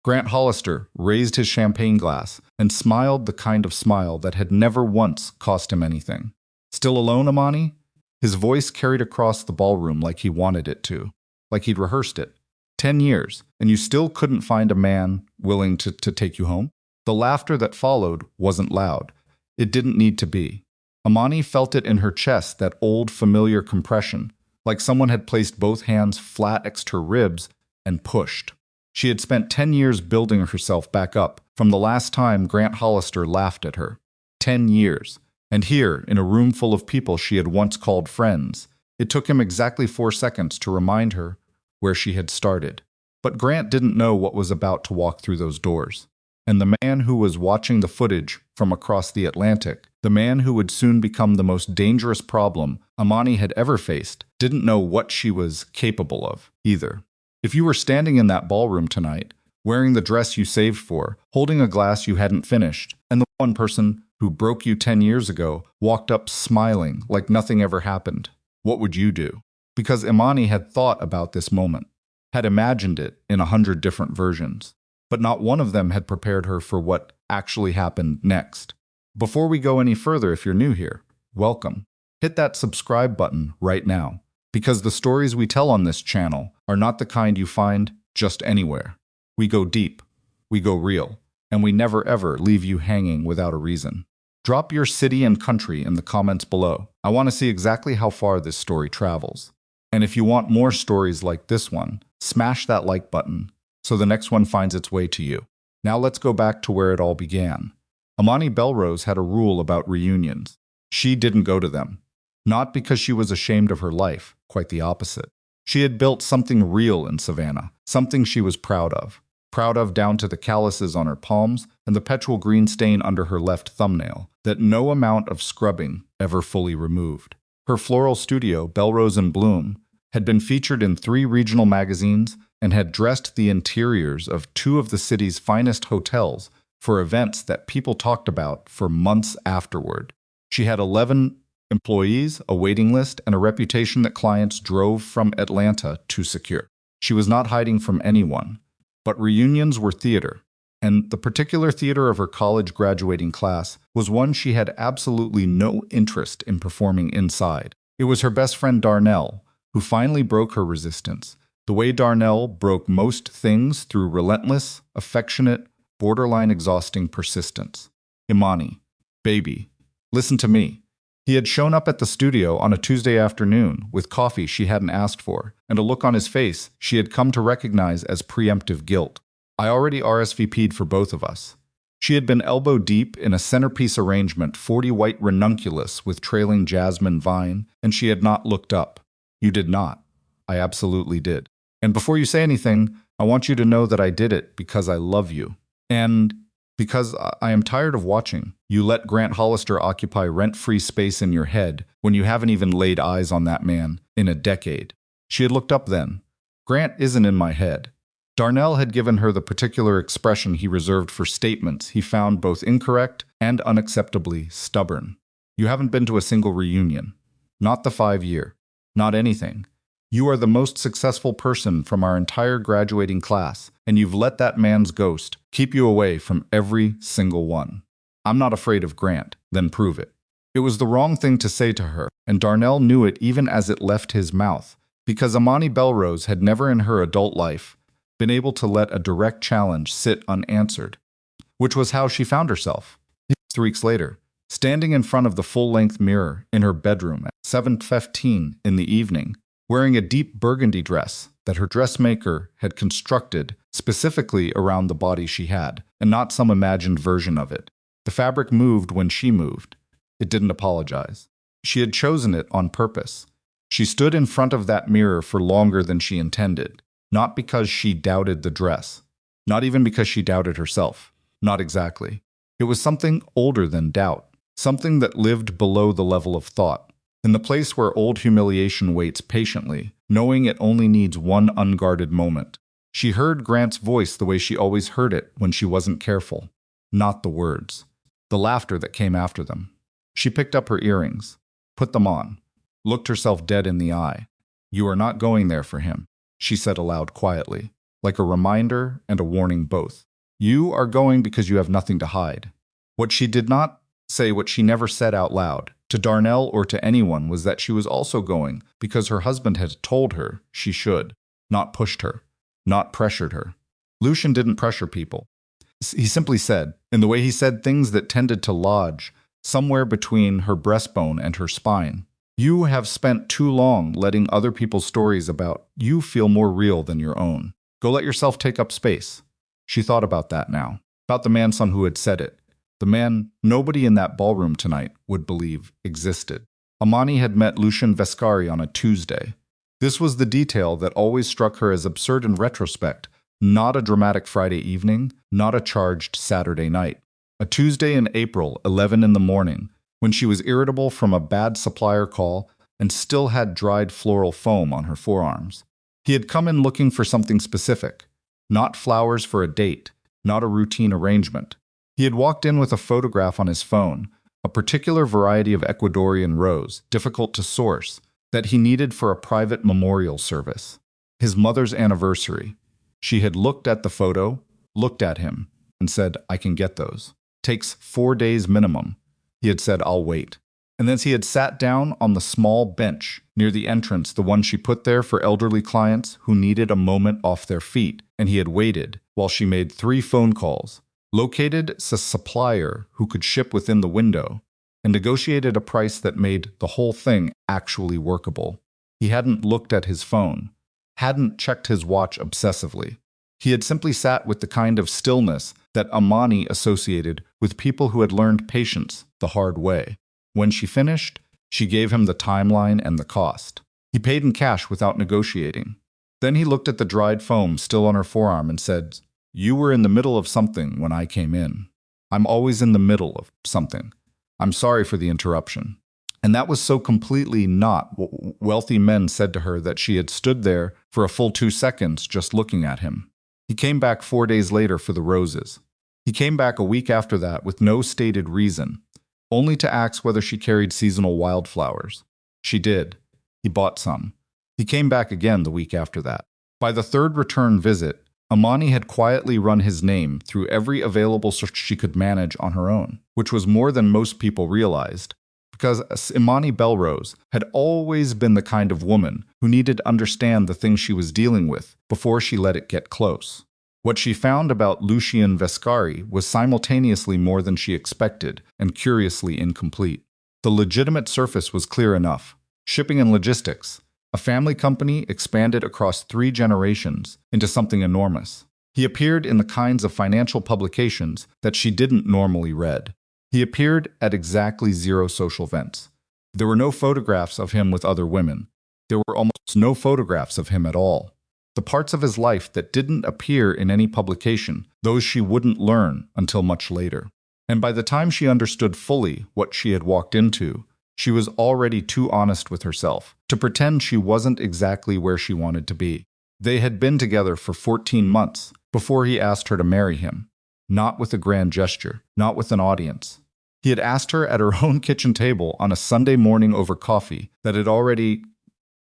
Grant Hollister raised his champagne glass and smiled the kind of smile that had never once cost him anything. Still alone, Amani? His voice carried across the ballroom like he wanted it to, like he'd rehearsed it. 10 years, and you still couldn't find a man willing to take you home? The laughter that followed wasn't loud. It didn't need to be. Amani felt it in her chest, that old familiar compression, like someone had placed both hands flat next her ribs and pushed. She had spent 10 years building herself back up from the last time Grant Hollister laughed at her. 10 years. And here, in a room full of people she had once called friends, it took him exactly 4 seconds to remind her where she had started. But Grant didn't know what was about to walk through those doors. And the man who was watching the footage from across the Atlantic, the man who would soon become the most dangerous problem Amani had ever faced, didn't know what she was capable of either. If you were standing in that ballroom tonight, wearing the dress you saved for, holding a glass you hadn't finished, and the one person who broke you 10 years ago walked up smiling like nothing ever happened, what would you do? Because Imani had thought about this moment, had imagined it in 100 different versions, but not one of them had prepared her for what actually happened next. Before we go any further, if you're new here, welcome. Hit that subscribe button right now, because the stories we tell on this channel are not the kind you find just anywhere. We go deep, we go real, and we never ever leave you hanging without a reason. Drop your city and country in the comments below. I want to see exactly how far this story travels. And if you want more stories like this one, smash that like button so the next one finds its way to you. Now let's go back to where it all began. Amani Belrose had a rule about reunions. She didn't go to them. Not because she was ashamed of her life, quite the opposite. She had built something real in Savannah, something she was proud of down to the calluses on her palms and the petrol green stain under her left thumbnail that no amount of scrubbing ever fully removed. Her floral studio, Belrose and Bloom, had been featured in 3 regional magazines and had dressed the interiors of 2 of the city's finest hotels for events that people talked about for months afterward. She had 11 employees, a waiting list, and a reputation that clients drove from Atlanta to secure. She was not hiding from anyone. But reunions were theater, and the particular theater of her college graduating class was one she had absolutely no interest in performing inside. It was her best friend Darnell who finally broke her resistance, the way Darnell broke most things through relentless, affectionate, borderline exhausting persistence. Imani, baby, listen to me. He had shown up at the studio on a Tuesday afternoon with coffee she hadn't asked for and a look on his face she had come to recognize as preemptive guilt. I already RSVP'd for both of us. She had been elbow deep in a centerpiece arrangement 40 white ranunculus with trailing jasmine vine, and she had not looked up. You did not. I absolutely did. And before you say anything, I want you to know that I did it because I love you. And because I am tired of watching you let Grant Hollister occupy rent-free space in your head when you haven't even laid eyes on that man in a decade. She had looked up then. Grant isn't in my head. Darnell had given her the particular expression he reserved for statements he found both incorrect and unacceptably stubborn. You haven't been to a single reunion. Not the 5-year. Not anything. You are the most successful person from our entire graduating class, and you've let that man's ghost keep you away from every single one. I'm not afraid of Grant, then prove it. It was the wrong thing to say to her, and Darnell knew it even as it left his mouth, because Amani Belrose had never in her adult life been able to let a direct challenge sit unanswered, which was how she found herself 3 weeks later, standing in front of the full-length mirror in her bedroom at 7:15 in the evening, wearing a deep burgundy dress that her dressmaker had constructed specifically around the body she had, and not some imagined version of it. The fabric moved when she moved. It didn't apologize. She had chosen it on purpose. She stood in front of that mirror for longer than she intended, not because she doubted the dress, not even because she doubted herself. Not exactly. It was something older than doubt, something that lived below the level of thought, in the place where old humiliation waits patiently, knowing it only needs one unguarded moment. She heard Grant's voice the way she always heard it when she wasn't careful. Not the words. The laughter that came after them. She picked up her earrings, put them on, looked herself dead in the eye. You are not going there for him, she said aloud quietly. like a reminder and a warning both. You are going because you have nothing to hide. What she did not say, what she never said out loud, to Darnell or to anyone, was that she was also going because her husband had told her she should, not pushed her, not pressured her. Lucian didn't pressure people. He simply said, in the way he said things that tended to lodge somewhere between her breastbone and her spine, you have spent too long letting other people's stories about you feel more real than your own. Go let yourself take up space. She thought about that now, about the man-son who had said it, the man nobody in that ballroom tonight would believe existed. Amani had met Lucian Vescari on a Tuesday. This was the detail that always struck her as absurd in retrospect, not a dramatic Friday evening, not a charged Saturday night. A Tuesday in April, 11 in the morning, when she was irritable from a bad supplier call and still had dried floral foam on her forearms. He had come in looking for something specific, not flowers for a date, not a routine arrangement. He had walked in with a photograph on his phone, a particular variety of Ecuadorian rose, difficult to source, that he needed for a private memorial service. His mother's anniversary. She had looked at the photo, looked at him, and said, I can get those. Takes 4 days minimum. He had said, I'll wait. And then he had sat down on the small bench near the entrance, the one she put there for elderly clients who needed a moment off their feet, and he had waited while she made 3 phone calls, located a supplier who could ship within the window, and negotiated a price that made the whole thing actually workable. He hadn't looked at his phone, hadn't checked his watch obsessively. He had simply sat with the kind of stillness that Amani associated with people who had learned patience the hard way. When she finished, she gave him the timeline and the cost. He paid in cash without negotiating. Then he looked at the dried foam still on her forearm and said, You were in the middle of something when I came in. I'm always in the middle of something. I'm sorry for the interruption. And that was so completely not what wealthy men said to her that she had stood there for a full 2 seconds just looking at him. He came back 4 days later for the roses. He came back a week after that with no stated reason, only to ask whether she carried seasonal wildflowers. She did. He bought some. He came back again the week after that. By the 3rd return visit, Amani had quietly run his name through every available search she could manage on her own, which was more than most people realized, because Imani Belrose had always been the kind of woman who needed to understand the things she was dealing with before she let it get close. What she found about Lucian Vescari was simultaneously more than she expected and curiously incomplete. The legitimate surface was clear enough. Shipping and logistics. A family company expanded across 3 generations into something enormous. He appeared in the kinds of financial publications that she didn't normally read. He appeared at exactly 0 social events. There were no photographs of him with other women. There were almost no photographs of him at all. The parts of his life that didn't appear in any publication, those she wouldn't learn until much later. And by the time she understood fully what she had walked into, she was already too honest with herself to pretend she wasn't exactly where she wanted to be. They had been together for 14 months before he asked her to marry him. Not with a grand gesture, not with an audience. He had asked her at her own kitchen table on a Sunday morning over coffee that had already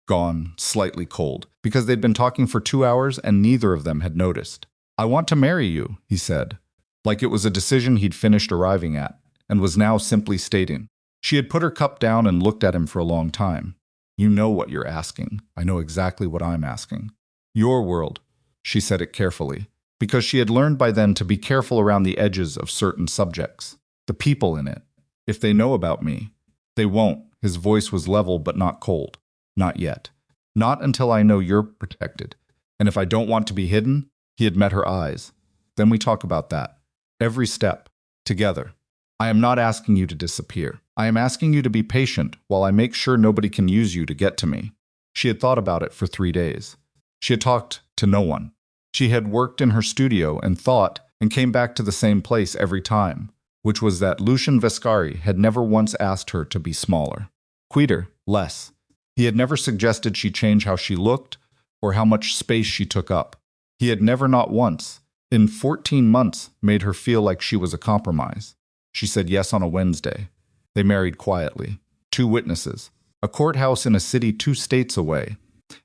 gone slightly cold, because they'd been talking for 2 hours and neither of them had noticed. I want to marry you, he said, like it was a decision he'd finished arriving at, and was now simply stating. She had put her cup down and looked at him for a long time. You know what you're asking. I know exactly what I'm asking. Your world, she said it carefully, because she had learned by then to be careful around the edges of certain subjects. The people in it. If they know about me, they won't. His voice was level but not cold. Not yet. Not until I know you're protected. And if I don't want to be hidden, he had met her eyes. Then we talk about that. Every step. Together. I am not asking you to disappear. I am asking you to be patient while I make sure nobody can use you to get to me. She had thought about it for 3 days. She had talked to no one. She had worked in her studio and thought and came back to the same place every time, which was that Lucian Vescari had never once asked her to be smaller. Quieter, less. He had never suggested she change how she looked or how much space she took up. He had never, not once, in 14 months, made her feel like she was a compromise. She said yes on a Wednesday. They married quietly. 2 witnesses. A courthouse in a city 2 states away.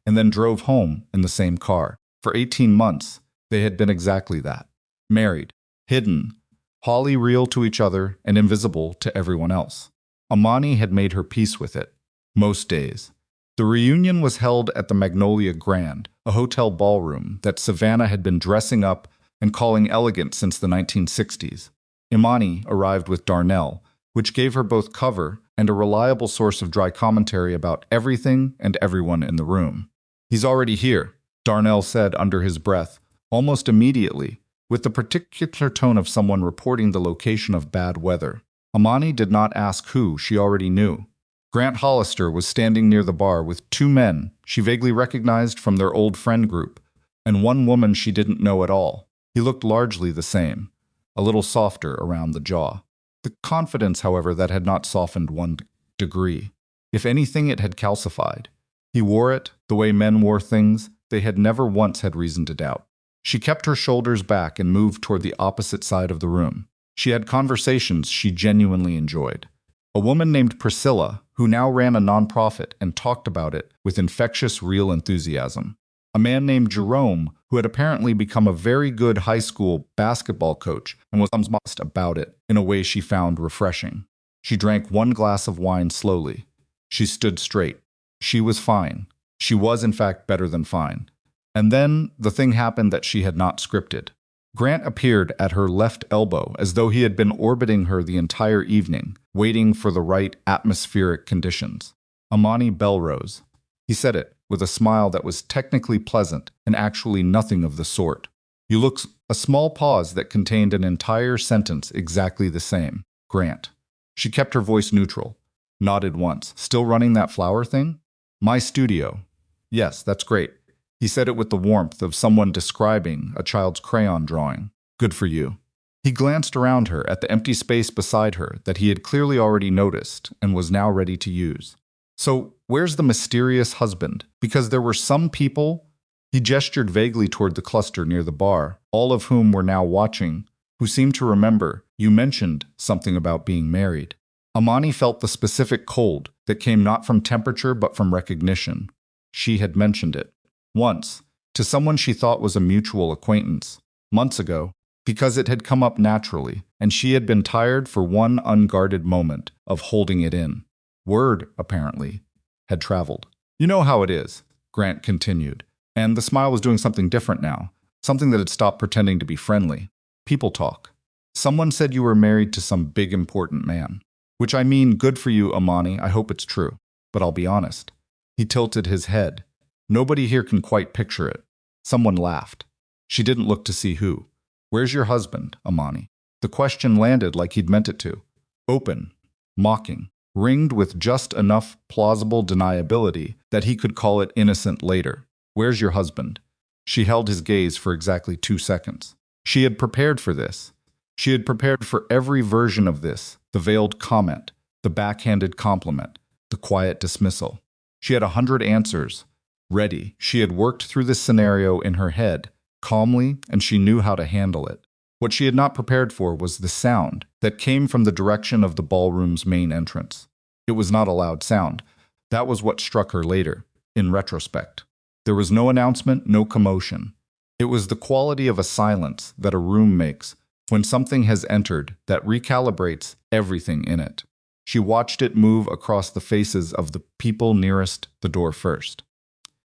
And then drove home in the same car. For 18 months, they had been exactly that. Married, hidden, wholly real to each other and invisible to everyone else. Amani had made her peace with it. Most days. The reunion was held at the Magnolia Grand, a hotel ballroom that Savannah had been dressing up and calling elegant since the 1960s. Imani arrived with Darnell, which gave her both cover and a reliable source of dry commentary about everything and everyone in the room. "He's already here," Darnell said under his breath, almost immediately, with the particular tone of someone reporting the location of bad weather. Imani did not ask who, she already knew. Grant Hollister was standing near the bar with two men she vaguely recognized from their old friend group, and one woman she didn't know at all. He looked largely the same, a little softer around the jaw. The confidence, however, that had not softened one degree. If anything, it had calcified. He wore it, the way men wore things they had never once had reason to doubt. She kept her shoulders back and moved toward the opposite side of the room. She had conversations she genuinely enjoyed. A woman named Priscilla, who now ran a nonprofit and talked about it with infectious, real enthusiasm. A man named Jerome, who had apparently become a very good high school basketball coach and was honest about it in a way she found refreshing. She drank one glass of wine slowly. She stood straight. She was fine. She was, in fact, better than fine. And then the thing happened that she had not scripted. Grant appeared at her left elbow as though he had been orbiting her the entire evening, waiting for the right atmospheric conditions. Amani Belrose. He said it with a smile that was technically pleasant and actually nothing of the sort. "You look." A small pause that contained an entire sentence exactly the same. "Grant." She kept her voice neutral, nodded once. "Still running that flower thing?" "My studio." "Yes, that's great." He said it with the warmth of someone describing a child's crayon drawing. "Good for you." He glanced around her at the empty space beside her that he had clearly already noticed and was now ready to use. "So, where's the mysterious husband? Because there were some people—" He gestured vaguely toward the cluster near the bar, all of whom were now watching, who seemed to remember, "You mentioned something about being married." Amani felt the specific cold that came not from temperature but from recognition. She had mentioned it. Once, to someone she thought was a mutual acquaintance, months ago, because it had come up naturally, and she had been tired for one unguarded moment of holding it in. Word, apparently, had traveled. "You know how it is," Grant continued, and the smile was doing something different now, something that had stopped pretending to be friendly. "People talk. Someone said you were married to some big important man. Which I mean, good for you, Amani, I hope it's true. But I'll be honest." He tilted his head. "Nobody here can quite picture it." Someone laughed. She didn't look to see who. "Where's your husband, Amani?" The question landed like he'd meant it to. Open, mocking, ringed with just enough plausible deniability that he could call it innocent later. "Where's your husband?" She held his gaze for exactly 2 seconds. She had prepared for this. She had prepared for every version of this, the veiled comment, the backhanded compliment, the quiet dismissal. She had 100 answers. Ready, she had worked through this scenario in her head, calmly, and she knew how to handle it. What she had not prepared for was the sound that came from the direction of the ballroom's main entrance. It was not a loud sound. That was what struck her later, in retrospect. There was no announcement, no commotion. It was the quality of a silence that a room makes when something has entered that recalibrates everything in it. She watched it move across the faces of the people nearest the door first.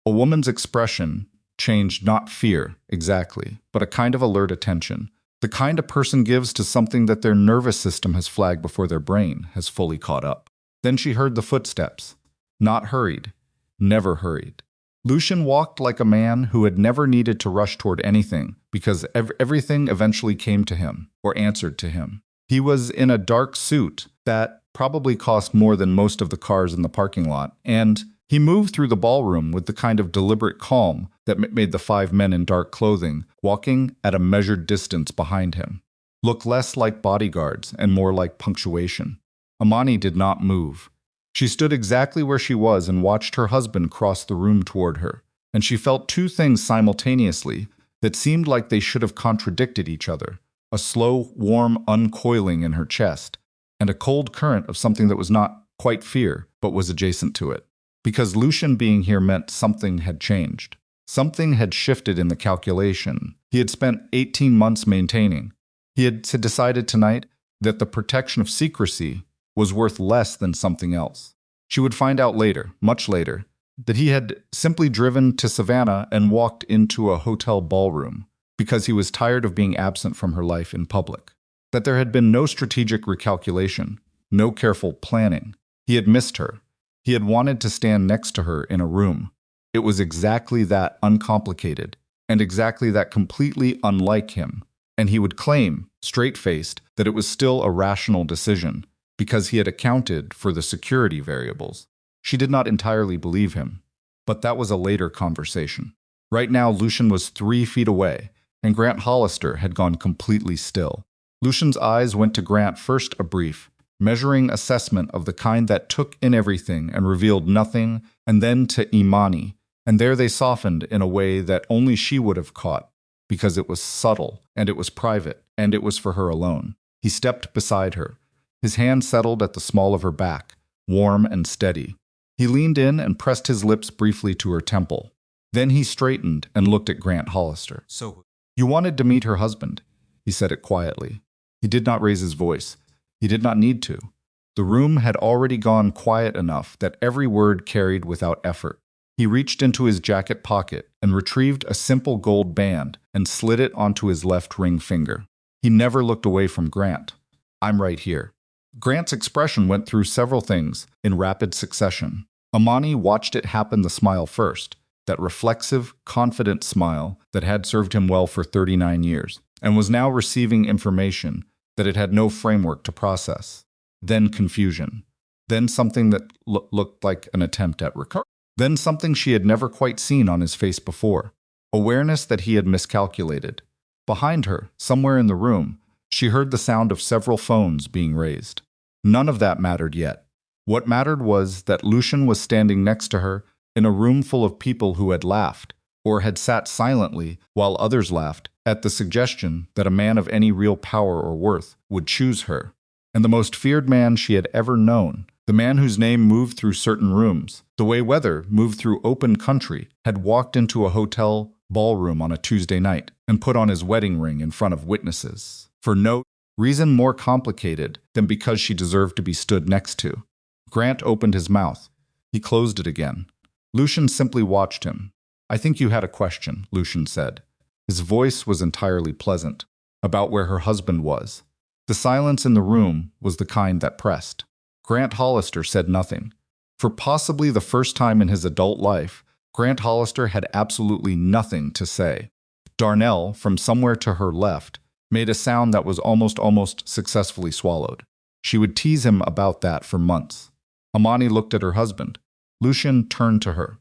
A woman's expression changed, not fear, exactly, but a kind of alert attention. The kind a person gives to something that their nervous system has flagged before their brain has fully caught up. Then she heard the footsteps. Not hurried. Never hurried. Lucian walked like a man who had never needed to rush toward anything because everything eventually came to him or answered to him. He was in a dark suit that probably cost more than most of the cars in the parking lot, and he moved through the ballroom with the kind of deliberate calm that made the 5 men in dark clothing, walking at a measured distance behind him, look less like bodyguards and more like punctuation. Amani did not move. She stood exactly where she was and watched her husband cross the room toward her, and she felt 2 things simultaneously that seemed like they should have contradicted each other: a slow, warm uncoiling in her chest, and a cold current of something that was not quite fear, but was adjacent to it. Because Lucian being here meant something had changed. Something had shifted in the calculation he had spent 18 months maintaining. He had decided tonight that the protection of secrecy was worth less than something else. She would find out later, much later, that he had simply driven to Savannah and walked into a hotel ballroom because he was tired of being absent from her life in public. That there had been no strategic recalculation, no careful planning. He had missed her. He had wanted to stand next to her in a room. It was exactly that uncomplicated, and exactly that completely unlike him. And he would claim, straight-faced, that it was still a rational decision, because he had accounted for the security variables. She did not entirely believe him, but that was a later conversation. Right now, Lucian was 3 feet away, and Grant Hollister had gone completely still. Lucian's eyes went to Grant first a brief, measuring assessment of the kind that took in everything and revealed nothing, and then to Imani, and there they softened in a way that only she would have caught, because it was subtle, and it was private, and it was for her alone. He stepped beside her. His hand settled at the small of her back, warm and steady. He leaned in and pressed his lips briefly to her temple. Then he straightened and looked at Grant Hollister. So, "You wanted to meet her husband," he said it quietly. He did not raise his voice. He did not need to. The room had already gone quiet enough that every word carried without effort. He reached into his jacket pocket and retrieved a simple gold band and slid it onto his left ring finger. He never looked away from Grant. "I'm right here." Grant's expression went through several things in rapid succession. Imani watched it happen, the smile first, that reflexive, confident smile that had served him well for 39 years, and was now receiving information that it had no framework to process. Then confusion. Then something that looked like an attempt at recovery. Then something she had never quite seen on his face before. Awareness that he had miscalculated. Behind her, somewhere in the room, she heard the sound of several phones being raised. None of that mattered yet. What mattered was that Lucian was standing next to her in a room full of people who had laughed, or had sat silently while others laughed, at the suggestion that a man of any real power or worth would choose her. And the most feared man she had ever known, the man whose name moved through certain rooms, the way weather moved through open country, had walked into a hotel ballroom on a Tuesday night and put on his wedding ring in front of witnesses, for no reason more complicated than because she deserved to be stood next to. Grant opened his mouth. He closed it again. Lucian simply watched him. "I think you had a question," Lucian said. His voice was entirely pleasant, about where her husband was. The silence in the room was the kind that pressed. Grant Hollister said nothing. For possibly the first time in his adult life, Grant Hollister had absolutely nothing to say. Darnell, from somewhere to her left, made a sound that was almost successfully swallowed. She would tease him about that for months. Imani looked at her husband. Lucian turned to her.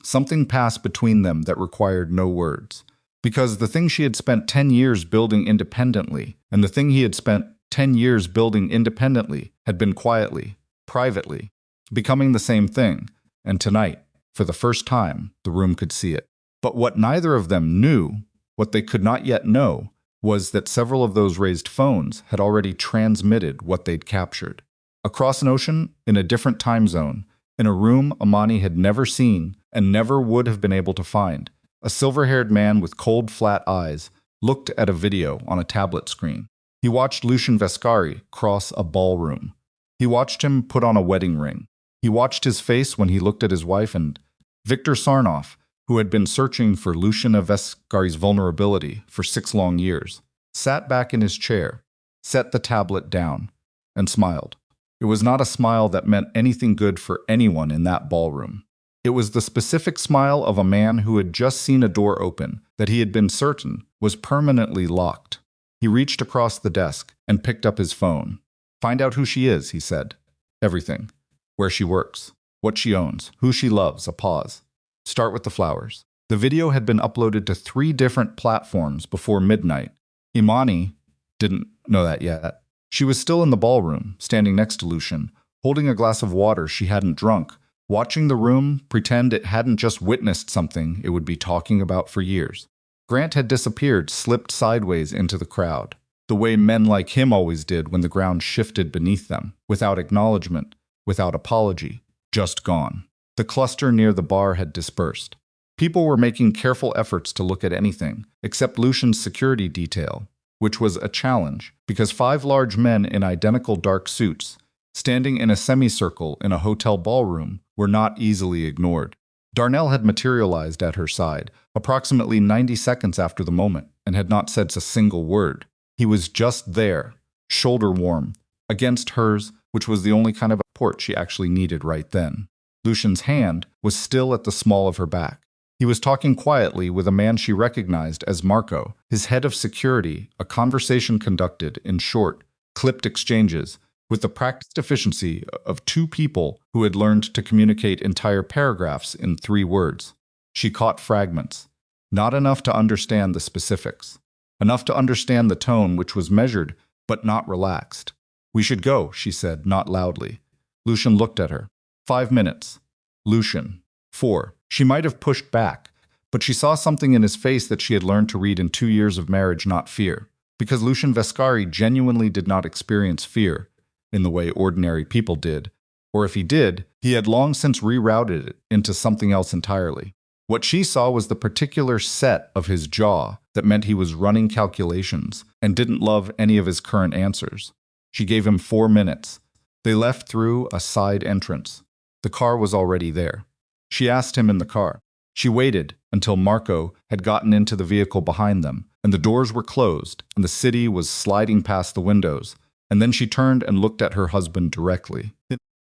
Something passed between them that required no words. Because the thing she had spent 10 years building independently, and the thing he had spent 10 years building independently, had been quietly, privately, becoming the same thing, and tonight, for the first time, the room could see it. But what neither of them knew, what they could not yet know, was that several of those raised phones had already transmitted what they'd captured. Across an ocean, in a different time zone, in a room Imani had never seen and never would have been able to find, a silver-haired man with cold, flat eyes looked at a video on a tablet screen. He watched Lucian Vescari cross a ballroom. He watched him put on a wedding ring. He watched his face when he looked at his wife, and Victor Sarnoff, who had been searching for Lucian Vescari's vulnerability for 6 long years, sat back in his chair, set the tablet down, and smiled. It was not a smile that meant anything good for anyone in that ballroom. It was the specific smile of a man who had just seen a door open that he had been certain was permanently locked. He reached across the desk and picked up his phone. "Find out who she is," he said. "Everything. Where she works, what she owns, who she loves." A pause. "Start with the flowers." The video had been uploaded to 3 different platforms before midnight. Imani didn't know that yet. She was still in the ballroom, standing next to Lucian, holding a glass of water she hadn't drunk, watching the room pretend it hadn't just witnessed something it would be talking about for years. Grant had disappeared, slipped sideways into the crowd, the way men like him always did when the ground shifted beneath them, without acknowledgement, without apology, just gone. The cluster near the bar had dispersed. People were making careful efforts to look at anything, except Lucian's security detail, which was a challenge, because 5 large men in identical dark suits, standing in a semicircle in a hotel ballroom, were not easily ignored. Darnell had materialized at her side, approximately 90 seconds after the moment, and had not said a single word. He was just there, shoulder warm, against hers, which was the only kind of support she actually needed right then. Lucian's hand was still at the small of her back. He was talking quietly with a man she recognized as Marco, his head of security, a conversation conducted in short, clipped exchanges, with the practiced efficiency of 2 people who had learned to communicate entire paragraphs in 3 words. She caught fragments, not enough to understand the specifics, enough to understand the tone, which was measured but not relaxed. "We should go," she said, not loudly. Lucian looked at her. 5 minutes. Lucian. 4. She might have pushed back, but she saw something in his face that she had learned to read in 2 years of marriage, not fear. Because Lucian Vescari genuinely did not experience fear in the way ordinary people did, or if he did, he had long since rerouted it into something else entirely. What she saw was the particular set of his jaw that meant he was running calculations and didn't love any of his current answers. She gave him 4 minutes. They left through a side entrance. The car was already there. She asked him in the car. She waited until Marco had gotten into the vehicle behind them, and the doors were closed, and the city was sliding past the windows, and then she turned and looked at her husband directly.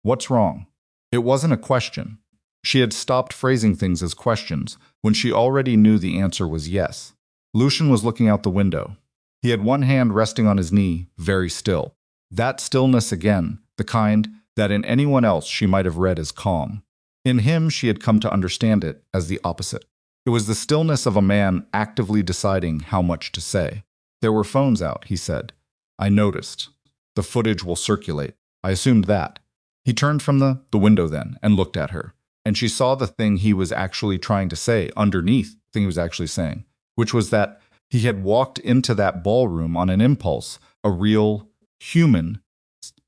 "What's wrong?" It wasn't a question. She had stopped phrasing things as questions when she already knew the answer was yes. Lucian was looking out the window. He had one hand resting on his knee, very still. That stillness again, the kind that in anyone else she might have read as calm. In him, she had come to understand it as the opposite. It was the stillness of a man actively deciding how much to say. "There were phones out," he said. "I noticed. The footage will circulate. I assumed that." He turned from the window then and looked at her, and she saw the thing he was actually trying to say underneath the thing he was actually saying, which was that he had walked into that ballroom on an impulse, a real, human,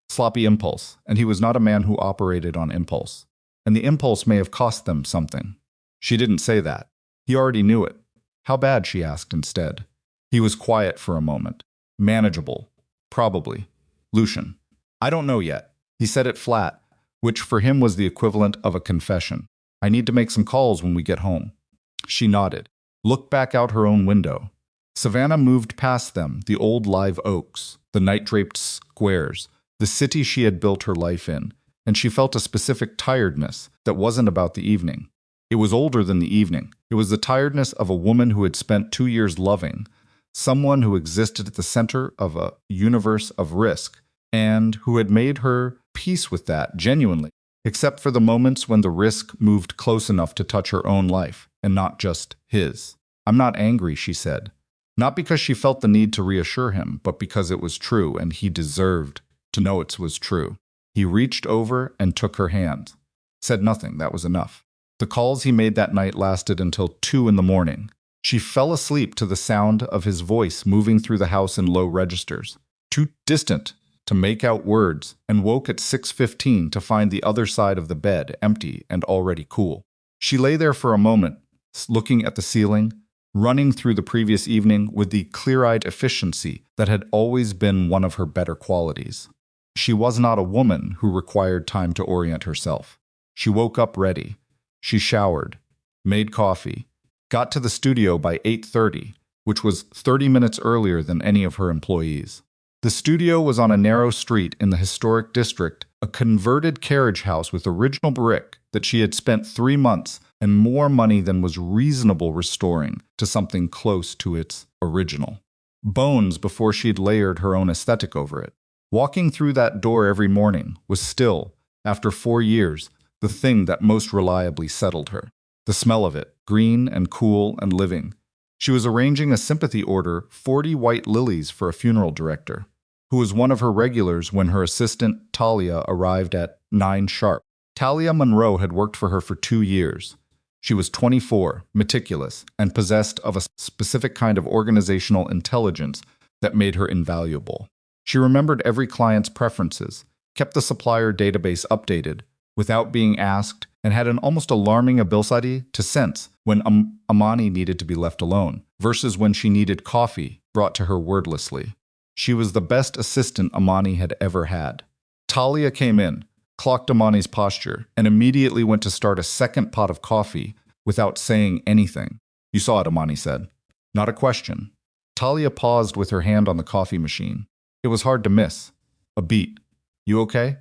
sloppy impulse, and he was not a man who operated on impulse. And the impulse may have cost them something. She didn't say that. He already knew it. "How bad?" she asked instead. He was quiet for a moment. "Manageable. Probably. Lucian. I don't know yet." He said it flat, which for him was the equivalent of a confession. "I need to make some calls when we get home." She nodded, looked back out her own window. Savannah moved past them, the old live oaks, the night-draped squares, the city she had built her life in, and she felt a specific tiredness that wasn't about the evening. It was older than the evening. It was the tiredness of a woman who had spent 2 years loving, someone who existed at the center of a universe of risk, and who had made her peace with that genuinely, except for the moments when the risk moved close enough to touch her own life, and not just his. "I'm not angry," she said. Not because she felt the need to reassure him, but because it was true, and he deserved to know it was true. He reached over and took her hand. Said nothing, that was enough. The calls he made that night lasted until 2 in the morning. She fell asleep to the sound of his voice moving through the house in low registers, too distant to make out words, and woke at 6:15 to find the other side of the bed empty and already cool. She lay there for a moment, looking at the ceiling, running through the previous evening with the clear-eyed efficiency that had always been one of her better qualities. She was not a woman who required time to orient herself. She woke up ready. She showered, made coffee, got to the studio by 8:30, which was 30 minutes earlier than any of her employees. The studio was on a narrow street in the historic district, a converted carriage house with original brick that she had spent 3 months and more money than was reasonable restoring to something close to its original. Bones before she'd layered her own aesthetic over it. Walking through that door every morning was still, after 4 years, the thing that most reliably settled her. The smell of it, green and cool and living. She was arranging a sympathy order, 40 white lilies for a funeral director, who was one of her regulars when her assistant, Talia, arrived at 9 sharp. Talia Monroe had worked for her for 2 years. She was 24, meticulous, and possessed of a specific kind of organizational intelligence that made her invaluable. She remembered every client's preferences, kept the supplier database updated, without being asked, and had an almost alarming ability to sense when Amani needed to be left alone, versus when she needed coffee brought to her wordlessly. She was the best assistant Amani had ever had. Talia came in, clocked Amani's posture, and immediately went to start a second pot of coffee without saying anything. "You saw it," Amani said. Not a question. Talia paused with her hand on the coffee machine. It was hard to miss. A beat. "You okay?"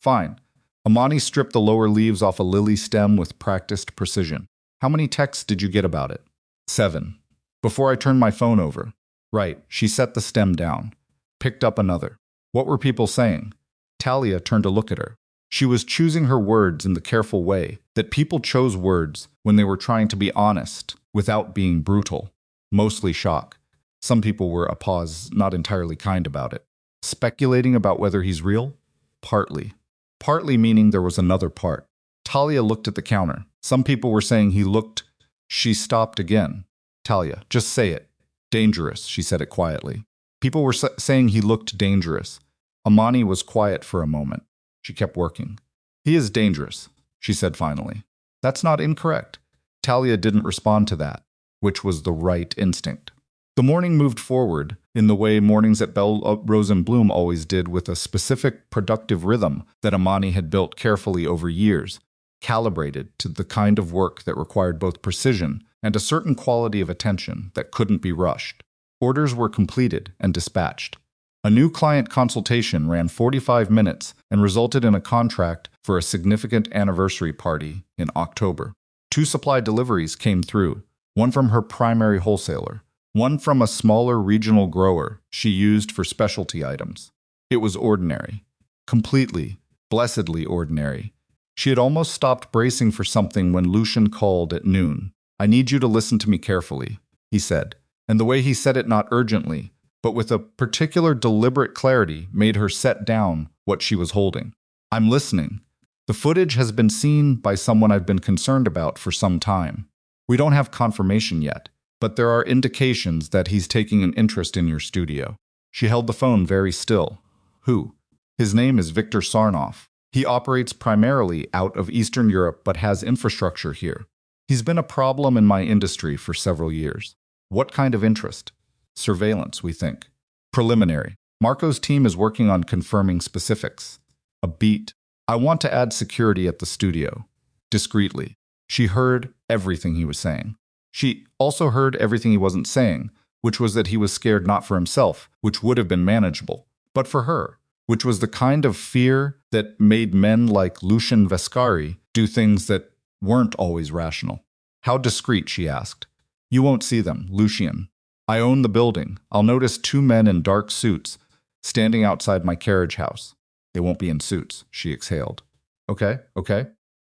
"Fine." Amani stripped the lower leaves off a lily stem with practiced precision. "How many texts did you get about it?" 7. "Before I turned my phone over." "Right." She set the stem down. Picked up another. "What were people saying?" Talia turned to look at her. She was choosing her words in the careful way that people chose words when they were trying to be honest without being brutal. Mostly shock. Some people were a pause, not entirely kind about it. Speculating about whether he's real? Partly. Partly meaning there was another part. Talia looked at the counter. Some people were saying he looked. She stopped again. "Talia, just say it." "Dangerous," she said it quietly. People were saying he looked dangerous. Amani was quiet for a moment. She kept working. "He is dangerous," she said finally. "That's not incorrect." Talia didn't respond to that, which was the right instinct. The morning moved forward in the way mornings at Belle Rose and Bloom always did, with a specific productive rhythm that Amani had built carefully over years, calibrated to the kind of work that required both precision and a certain quality of attention that couldn't be rushed. Orders were completed and dispatched. A new client consultation ran 45 minutes and resulted in a contract for a significant anniversary party in October. 2 supply deliveries came through, one from her primary wholesaler, one from a smaller regional grower she used for specialty items. It was ordinary. Completely, blessedly ordinary. She had almost stopped bracing for something when Lucian called at noon. "I need you to listen to me carefully," he said, and the way he said it not urgently, but with a particular deliberate clarity, made her set down what she was holding. "I'm listening. The footage has been seen by someone I've been concerned about for some time. We don't have confirmation yet, but there are indications that he's taking an interest in your studio." She held the phone very still. "Who?" "His name is Viktor Sarnoff. He operates primarily out of Eastern Europe but has infrastructure here. He's been a problem in my industry for several years." "What kind of interest?" "Surveillance, we think. Preliminary. Marco's team is working on confirming specifics." A beat. "I want to add security at the studio." Discreetly. She heard everything he was saying. She also heard everything he wasn't saying, which was that he was scared not for himself, which would have been manageable, but for her, which was the kind of fear that made men like Lucian Vescari do things that weren't always rational. "How discreet?" she asked. "You won't see them, Lucian. I own the building. I'll notice 2 men in dark suits standing outside my carriage house." "They won't be in suits," she exhaled. Okay.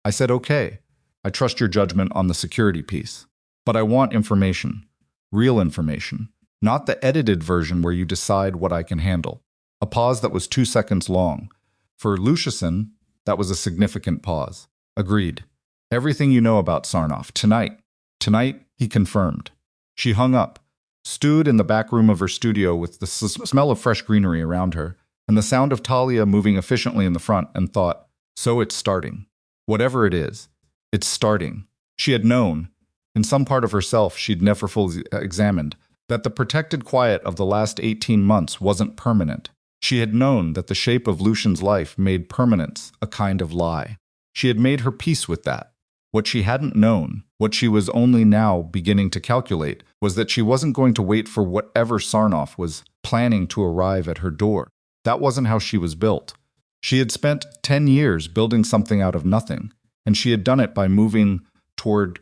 I said okay. I trust your judgment on the security piece. But I want information. Real information. Not the edited version where you decide what I can handle." A pause that was 2 seconds long. For Lucian, that was a significant pause. "Agreed. Everything you know about Sarnoff. Tonight." "Tonight," he confirmed. She hung up, stood in the back room of her studio with the smell of fresh greenery around her, and the sound of Talia moving efficiently in the front, and thought, so it's starting. Whatever it is, it's starting. She had known, in some part of herself she'd never fully examined, that the protected quiet of the last 18 months wasn't permanent. She had known that the shape of Lucian's life made permanence a kind of lie. She had made her peace with that. What she hadn't known, what she was only now beginning to calculate, was that she wasn't going to wait for whatever Sarnoff was planning to arrive at her door. That wasn't how she was built. She had spent 10 years building something out of nothing, and she had done it by moving toward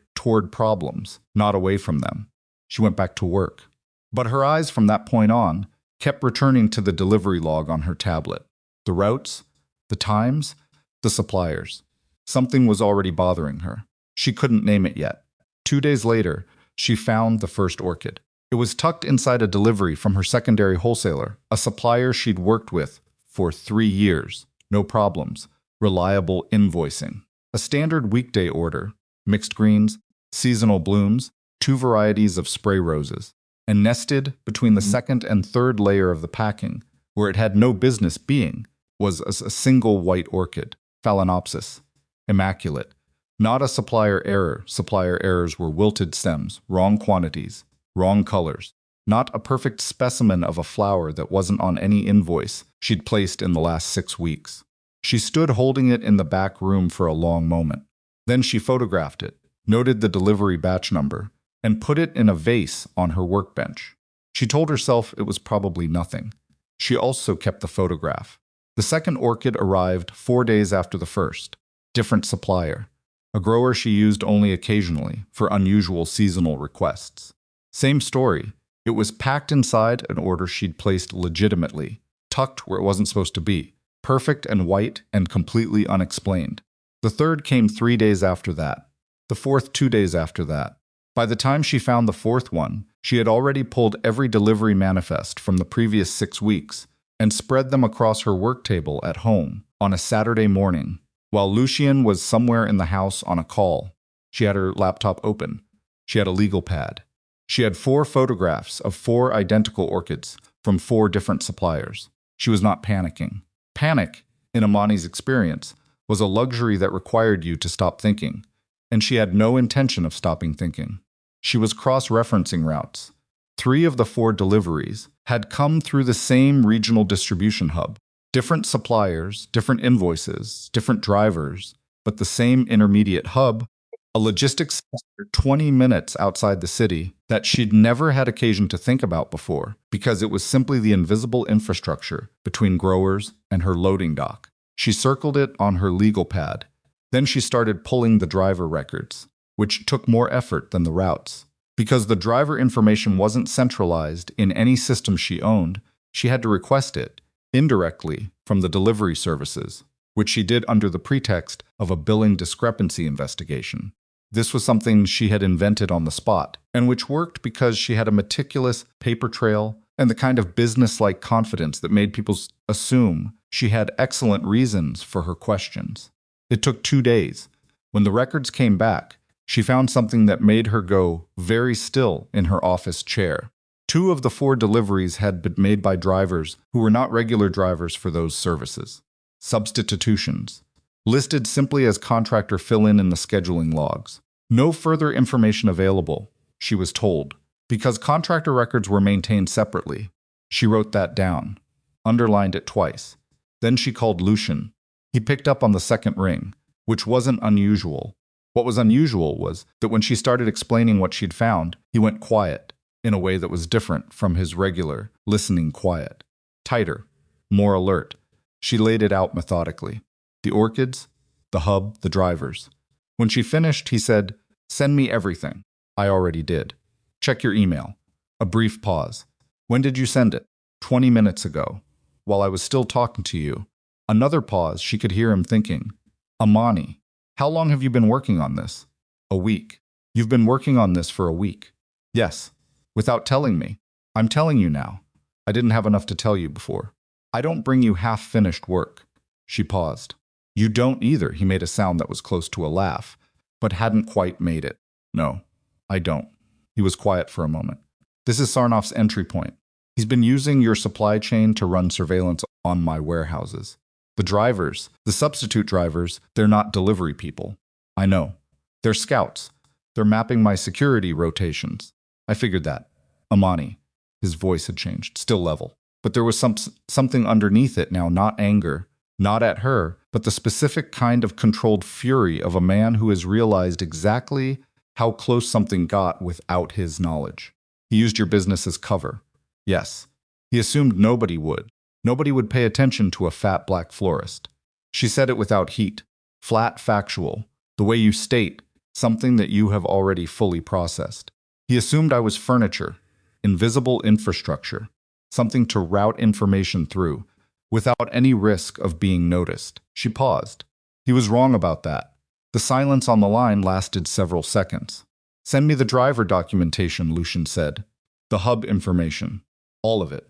problems, not away from them. She went back to work. But her eyes from that point on kept returning to the delivery log on her tablet. The routes, the times, the suppliers. Something was already bothering her. She couldn't name it yet. 2 days later, she found the first orchid. It was tucked inside a delivery from her secondary wholesaler, a supplier she'd worked with for 3 years. No problems. Reliable invoicing. A standard weekday order. Mixed greens, seasonal blooms, 2 varieties of spray roses. And nested between the second and third layer of the packing, where it had no business being, was a single white orchid, Phalaenopsis. immaculate. Not a supplier error. Supplier errors were wilted stems, wrong quantities, wrong colors. Not a perfect specimen of a flower that wasn't on any invoice she'd placed in the last 6 weeks. She stood holding it in the back room for a long moment. Then she photographed it, noted the delivery batch number, and put it in a vase on her workbench. She told herself it was probably nothing. She also kept the photograph. The second orchid arrived 4 days after the first. Different supplier. A grower she used only occasionally for unusual seasonal requests. Same story. It was packed inside an order she'd placed legitimately, tucked where it wasn't supposed to be, perfect and white and completely unexplained. The third came 3 days after that. The fourth 2 days after that. By the time she found the fourth one, she had already pulled every delivery manifest from the previous 6 weeks and spread them across her work table at home on a Saturday morning, while Lucien was somewhere in the house on a call. She had her laptop open. She had a legal pad. She had 4 photographs of 4 identical orchids from 4 different suppliers. She was not panicking. Panic, in Amani's experience, was a luxury that required you to stop thinking, and she had no intention of stopping thinking. She was cross-referencing routes. 3 of the 4 deliveries had come through the same regional distribution hub. Different suppliers, different invoices, different drivers, but the same intermediate hub, a logistics center 20 minutes outside the city that she'd never had occasion to think about before because it was simply the invisible infrastructure between growers and her loading dock. She circled it on her legal pad. Then she started pulling the driver records, which took more effort than the routes. Because the driver information wasn't centralized in any system she owned, she had to request it, indirectly, from the delivery services, which she did under the pretext of a billing discrepancy investigation. This was something she had invented on the spot, and which worked because she had a meticulous paper trail and the kind of business-like confidence that made people assume she had excellent reasons for her questions. It took 2 days. When the records came back, she found something that made her go very still in her office chair. 2 of the 4 deliveries had been made by drivers who were not regular drivers for those services. Substitutions. Listed simply as contractor fill-in the scheduling logs. No further information available, she was told, because contractor records were maintained separately. She wrote that down, underlined it twice. Then she called Lucien. He picked up on the second ring, which wasn't unusual. What was unusual was that when she started explaining what she'd found, he went quiet, in a way that was different from his regular, listening quiet. Tighter, more alert. She laid it out methodically. The orchids, the hub, the drivers. When she finished, he said, "Send me everything." I already did. Check your email. A brief pause. When did you send it? 20 minutes ago. While I was still talking to you. Another pause. She could hear him thinking. Amani, how long have you been working on this? A week. You've been working on this for a week. Yes. Without telling me. I'm telling you now. I didn't have enough to tell you before. I don't bring you half-finished work. She paused. You don't either. He made a sound that was close to a laugh, but hadn't quite made it. No, I don't. He was quiet for a moment. This is Sarnoff's entry point. He's been using your supply chain to run surveillance on my warehouses. The drivers, the substitute drivers, they're not delivery people. I know. They're scouts. They're mapping my security rotations. I figured that. Amani. His voice had changed, still level. But there was something underneath it now, not anger, not at her, but the specific kind of controlled fury of a man who has realized exactly how close something got without his knowledge. He used your business as cover. Yes. He assumed nobody would. Nobody would pay attention to a fat black florist. She said it without heat. Flat, factual. The way you state, something that you have already fully processed. He assumed I was furniture, invisible infrastructure, something to route information through, without any risk of being noticed. She paused. He was wrong about that. The silence on the line lasted several seconds. Send me the driver documentation, Lucien said. The hub information. All of it.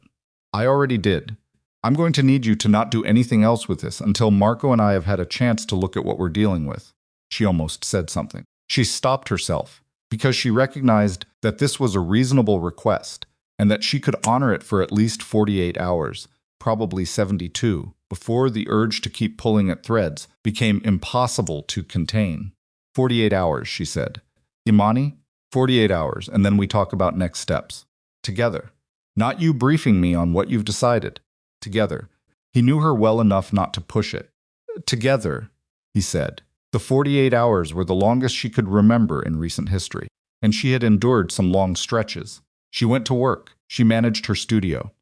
I already did. I'm going to need you to not do anything else with this until Marco and I have had a chance to look at what we're dealing with. She almost said something. She stopped herself because she recognized that this was a reasonable request and that she could honor it for at least 48 hours, probably 72, before the urge to keep pulling at threads became impossible to contain. 48 hours, she said. Imani, 48 hours, and then we talk about next steps. Together. Not you briefing me on what you've decided. Together. He knew her well enough not to push it. Together, he said. The 48 hours were the longest she could remember in recent history, and she had endured some long stretches. She went to work. She managed her studio.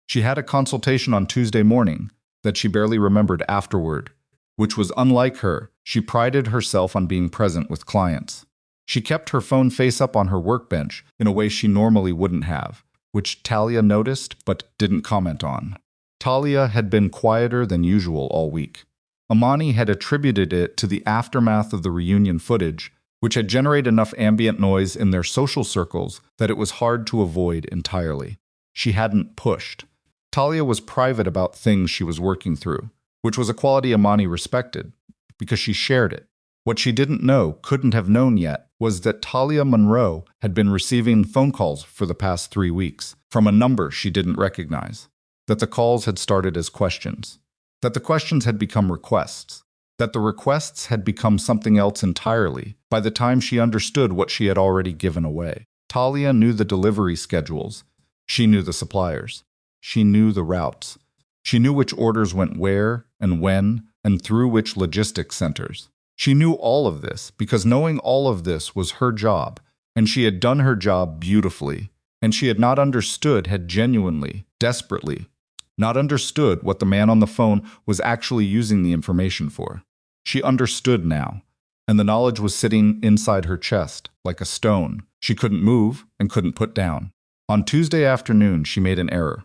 She had a consultation on Tuesday morning that she barely remembered afterward, which was unlike her. She prided herself on being present with clients. She kept her phone face up on her workbench in a way she normally wouldn't have, which Talia noticed but didn't comment on. Talia had been quieter than usual all week. Imani had attributed it to the aftermath of the reunion footage, which had generated enough ambient noise in their social circles that it was hard to avoid entirely. She hadn't pushed. Talia was private about things she was working through, which was a quality Imani respected, because she shared it. What she didn't know, couldn't have known yet, was that Talia Monroe had been receiving phone calls for the past 3 weeks, from a number she didn't recognize. That the calls had started as questions. That the questions had become requests. That the requests had become something else entirely by the time she understood what she had already given away. Talia knew the delivery schedules. She knew the suppliers. She knew the routes. She knew which orders went where and when and through which logistics centers. She knew all of this because knowing all of this was her job, and she had done her job beautifully, and she had not understood, had genuinely, desperately, not understood what the man on the phone was actually using the information for. She understood now, and the knowledge was sitting inside her chest, like a stone. She couldn't move and couldn't put down. On Tuesday afternoon, she made an error,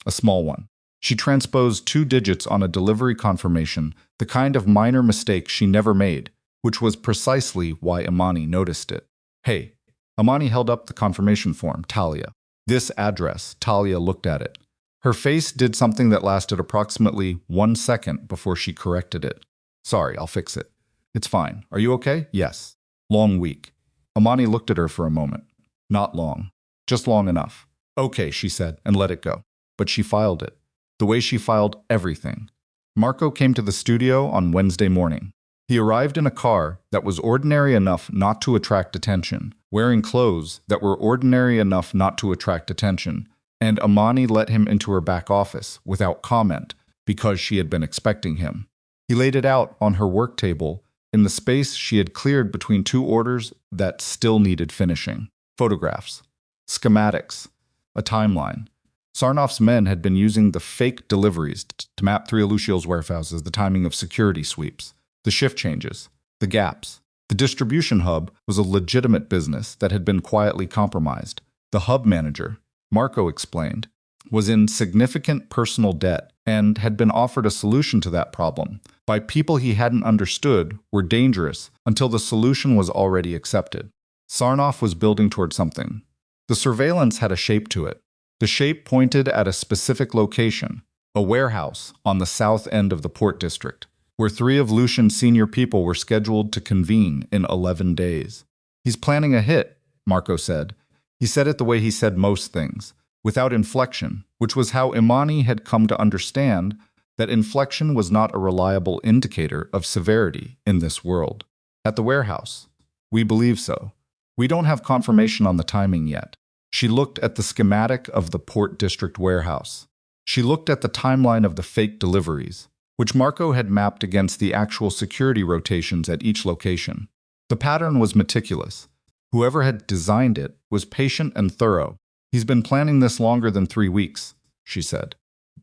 a small one. She transposed 2 digits on a delivery confirmation, the kind of minor mistake she never made, which was precisely why Imani noticed it. Hey, Imani held up the confirmation form, Talia. This address, Talia looked at it. Her face did something that lasted approximately 1 second before she corrected it. Sorry, I'll fix it. It's fine. Are you okay? Yes. Long week. Imani looked at her for a moment. Not long. Just long enough. Okay, she said, and let it go. But she filed it. The way she filed everything. Marco came to the studio on Wednesday morning. He arrived in a car that was ordinary enough not to attract attention, wearing clothes that were ordinary enough not to attract attention, and Imani let him into her back office without comment because she had been expecting him. He laid it out on her work table in the space she had cleared between 2 orders that still needed finishing. Photographs, schematics, a timeline. Sarnoff's men had been using the fake deliveries to map 3 Alucio's warehouses, the timing of security sweeps, the shift changes, the gaps. The distribution hub was a legitimate business that had been quietly compromised. The hub manager, Marco explained, was in significant personal debt and had been offered a solution to that problem by people he hadn't understood were dangerous until the solution was already accepted. Sarnoff was building toward something. The surveillance had a shape to it. The shape pointed at a specific location, a warehouse on the south end of the port district, where 3 of Lucian's senior people were scheduled to convene in 11 days. He's planning a hit, Marco said. He said it the way he said most things, without inflection, which was how Imani had come to understand that inflection was not a reliable indicator of severity in this world. At the warehouse. We believe so. We don't have confirmation on the timing yet. She looked at the schematic of the Port District warehouse. She looked at the timeline of the fake deliveries, which Marco had mapped against the actual security rotations at each location. The pattern was meticulous. Whoever had designed it was patient and thorough. He's been planning this longer than 3 weeks, she said.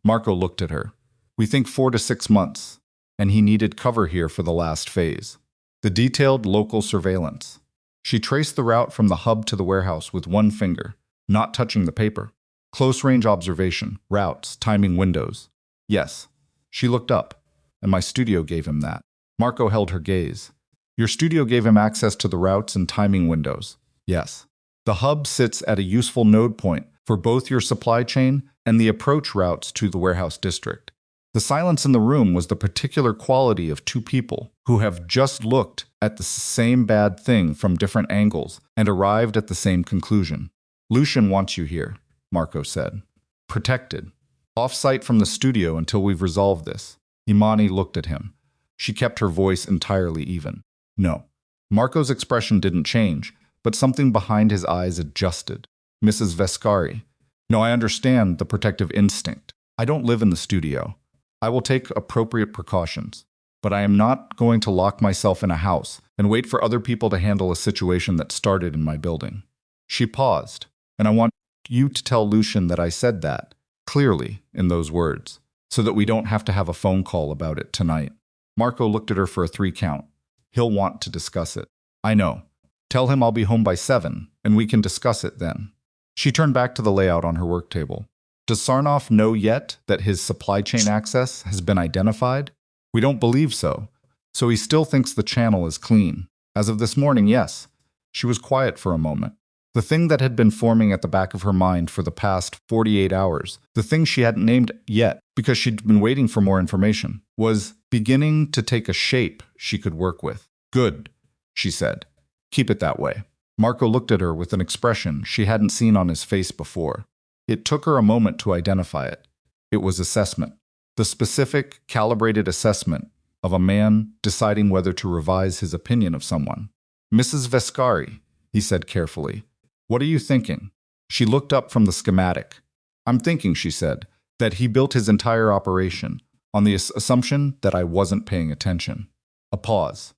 Marco looked at her. We think 4 to 6 months, and he needed cover here for the last phase. The detailed local surveillance. She traced the route from the hub to the warehouse with 1 finger, not touching the paper. Close-range observation, routes, timing windows. Yes. She looked up, and my studio gave him that. Marco held her gaze. Your studio gave him access to the routes and timing windows. Yes. The hub sits at a useful node point for both your supply chain and the approach routes to the warehouse district. The silence in the room was the particular quality of 2 people who have just looked at the same bad thing from different angles and arrived at the same conclusion. Lucian wants you here, Marco said. Protected. Off-site from the studio until we've resolved this. Imani looked at him. She kept her voice entirely even. No. Marco's expression didn't change, but something behind his eyes adjusted. Mrs. Vescari. No, I understand the protective instinct. I don't live in the studio. I will take appropriate precautions. But I am not going to lock myself in a house and wait for other people to handle a situation that started in my building. She paused, and I want you to tell Lucian that I said that, clearly, in those words, so that we don't have to have a phone call about it tonight. Marco looked at her for a 3 count. He'll want to discuss it. I know. Tell him I'll be home by 7, and we can discuss it then. She turned back to the layout on her work table. Does Sarnoff know yet that his supply chain access has been identified? We don't believe so. So he still thinks the channel is clean. As of this morning, yes. She was quiet for a moment. The thing that had been forming at the back of her mind for the past 48 hours, the thing she hadn't named yet because she'd been waiting for more information, was beginning to take a shape she could work with. Good, she said. Keep it that way. Marco looked at her with an expression she hadn't seen on his face before. It took her a moment to identify it. It was assessment. The specific, calibrated assessment of a man deciding whether to revise his opinion of someone. Mrs. Vescari, he said carefully, what are you thinking? She looked up from the schematic. I'm thinking, she said, that he built his entire operation on the assumption that I wasn't paying attention. A pause.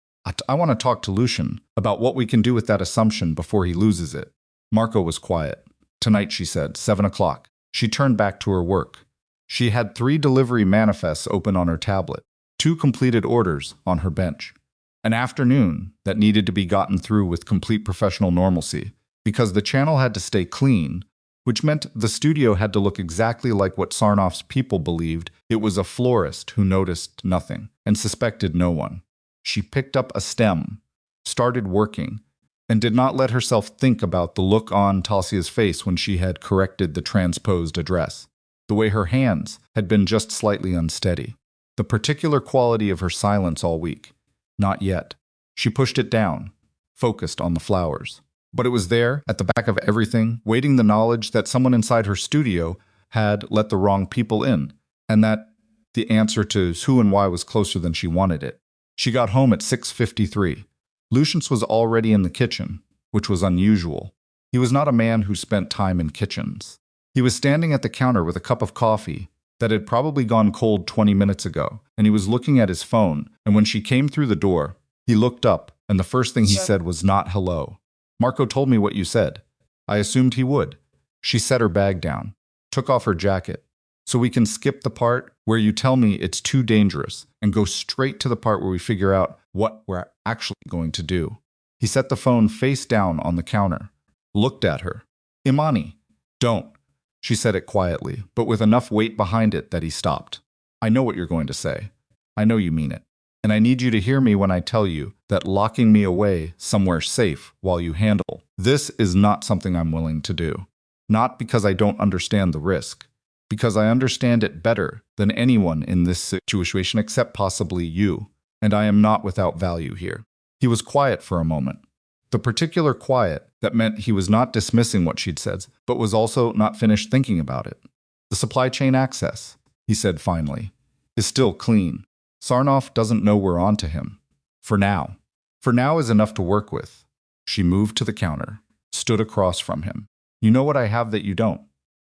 I want to talk to Lucian about what we can do with that assumption before he loses it. Marco was quiet. Tonight, she said, 7 o'clock. She turned back to her work. She had 3 delivery manifests open on her tablet, 2 completed orders on her bench. An afternoon that needed to be gotten through with complete professional normalcy, because the channel had to stay clean, which meant the studio had to look exactly like what Sarnoff's people believed it was a florist who noticed nothing and suspected no one. She picked up a stem, started working, and did not let herself think about the look on Tasia's face when she had corrected the transposed address. The way her hands had been just slightly unsteady. The particular quality of her silence all week. Not yet. She pushed it down, focused on the flowers. But it was there, at the back of everything, waiting the knowledge that someone inside her studio had let the wrong people in, and that the answer to who and why was closer than she wanted it. She got home at 6:53. Lucius was already in the kitchen, which was unusual. He was not a man who spent time in kitchens. He was standing at the counter with a cup of coffee that had probably gone cold 20 minutes ago, and he was looking at his phone, and when she came through the door, he looked up, and the first thing he said was not hello. Marco told me what you said. I assumed he would. She set her bag down, took off her jacket. So we can skip the part where you tell me it's too dangerous and go straight to the part where we figure out what we're actually going to do. He set the phone face down on the counter, looked at her. Imani, don't. She said it quietly, but with enough weight behind it that he stopped. I know what you're going to say. I know you mean it. And I need you to hear me when I tell you that locking me away somewhere safe while you handle this is not something I'm willing to do. Not because I don't understand the risk. Because I understand it better than anyone in this situation except possibly you, and I am not without value here. He was quiet for a moment. The particular quiet that meant he was not dismissing what she'd said, but was also not finished thinking about it. The supply chain access, he said finally, is still clean. Sarnoff doesn't know we're on to him. For now. For now is enough to work with. She moved to the counter, stood across from him. You know what I have that you don't?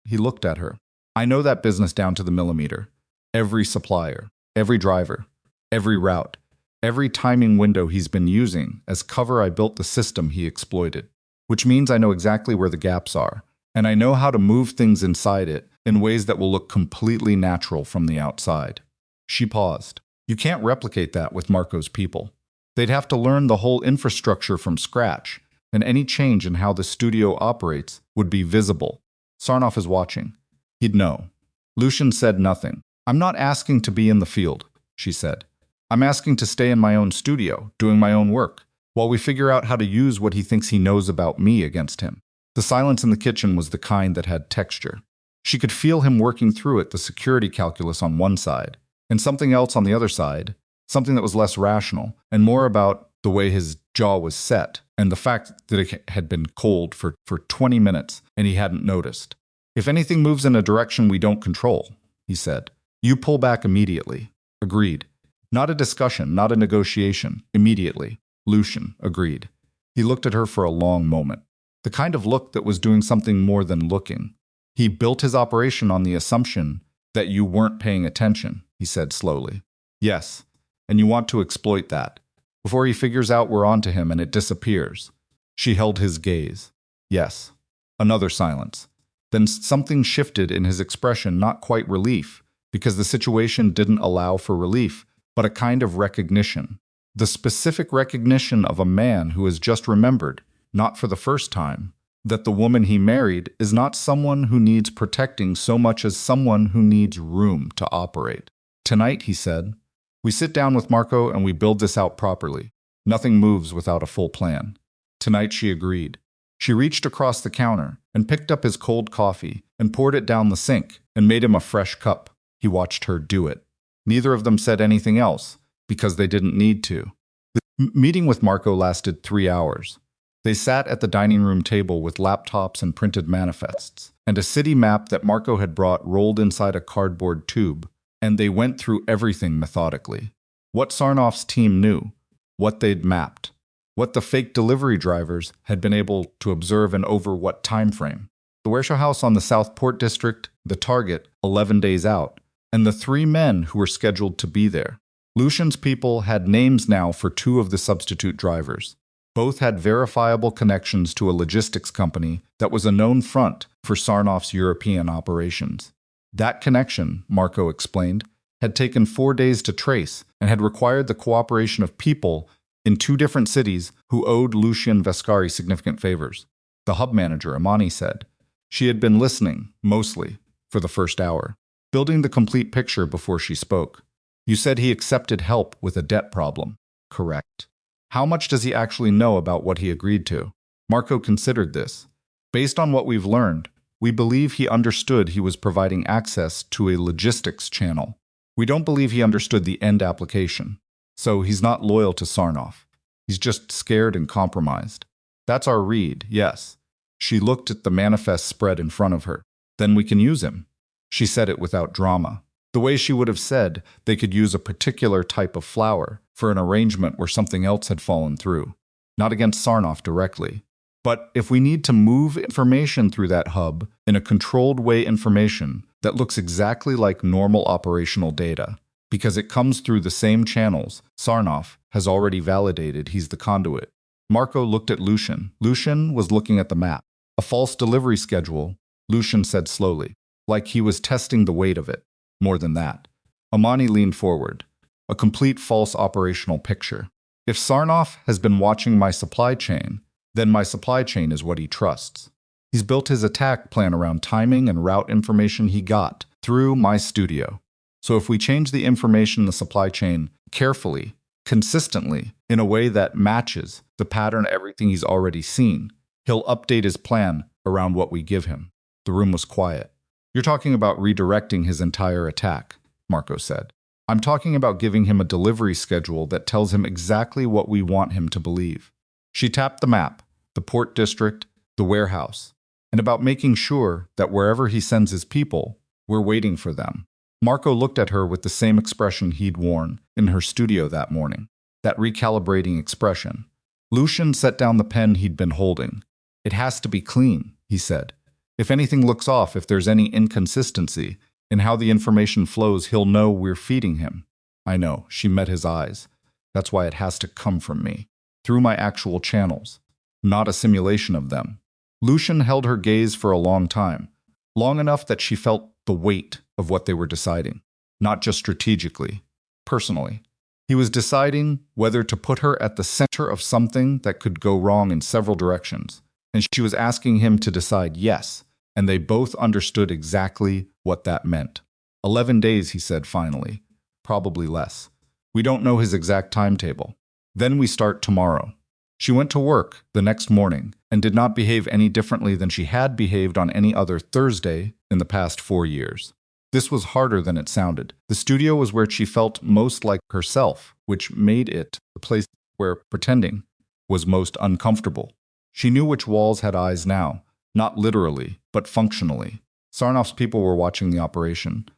He looked at her. I know that business down to the millimeter. Every supplier, every driver, every route, every timing window he's been using as cover. I built the system he exploited, which means I know exactly where the gaps are, and I know how to move things inside it in ways that will look completely natural from the outside. She paused. You can't replicate that with Marco's people. They'd have to learn the whole infrastructure from scratch, and any change in how the studio operates would be visible. Sarnoff is watching. He'd know. Lucian said nothing. I'm not asking to be in the field, she said. I'm asking to stay in my own studio, doing my own work, while we figure out how to use what he thinks he knows about me against him. The silence in the kitchen was the kind that had texture. She could feel him working through it, the security calculus on one side, and something else on the other side, something that was less rational, and more about the way his jaw was set, and the fact that it had been cold for 20 minutes and he hadn't noticed. If anything moves in a direction we don't control, he said. You pull back immediately. Agreed. Not a discussion, not a negotiation. Immediately. Lucian agreed. He looked at her for a long moment. The kind of look that was doing something more than looking. He built his operation on the assumption that you weren't paying attention, he said slowly. Yes, and you want to exploit that. Before he figures out we're onto him and it disappears. She held his gaze. Yes. Another silence. Then something shifted in his expression, not quite relief, because the situation didn't allow for relief, but a kind of recognition. The specific recognition of a man who has just remembered, not for the first time, that the woman he married is not someone who needs protecting so much as someone who needs room to operate. Tonight, he said, we sit down with Marco and we build this out properly. Nothing moves without a full plan. Tonight, she agreed. She reached across the counter and picked up his cold coffee and poured it down the sink and made him a fresh cup. He watched her do it. Neither of them said anything else, because they didn't need to. The meeting with Marco lasted 3 hours. They sat at the dining room table with laptops and printed manifests, and a city map that Marco had brought rolled inside a cardboard tube, and they went through everything methodically. What Sarnoff's team knew, what they'd mapped, what the fake delivery drivers had been able to observe and over what time frame. The warehouse on the South Port District, the target, 11 days out, and the 3 men who were scheduled to be there. Lucian's people had names now for 2 of the substitute drivers. Both had verifiable connections to a logistics company that was a known front for Sarnoff's European operations. That connection, Marco explained, had taken 4 days to trace and had required the cooperation of people in 2 different cities who owed Lucian Vescari significant favors. The hub manager, Amani, said. She had been listening, mostly, for the first hour, building the complete picture before she spoke. You said he accepted help with a debt problem. Correct. How much does he actually know about what he agreed to? Marco considered this. Based on what we've learned, we believe he understood he was providing access to a logistics channel. We don't believe he understood the end application. So he's not loyal to Sarnoff. He's just scared and compromised. That's our read, yes. She looked at the manifest spread in front of her. Then we can use him. She said it without drama. The way she would have said they could use a particular type of flower for an arrangement where something else had fallen through. Not against Sarnoff directly. But if we need to move information through that hub in a controlled way, information that looks exactly like normal operational data, because it comes through the same channels, Sarnoff has already validated he's the conduit. Marco looked at Lucian. Lucian was looking at the map. A false delivery schedule, Lucian said slowly, like he was testing the weight of it. More than that. Amani leaned forward. A complete false operational picture. If Sarnoff has been watching my supply chain, then my supply chain is what he trusts. He's built his attack plan around timing and route information he got through my studio. So if we change the information in the supply chain carefully, consistently, in a way that matches the pattern of everything he's already seen, he'll update his plan around what we give him. The room was quiet. You're talking about redirecting his entire attack, Marco said. I'm talking about giving him a delivery schedule that tells him exactly what we want him to believe. She tapped the map, the port district, the warehouse, and about making sure that wherever he sends his people, we're waiting for them. Marco looked at her with the same expression he'd worn in her studio that morning, that recalibrating expression. Lucian set down the pen he'd been holding. It has to be clean, he said. If anything looks off, if there's any inconsistency in how the information flows, he'll know we're feeding him. I know, she met his eyes. That's why it has to come from me, through my actual channels, not a simulation of them. Lucian held her gaze for a long time, long enough that she felt the weight of what they were deciding, not just strategically, personally. He was deciding whether to put her at the center of something that could go wrong in several directions, and she was asking him to decide yes, and they both understood exactly what that meant. 11 days, he said finally. Probably less. We don't know his exact timetable. Then we start tomorrow. She went to work the next morning and did not behave any differently than she had behaved on any other Thursday in the past 4 years. This was harder than it sounded. The studio was where she felt most like herself, which made it the place where pretending was most uncomfortable. She knew which walls had eyes now, not literally, but functionally. Sarnoff's people were watching the operation.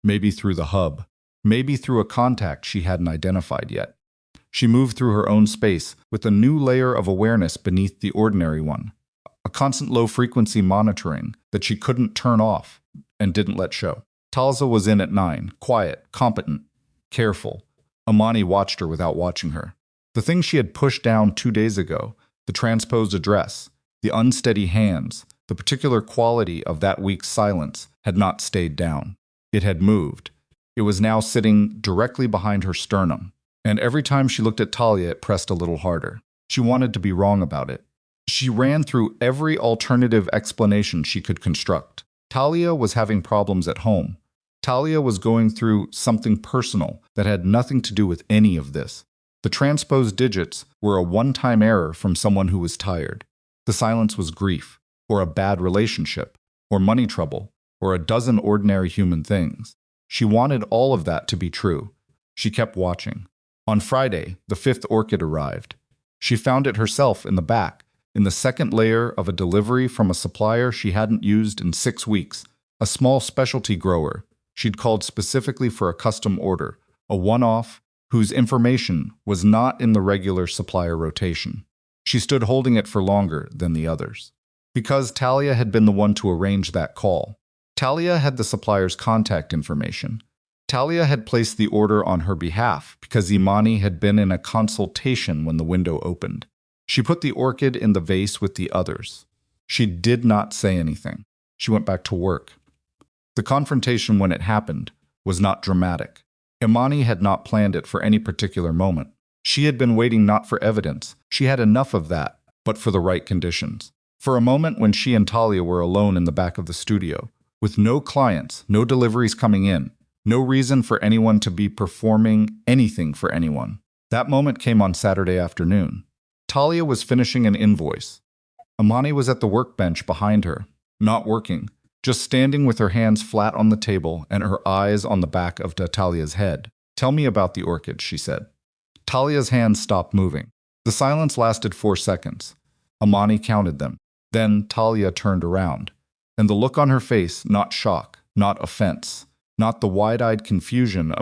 Maybe through the hub. Maybe through a contact she hadn't identified yet. She moved through her own space with a new layer of awareness beneath the ordinary one. A constant low-frequency monitoring that she couldn't turn off and didn't let show. Talza was in at 9, quiet, competent, careful. Amani watched her without watching her. The thing she had pushed down 2 days ago, the transposed address, the unsteady hands, the particular quality of that week's silence, had not stayed down. It had moved. It was now sitting directly behind her sternum. And every time she looked at Talia, it pressed a little harder. She wanted to be wrong about it. She ran through every alternative explanation she could construct. Talia was having problems at home. Talia was going through something personal that had nothing to do with any of this. The transposed digits were a one-time error from someone who was tired. The silence was grief, or a bad relationship, or money trouble, or a dozen ordinary human things. She wanted all of that to be true. She kept watching. On Friday, the 5th orchid arrived. She found it herself in the back, in the second layer of a delivery from a supplier she hadn't used in 6 weeks, a small specialty grower she'd called specifically for a custom order, a one-off whose information was not in the regular supplier rotation. She stood holding it for longer than the others. Because Talia had been the one to arrange that call. Talia had the supplier's contact information. Talia had placed the order on her behalf because Imani had been in a consultation when the window opened. She put the orchid in the vase with the others. She did not say anything. She went back to work. The confrontation when it happened was not dramatic. Imani had not planned it for any particular moment. She had been waiting not for evidence. She had enough of that, but for the right conditions. For a moment when she and Talia were alone in the back of the studio, with no clients, no deliveries coming in, no reason for anyone to be performing anything for anyone. That moment came on Saturday afternoon. Talia was finishing an invoice. Imani was at the workbench behind her, not working, just standing with her hands flat on the table and her eyes on the back of Talia's head. "Tell me about the orchid," she said. Talia's hands stopped moving. The silence lasted 4 seconds. Imani counted them. Then Talia turned around, and the look on her face, not shock, not offense, not the wide-eyed confusion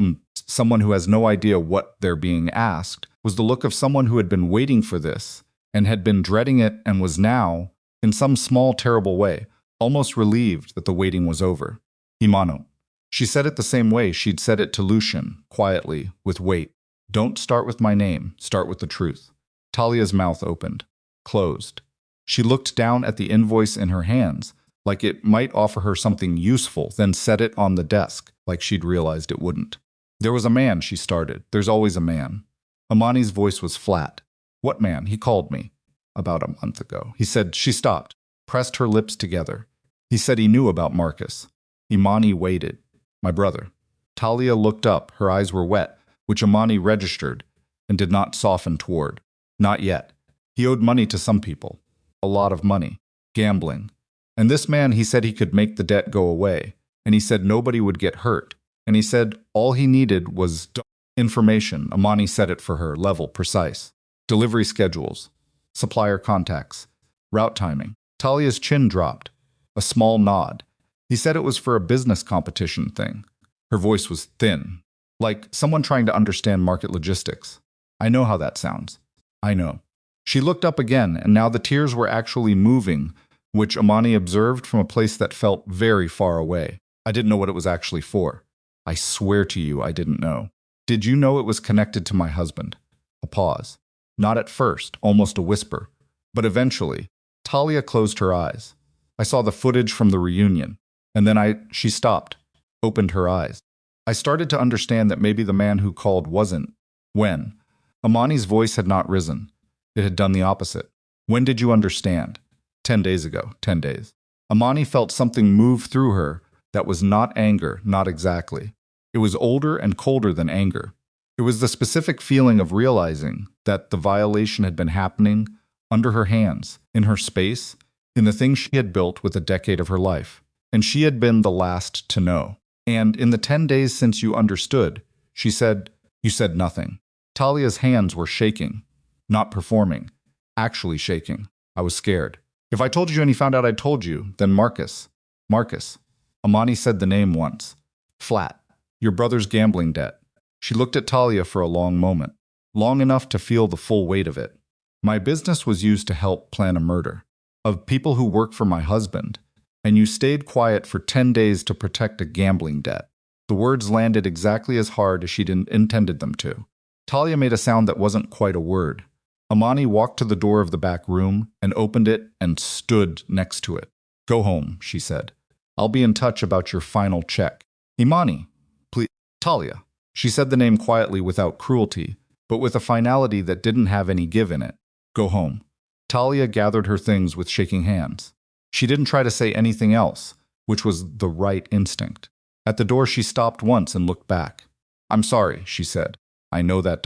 someone who has no idea what they're being asked, was the look of someone who had been waiting for this and had been dreading it and was now, in some small terrible way, almost relieved that the waiting was over. "Imano." She said it the same way she'd said it to Lucian, quietly, with weight. "Don't start with my name, start with the truth." Talia's mouth opened, closed. She looked down at the invoice in her hands, like it might offer her something useful, then set it on the desk, like she'd realized it wouldn't. "There was a man," she started. "There's always a man." Imani's voice was flat. "What man? He called me. About a month ago." He said. She stopped, pressed her lips together. He said he knew about Marcus. Imani waited. "My brother." Talia looked up. Her eyes were wet, which Imani registered, and did not soften toward. "Not yet. He owed money to some people. A lot of money. Gambling. And this man, he said he could make the debt go away. And he said nobody would get hurt. And he said all he needed was information." Imani said it for her, level, precise. "Delivery schedules. Supplier contacts. Route timing." Talia's chin dropped. A small nod. He said it was for a business competition thing. Her voice was thin, like someone trying to understand market logistics. "I know how that sounds. I know." She looked up again, and now the tears were actually moving, which Imani observed from a place that felt very far away. "I didn't know what it was actually for. I swear to you I didn't know." "Did you know it was connected to my husband?" A pause. Not at first, almost a whisper. But eventually, Talia closed her eyes. "I saw the footage from the reunion. And then she stopped, opened her eyes. I started to understand that maybe the man who called wasn't." "When?" Imani's voice had not risen. It had done the opposite. "When did you understand?" 10 days ago. 10 days. Imani felt something move through her that was not anger, not exactly. It was older and colder than anger. It was the specific feeling of realizing that the violation had been happening under her hands, in her space, in the thing she had built with a decade of her life. And she had been the last to know. "And in the 10 days since you understood," she said, "you said nothing." Talia's hands were shaking. Not performing. Actually shaking. "I was scared. If I told you and he found out I told you, then Marcus." "Marcus." Imani said the name once. Flat. Your brother's gambling debt. She looked at Talia for a long moment, long enough to feel the full weight of it. My business was used to help plan a murder of people who work for my husband, and you stayed quiet for 10 days to protect a gambling debt. The words landed exactly as hard as she'd intended them to. Talia made a sound that wasn't quite a word. Amani walked to the door of the back room and opened it and stood next to it. Go home, she said. I'll be in touch about your final check. Imani, please. Talia. She said the name quietly without cruelty, but with a finality that didn't have any give in it. Go home. Talia gathered her things with shaking hands. She didn't try to say anything else, which was the right instinct. At the door she stopped once and looked back. I'm sorry, she said. I know it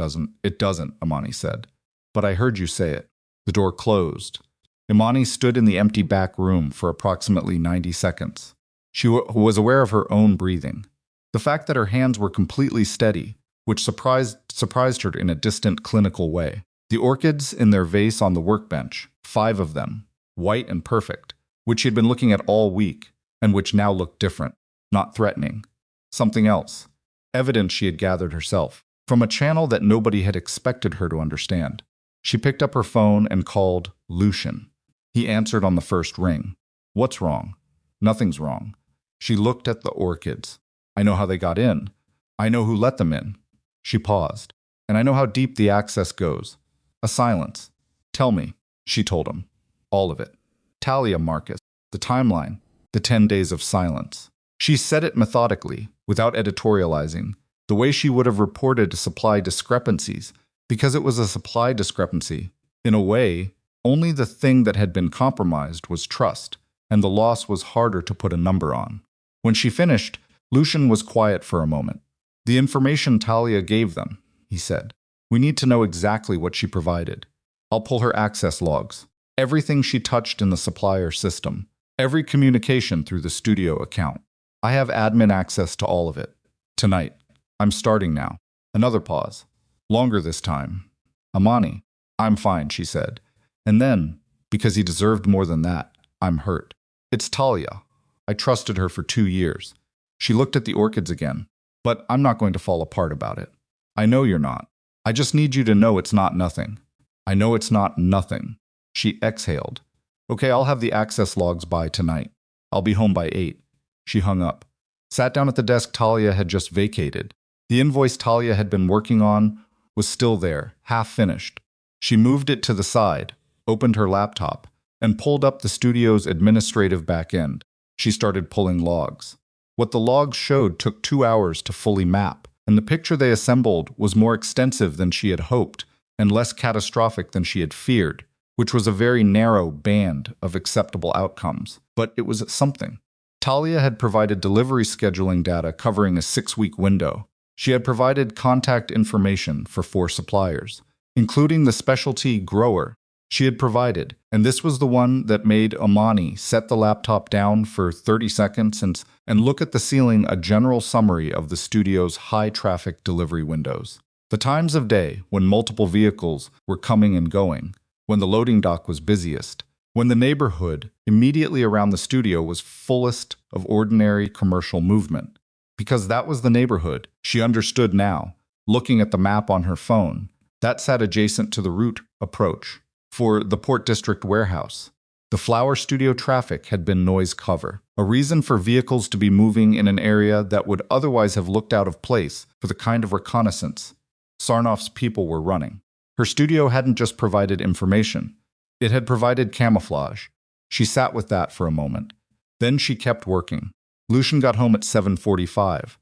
doesn't, Imani said. But I heard you say it. The door closed. Imani stood in the empty back room for approximately 90 seconds. She was aware of her own breathing. The fact that her hands were completely steady, which surprised her in a distant clinical way. The orchids in their vase on the workbench, 5 of them, white and perfect, which she had been looking at all week, and which now looked different, not threatening. Something else. Evidence she had gathered herself, from a channel that nobody had expected her to understand. She picked up her phone and called Lucian. He answered on the first ring. What's wrong? Nothing's wrong. She looked at the orchids. I know how they got in. I know who let them in. She paused. And I know how deep the access goes. A silence. Tell me, she told him. All of it. Talia, Marcus. The timeline. The 10 days of silence. She said it methodically, without editorializing, the way she would have reported supply discrepancies, because it was a supply discrepancy. In a way, only the thing that had been compromised was trust, and the loss was harder to put a number on. When she finished, Lucian was quiet for a moment. The information Talia gave them, he said. We need to know exactly what she provided. I'll pull her access logs. Everything she touched in the supplier system. Every communication through the studio account. I have admin access to all of it. Tonight. I'm starting now. Another pause. Longer this time. Amani. I'm fine, she said. And then, because he deserved more than that, I'm hurt. It's Talia. I trusted her for 2 years. She looked at the orchids again. But I'm not going to fall apart about it. I know you're not. I just need you to know it's not nothing. I know it's not nothing. She exhaled. Okay, I'll have the access logs by tonight. I'll be home by 8. She hung up. Sat down at the desk Talia had just vacated. The invoice Talia had been working on was still there, half finished. She moved it to the side, opened her laptop, and pulled up the studio's administrative back end. She started pulling logs. What the logs showed took 2 hours to fully map, and the picture they assembled was more extensive than she had hoped and less catastrophic than she had feared, which was a very narrow band of acceptable outcomes. But it was something. Talia had provided delivery scheduling data covering a 6-week window. She had provided contact information for 4 suppliers, including the specialty grower she had provided, and this was the one that made Amani set the laptop down for 30 seconds and look at the ceiling, a general summary of the studio's high-traffic delivery windows. The times of day when multiple vehicles were coming and going, when the loading dock was busiest, when the neighborhood immediately around the studio was fullest of ordinary commercial movement. Because that was the neighborhood, she understood now, looking at the map on her phone, that sat adjacent to the route approach for the Port District warehouse. The flower studio traffic had been noise cover, a reason for vehicles to be moving in an area that would otherwise have looked out of place for the kind of reconnaissance Sarnoff's people were running. Her studio hadn't just provided information, it had provided camouflage. She sat with that for a moment. Then she kept working. Lucian got home at 7:45.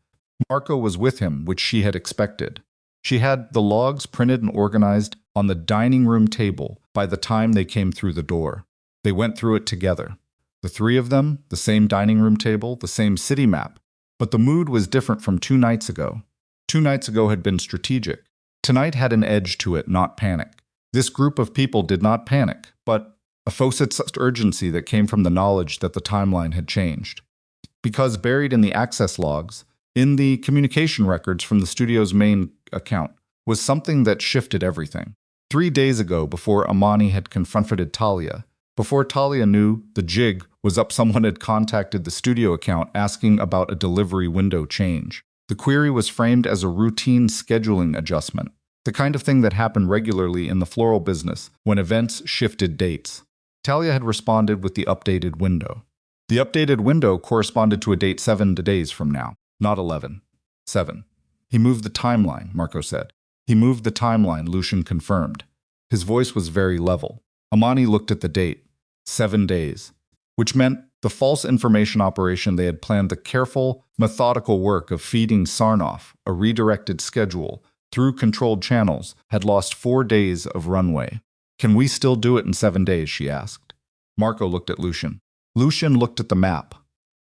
Marco was with him, which she had expected. She had the logs printed and organized on the dining room table by the time they came through the door. They went through it together. The 3 of them, the same dining room table, the same city map. But the mood was different from 2 nights ago. 2 nights ago had been strategic. Tonight had an edge to it, not panic. This group of people did not panic, but a faucet urgency that came from the knowledge that the timeline had changed. Because buried in the access logs, in the communication records from the studio's main account, was something that shifted everything. 3 days ago, before Amani had confronted Talia, before Talia knew the jig was up, someone had contacted the studio account asking about a delivery window change. The query was framed as a routine scheduling adjustment, the kind of thing that happened regularly in the floral business when events shifted dates. Talia had responded with the updated window. The updated window corresponded to a date 7 days from now, not 11. 7. He moved the timeline, Marco said. He moved the timeline, Lucian confirmed. His voice was very level. Amani looked at the date. 7 days. Which meant the false information operation they had planned, the careful, methodical work of feeding Sarnoff a redirected schedule through controlled channels, had lost 4 days of runway. Can we still do it in 7 days, she asked. Marco looked at Lucian. Lucian looked at the map.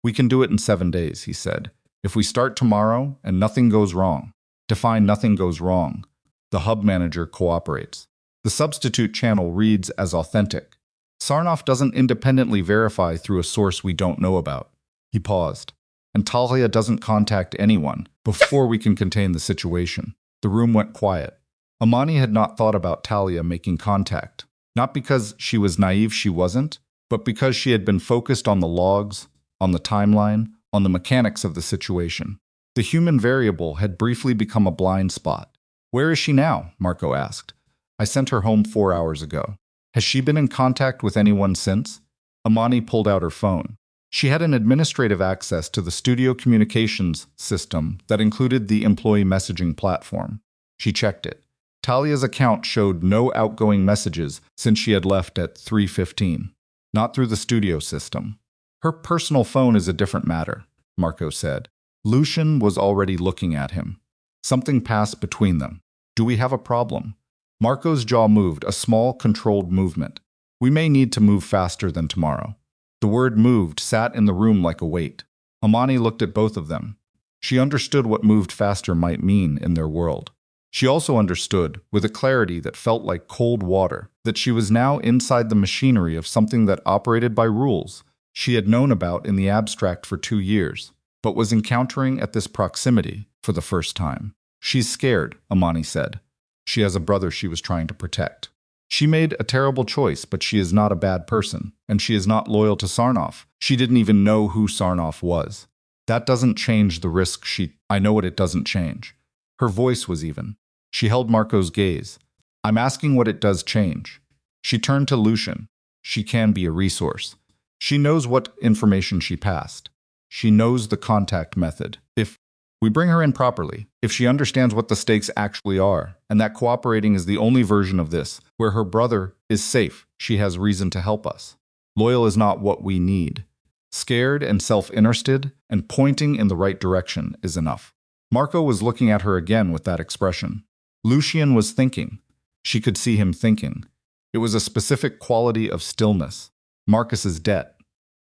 We can do it in 7 days, he said. If we start tomorrow and nothing goes wrong. Define nothing goes wrong. The hub manager cooperates. The substitute channel reads as authentic. Sarnoff doesn't independently verify through a source we don't know about. He paused. And Talia doesn't contact anyone before we can contain the situation. The room went quiet. Amani had not thought about Talia making contact. Not because she was naive, she wasn't, but because she had been focused on the logs, on the timeline, on the mechanics of the situation. The human variable had briefly become a blind spot. Where is she now? Marco asked. I sent her home 4 hours ago. Has she been in contact with anyone since? Amani pulled out her phone. She had an administrative access to the studio communications system that included the employee messaging platform. She checked it. Talia's account showed no outgoing messages since she had left at 3:15. Not through the studio system. Her personal phone is a different matter, Marco said. Lucian was already looking at him. Something passed between them. Do we have a problem? Marco's jaw moved, a small, controlled movement. We may need to move faster than tomorrow. The word moved sat in the room like a weight. Amani looked at both of them. She understood what moved faster might mean in their world. She also understood, with a clarity that felt like cold water, that she was now inside the machinery of something that operated by rules she had known about in the abstract for 2 years, but was encountering at this proximity for the first time. She's scared, Amani said. She has a brother she was trying to protect. She made a terrible choice, but she is not a bad person, and she is not loyal to Sarnoff. She didn't even know who Sarnoff was. That doesn't change the risk I know what it doesn't change. Her voice was even. She held Marco's gaze. I'm asking what it does change. She turned to Lucian. She can be a resource. She knows what information she passed. She knows the contact method. If we bring her in properly, if she understands what the stakes actually are, and that cooperating is the only version of this, where her brother is safe, she has reason to help us. Loyal is not what we need. Scared and self-interested and pointing in the right direction is enough. Marco was looking at her again with that expression. Lucian was thinking. She could see him thinking. It was a specific quality of stillness. Marcus's debt,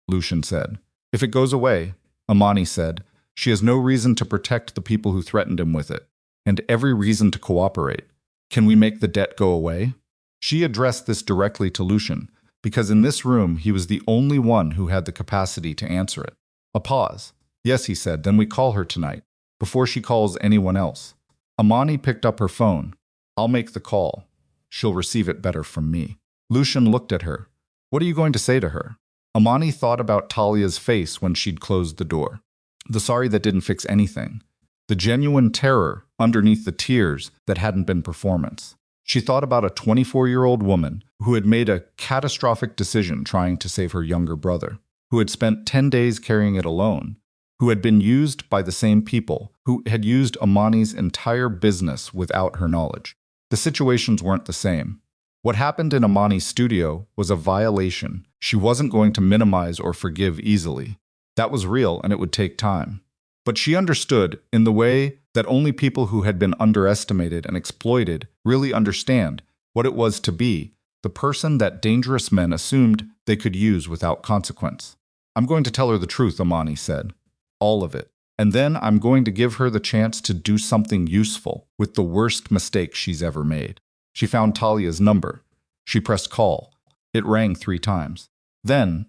Lucian said. If it goes away, Amani said, she has no reason to protect the people who threatened him with it, and every reason to cooperate. Can we make the debt go away? She addressed this directly to Lucian, because in this room he was the only one who had the capacity to answer it. A pause. Yes, he said, then we call her tonight, before she calls anyone else. Amani picked up her phone. I'll make the call. She'll receive it better from me. Lucian looked at her. What are you going to say to her? Amani thought about Talia's face when she'd closed the door. The sorry that didn't fix anything. The genuine terror underneath the tears that hadn't been performance. She thought about a 24-year-old woman who had made a catastrophic decision trying to save her younger brother, who had spent 10 days carrying it alone, who had been used by the same people, who had used Amani's entire business without her knowledge. The situations weren't the same. What happened in Amani's studio was a violation she wasn't going to minimize or forgive easily. That was real, and it would take time. But she understood, in the way that only people who had been underestimated and exploited really understand, what it was to be the person that dangerous men assumed they could use without consequence. I'm going to tell her the truth, Amani said. All of it. And then I'm going to give her the chance to do something useful with the worst mistake she's ever made. She found Talia's number. She pressed call. It rang 3 times. Then,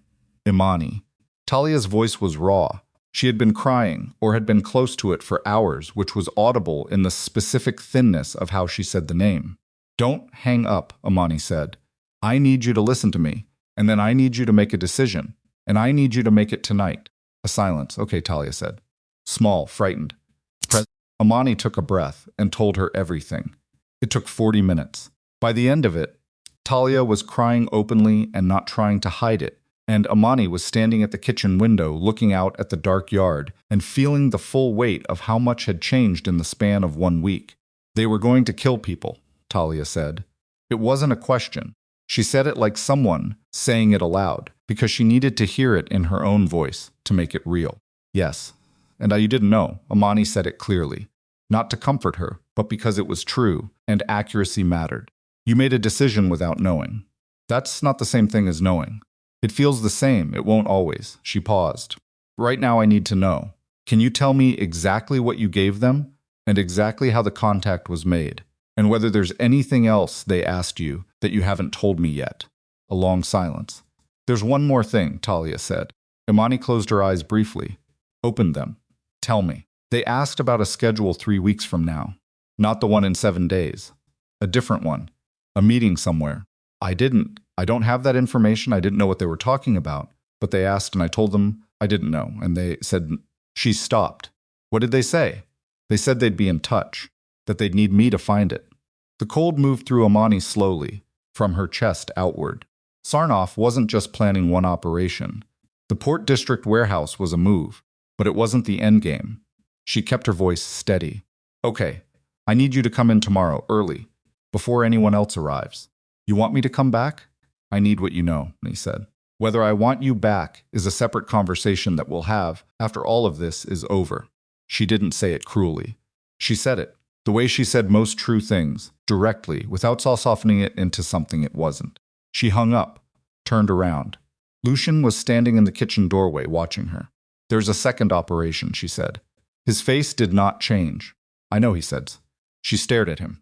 Imani. Talia's voice was raw. She had been crying, or had been close to it for hours, which was audible in the specific thinness of how she said the name. Don't hang up, Imani said. I need you to listen to me, and then I need you to make a decision, and I need you to make it tonight. A silence. Okay, Talia said. Small, frightened. Amani took a breath and told her everything. It took 40 minutes. By the end of it, Talia was crying openly and not trying to hide it, and Amani was standing at the kitchen window looking out at the dark yard and feeling the full weight of how much had changed in the span of 1 week. They were going to kill people, Talia said. It wasn't a question. She said it like someone saying it aloud, because she needed to hear it in her own voice to make it real. Yes, and you didn't know, Amani said it clearly. Not to comfort her, but because it was true, and accuracy mattered. You made a decision without knowing. That's not the same thing as knowing. It feels the same, it won't always. She paused. Right now I need to know. Can you tell me exactly what you gave them, and exactly how the contact was made, and whether there's anything else they asked you that you haven't told me yet? A long silence. There's one more thing, Talia said. Imani closed her eyes briefly, opened them. Tell me. They asked about a schedule 3 weeks from now. Not the one in 7 days. A different one. A meeting somewhere. I don't have that information. I didn't know what they were talking about. But they asked and I told them I didn't know. And they said, she stopped. What did they say? They said they'd be in touch. That they'd need me to find it. The cold moved through Amani slowly, from her chest outward. Sarnoff wasn't just planning one operation. The Port District warehouse was a move, but it wasn't the endgame. She kept her voice steady. Okay, I need you to come in tomorrow, early, before anyone else arrives. You want me to come back? I need what you know, he said. Whether I want you back is a separate conversation that we'll have after all of this is over. She didn't say it cruelly. She said it, the way she said most true things, directly, without softening it into something it wasn't. She hung up, turned around. Lucian was standing in the kitchen doorway watching her. There's a second operation, she said. His face did not change. I know, he said. She stared at him,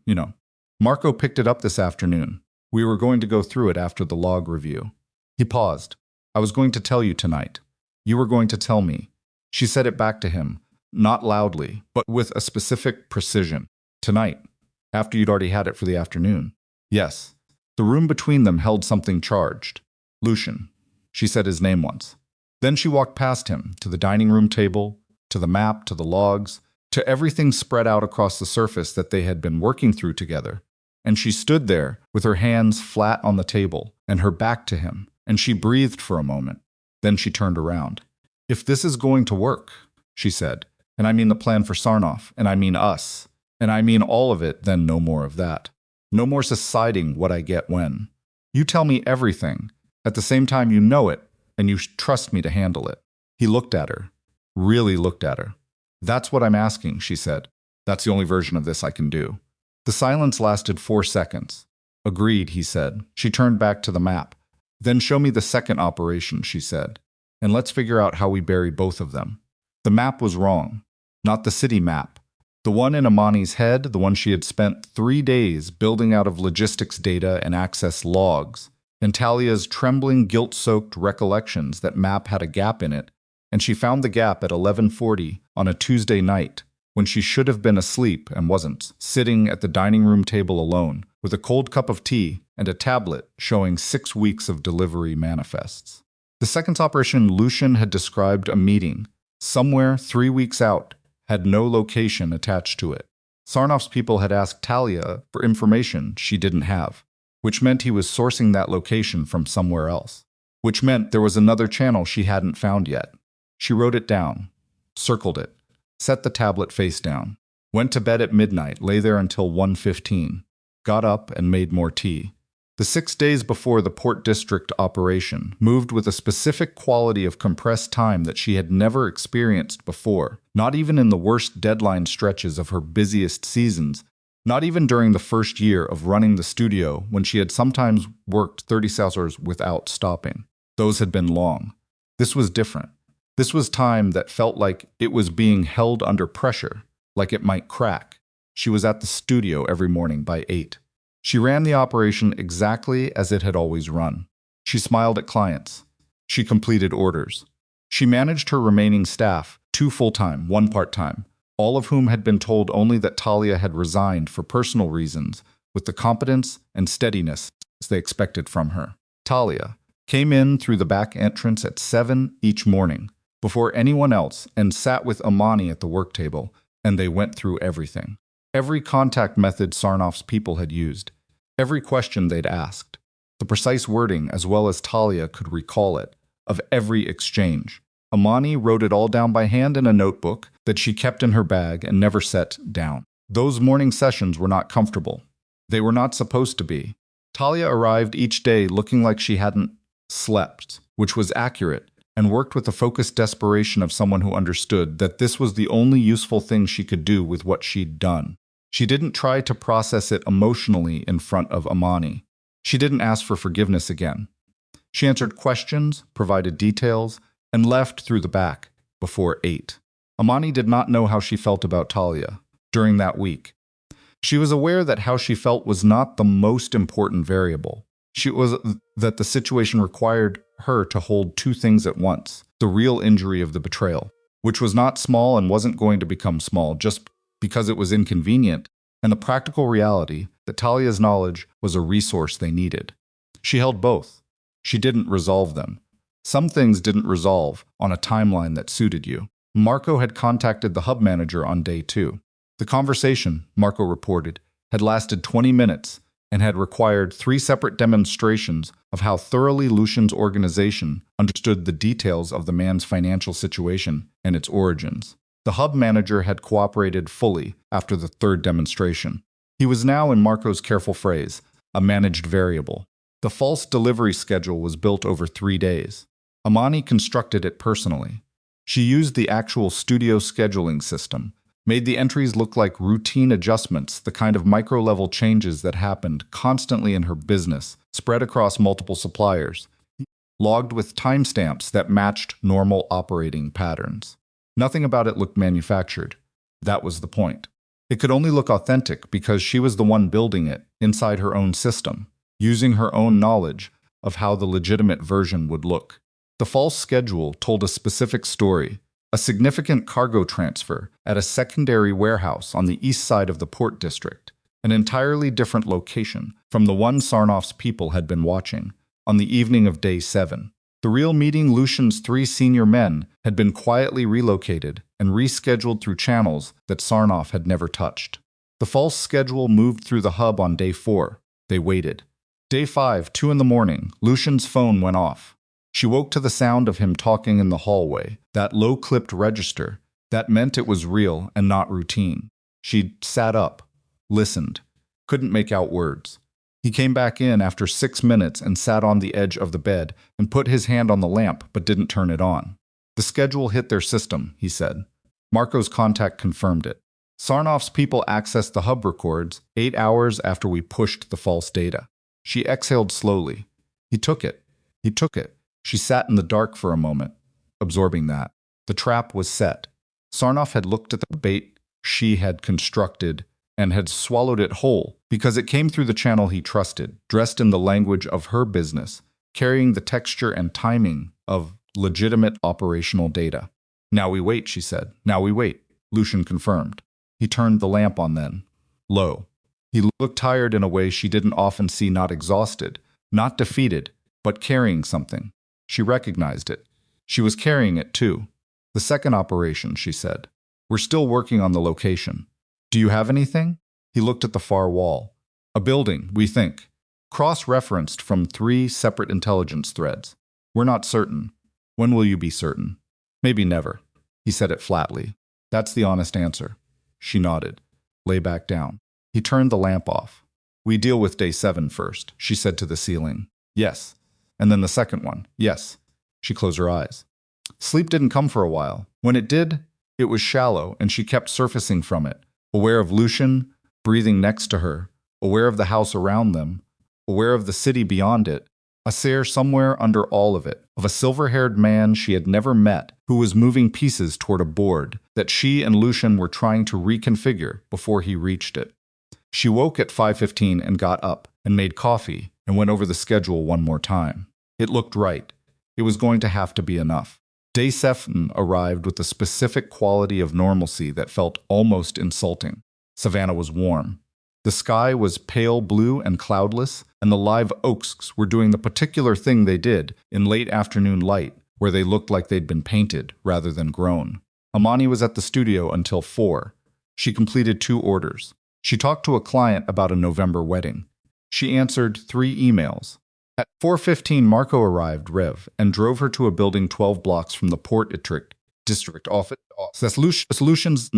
Marco picked it up this afternoon. We were going to go through it after the log review. He paused. I was going to tell you tonight. You were going to tell me. She said it back to him, not loudly, but with a specific precision. Tonight, after you'd already had it for the afternoon. Yes. The room between them held something charged. Lucian. She said his name once. Then she walked past him, to the dining room table, to the map, to the logs, to everything spread out across the surface that they had been working through together. And she stood there, with her hands flat on the table, and her back to him, and she breathed for a moment. Then she turned around. If this is going to work, she said, and I mean the plan for Sarnoff, and I mean us, and I mean all of it, then no more of that. No more deciding what I get when. You tell me everything. At the same time you know it, and you trust me to handle it. He looked at her. Really looked at her. That's what I'm asking, she said. That's the only version of this I can do. The silence lasted 4 seconds. Agreed, he said. She turned back to the map. Then show me the second operation, she said. And let's figure out how we bury both of them. The map was wrong. Not the city map. The one in Amani's head, the one she had spent 3 days building out of logistics data and access logs. And Talia's trembling, guilt-soaked recollections that map had a gap in it, and she found the gap at 11:40 on a Tuesday night, when she should have been asleep and wasn't, sitting at the dining room table alone, with a cold cup of tea and a tablet showing 6 weeks of delivery manifests. The second operation Lucian had described a meeting, somewhere 3 weeks out, had no location attached to it. Sarnoff's people had asked Talia for information she didn't have, which meant he was sourcing that location from somewhere else, which meant there was another channel she hadn't found yet. She wrote it down, circled it, set the tablet face down, went to bed at midnight, lay there until 1:15, got up and made more tea. The 6 days before the Port District operation moved with a specific quality of compressed time that she had never experienced before, not even in the worst deadline stretches of her busiest seasons, not even during the first year of running the studio when she had sometimes worked 30 hours without stopping. Those had been long. This was different. This was time that felt like it was being held under pressure, like it might crack. She was at the studio every morning by 8. She ran the operation exactly as it had always run. She smiled at clients. She completed orders. She managed her remaining staff, 2 full-time, 1 part-time, all of whom had been told only that Talia had resigned for personal reasons, with the competence and steadiness they expected from her. Talia came in through the back entrance at 7 each morning, before anyone else, and sat with Amani at the work table, and they went through everything. Every contact method Sarnoff's people had used, every question they'd asked, the precise wording, as well as Talia could recall it, of every exchange. Amani wrote it all down by hand in a notebook that she kept in her bag and never set down. Those morning sessions were not comfortable. They were not supposed to be. Talia arrived each day looking like she hadn't slept, which was accurate, and worked with the focused desperation of someone who understood that this was the only useful thing she could do with what she'd done. She didn't try to process it emotionally in front of Amani. She didn't ask for forgiveness again. She answered questions, provided details, and left through the back before 8. Amani did not know how she felt about Talia during that week. She was aware that how she felt was not the most important variable. She was that the situation required her to hold two things at once: the real injury of the betrayal, which was not small and wasn't going to become small just because it was inconvenient, and the practical reality that Talia's knowledge was a resource they needed. She held both. She didn't resolve them. Some things didn't resolve on a timeline that suited you. Marco had contacted the hub manager on day 2. The conversation, Marco reported, had lasted 20 minutes and had required 3 separate demonstrations of how thoroughly Lucian's organization understood the details of the man's financial situation and its origins. The hub manager had cooperated fully after the 3rd demonstration. He was now, in Marco's careful phrase, a managed variable. The false delivery schedule was built over 3 days. Amani constructed it personally. She used the actual studio scheduling system, made the entries look like routine adjustments, the kind of micro-level changes that happened constantly in her business, spread across multiple suppliers, logged with timestamps that matched normal operating patterns. Nothing about it looked manufactured. That was the point. It could only look authentic because she was the one building it inside her own system, using her own knowledge of how the legitimate version would look. The false schedule told a specific story: a significant cargo transfer at a secondary warehouse on the east side of the port district, an entirely different location from the one Sarnoff's people had been watching on the evening of day 7. The real meeting, Lucian's 3 senior men, had been quietly relocated and rescheduled through channels that Sarnoff had never touched. The false schedule moved through the hub on day 4. They waited. Day 5, 2 in the morning, Lucian's phone went off. She woke to the sound of him talking in the hallway, that low-clipped register. That meant it was real and not routine. She sat up, listened, couldn't make out words. He came back in after 6 minutes and sat on the edge of the bed and put his hand on the lamp but didn't turn it on. The schedule hit their system, he said. Marco's contact confirmed it. Sarnoff's people accessed the hub records 8 hours after we pushed the false data. She exhaled slowly. He took it. He took it. She sat in the dark for a moment, absorbing that. The trap was set. Sarnoff had looked at the bait she had constructed and had swallowed it whole because it came through the channel he trusted, dressed in the language of her business, carrying the texture and timing of legitimate operational data. "Now we wait," she said. "Now we wait," Lucian confirmed. He turned the lamp on then. Low. He looked tired in a way she didn't often see, not exhausted, not defeated, but carrying something. She recognized it. She was carrying it too. "The second operation," she said. "We're still working on the location. Do you have anything?" He looked at the far wall. "A building, we think. Cross-referenced from 3 separate intelligence threads. We're not certain. When will you be certain?" "Maybe never." He said it flatly. "That's the honest answer." She nodded. "Lay back down." He turned the lamp off. "We deal with day 7 first," she said to the ceiling. "Yes. And then the second one. Yes." She closed her eyes. Sleep didn't come for a while. When it did, it was shallow, and she kept surfacing from it, aware of Lucian, breathing next to her, aware of the house around them, aware of the city beyond it, aware somewhere under all of it, of a silver-haired man she had never met who was moving pieces toward a board that she and Lucian were trying to reconfigure before he reached it. She woke at 5:15 and got up and made coffee and went over the schedule one more time. It looked right. It was going to have to be enough. Day 7 arrived with a specific quality of normalcy that felt almost insulting. Savannah was warm. The sky was pale blue and cloudless, and the live oaks were doing the particular thing they did in late afternoon light, where they looked like they'd been painted rather than grown. Amani was at the studio until 4. She completed 2 orders. She talked to a client about a November wedding. She answered 3 emails. At 4:15, Marco arrived, Rev, and drove her to a building 12 blocks from the Port District Office. The solutions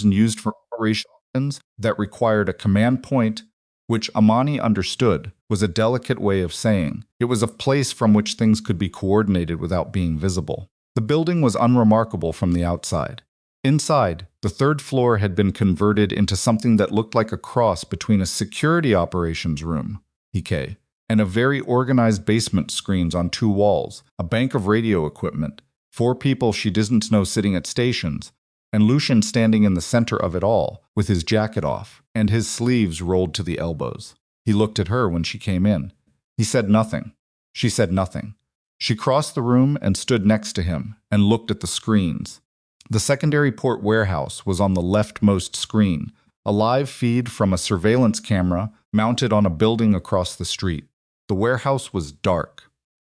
and used for operations that required a command point, which Amani understood was a delicate way of saying it was a place from which things could be coordinated without being visible. The building was unremarkable from the outside. Inside, the 3rd floor had been converted into something that looked like a cross between a security operations room, EK, and a very organized basement. Screens on 2 walls, a bank of radio equipment, 4 people she didn't know sitting at stations, and Lucian standing in the center of it all, with his jacket off, and his sleeves rolled to the elbows. He looked at her when she came in. He said nothing. She said nothing. She crossed the room and stood next to him, and looked at the screens. The secondary port warehouse was on the leftmost screen, a live feed from a surveillance camera mounted on a building across the street. The warehouse was dark.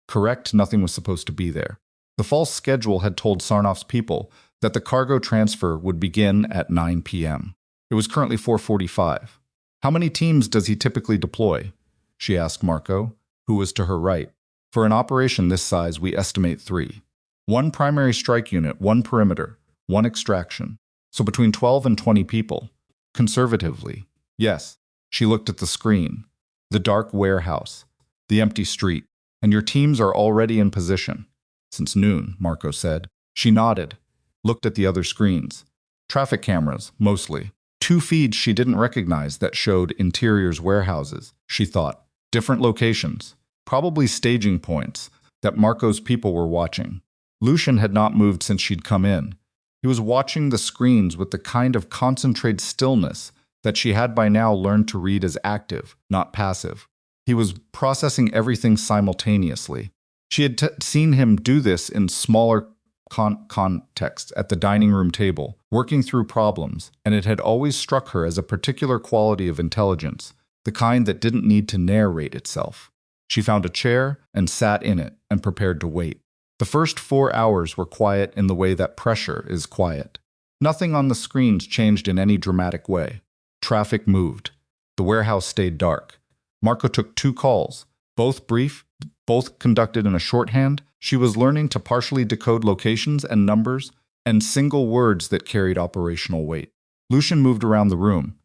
Correct, nothing was supposed to be there. The false schedule had told Sarnoff's people that the cargo transfer would begin at 9 p.m. It was currently 4:45. How many teams does he typically deploy? She asked Marco, who was to her right. For an operation this size, we estimate 3. 1 primary strike unit, 1 perimeter, 1 extraction. So between 12 and 20 people. Conservatively. Yes. She looked at the screen. The dark warehouse. The empty street. And your teams are already in position. Since noon, Marco said. She nodded. Looked at the other screens. Traffic cameras, mostly. 2 feeds she didn't recognize that showed interiors warehouses, she thought. Different locations. Probably staging points that Marco's people were watching. Lucian had not moved since she'd come in. He was watching the screens with the kind of concentrated stillness that she had by now learned to read as active, not passive. He was processing everything simultaneously. She had seen him do this in smaller contexts at the dining room table, working through problems, and it had always struck her as a particular quality of intelligence, the kind that didn't need to narrate itself. She found a chair and sat in it and prepared to wait. The first 4 hours were quiet in the way that pressure is quiet. Nothing on the screens changed in any dramatic way. Traffic moved. The warehouse stayed dark. Marco took 2 calls, both brief, both conducted in a shorthand. She was learning to partially decode locations and numbers and single words that carried operational weight. Lucian moved around the room.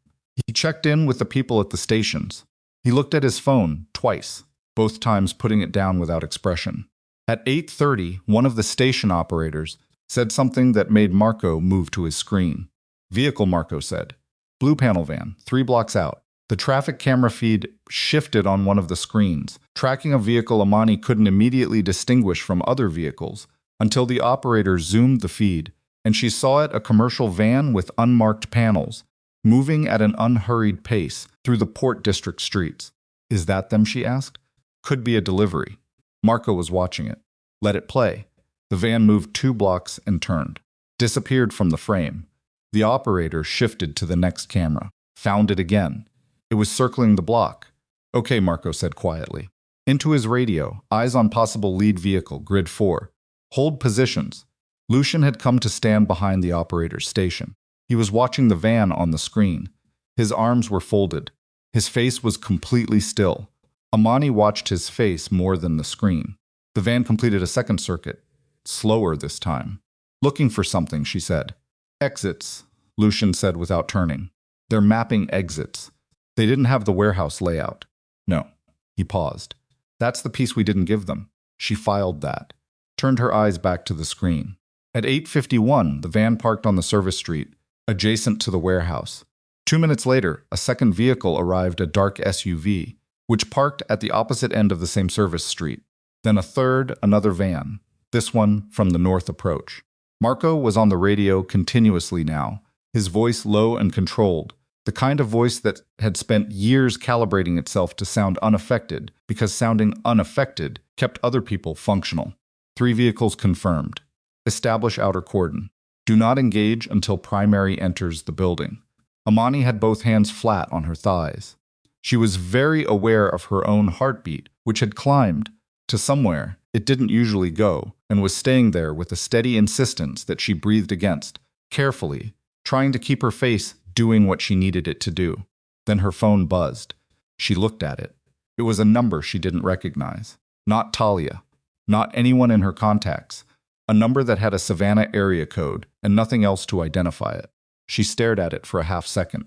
He checked in with the people at the stations. He looked at his phone twice, both times putting it down without expression. At 8:30, one of the station operators said something that made Marco move to his screen. Vehicle, Marco said. Blue panel van, 3 blocks out. The traffic camera feed shifted on one of the screens, tracking a vehicle Amani couldn't immediately distinguish from other vehicles, until the operator zoomed the feed, and she saw it a commercial van with unmarked panels, moving at an unhurried pace through the Port District streets. Is that them, she asked? Could be a delivery. Marco was watching it. Let it play. The van moved 2 blocks and turned. Disappeared from the frame. The operator shifted to the next camera. Found it again. It was circling the block. Okay, Marco said quietly. Into his radio, eyes on possible lead vehicle, grid 4. Hold positions. Lucian had come to stand behind the operator's station. He was watching the van on the screen. His arms were folded. His face was completely still. Amani watched his face more than the screen. The van completed a second circuit. Slower this time. Looking for something, she said. Exits, Lucian said without turning. They're mapping exits. They didn't have the warehouse layout. No. He paused. That's the piece we didn't give them. She filed that. Turned her eyes back to the screen. At 8:51, the van parked on the service street, adjacent to the warehouse. 2 minutes later, a second vehicle arrived, a dark SUV, which parked at the opposite end of the same service street. Then a third, another van, this one from the north approach. Marco was on the radio continuously now, his voice low and controlled, the kind of voice that had spent years calibrating itself to sound unaffected, because sounding unaffected kept other people functional. 3 vehicles confirmed. Establish outer cordon. Do not engage until primary enters the building. Amani had both hands flat on her thighs. She was very aware of her own heartbeat, which had climbed to somewhere it didn't usually go, and was staying there with a steady insistence that she breathed against, carefully, trying to keep her face doing what she needed it to do. Then her phone buzzed. She looked at it. It was a number she didn't recognize. Not Talia. Not anyone in her contacts. A number that had a Savannah area code and nothing else to identify it. She stared at it for a half second.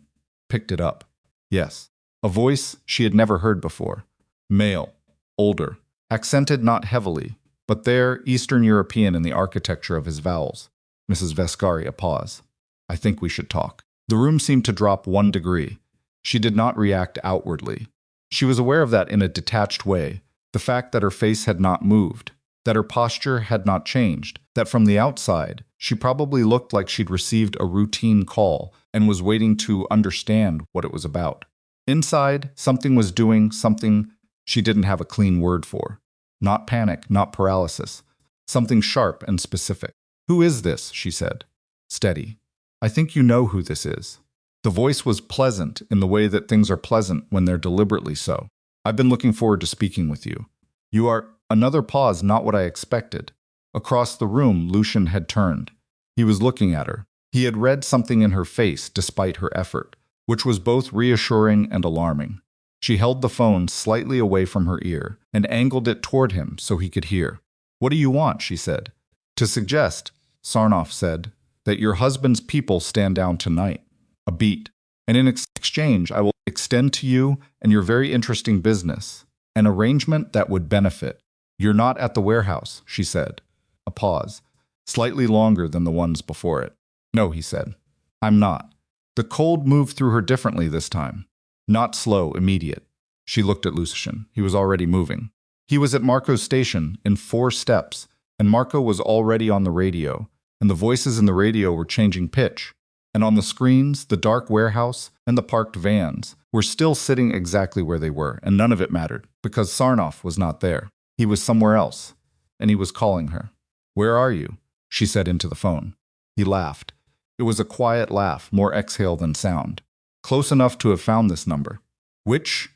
Picked it up. Yes. A voice she had never heard before. Male. Older. Accented not heavily, but there, Eastern European in the architecture of his vowels. Mrs. Vescari, a pause. I think we should talk. The room seemed to drop 1 degree. She did not react outwardly. She was aware of that in a detached way, the fact that her face had not moved, that her posture had not changed, that from the outside, she probably looked like she'd received a routine call and was waiting to understand what it was about. Inside, something was doing something she didn't have a clean word for. Not panic, not paralysis. Something sharp and specific. Who is this? She said. Steady. I think you know who this is. The voice was pleasant in the way that things are pleasant when they're deliberately so. I've been looking forward to speaking with you. You are... Another pause, not what I expected. Across the room, Lucian had turned. He was looking at her. He had read something in her face despite her effort, which was both reassuring and alarming. She held the phone slightly away from her ear and angled it toward him so he could hear. What do you want? She said. To suggest, Sarnoff said, that your husband's people stand down tonight. A beat. And in exchange, I will extend to you and your very interesting business an arrangement that would benefit. You're not at the warehouse, she said. A pause, slightly longer than the ones before it. No, he said. I'm not. The cold moved through her differently this time. Not slow, immediate. She looked at Lucian. He was already moving. He was at Marco's station in 4 steps, and Marco was already on the radio, and the voices in the radio were changing pitch. And on the screens, the dark warehouse and the parked vans were still sitting exactly where they were, and none of it mattered, because Sarnoff was not there. He was somewhere else, and he was calling her. Where are you? She said into the phone. He laughed. It was a quiet laugh, more exhale than sound. Close enough to have found this number. Which?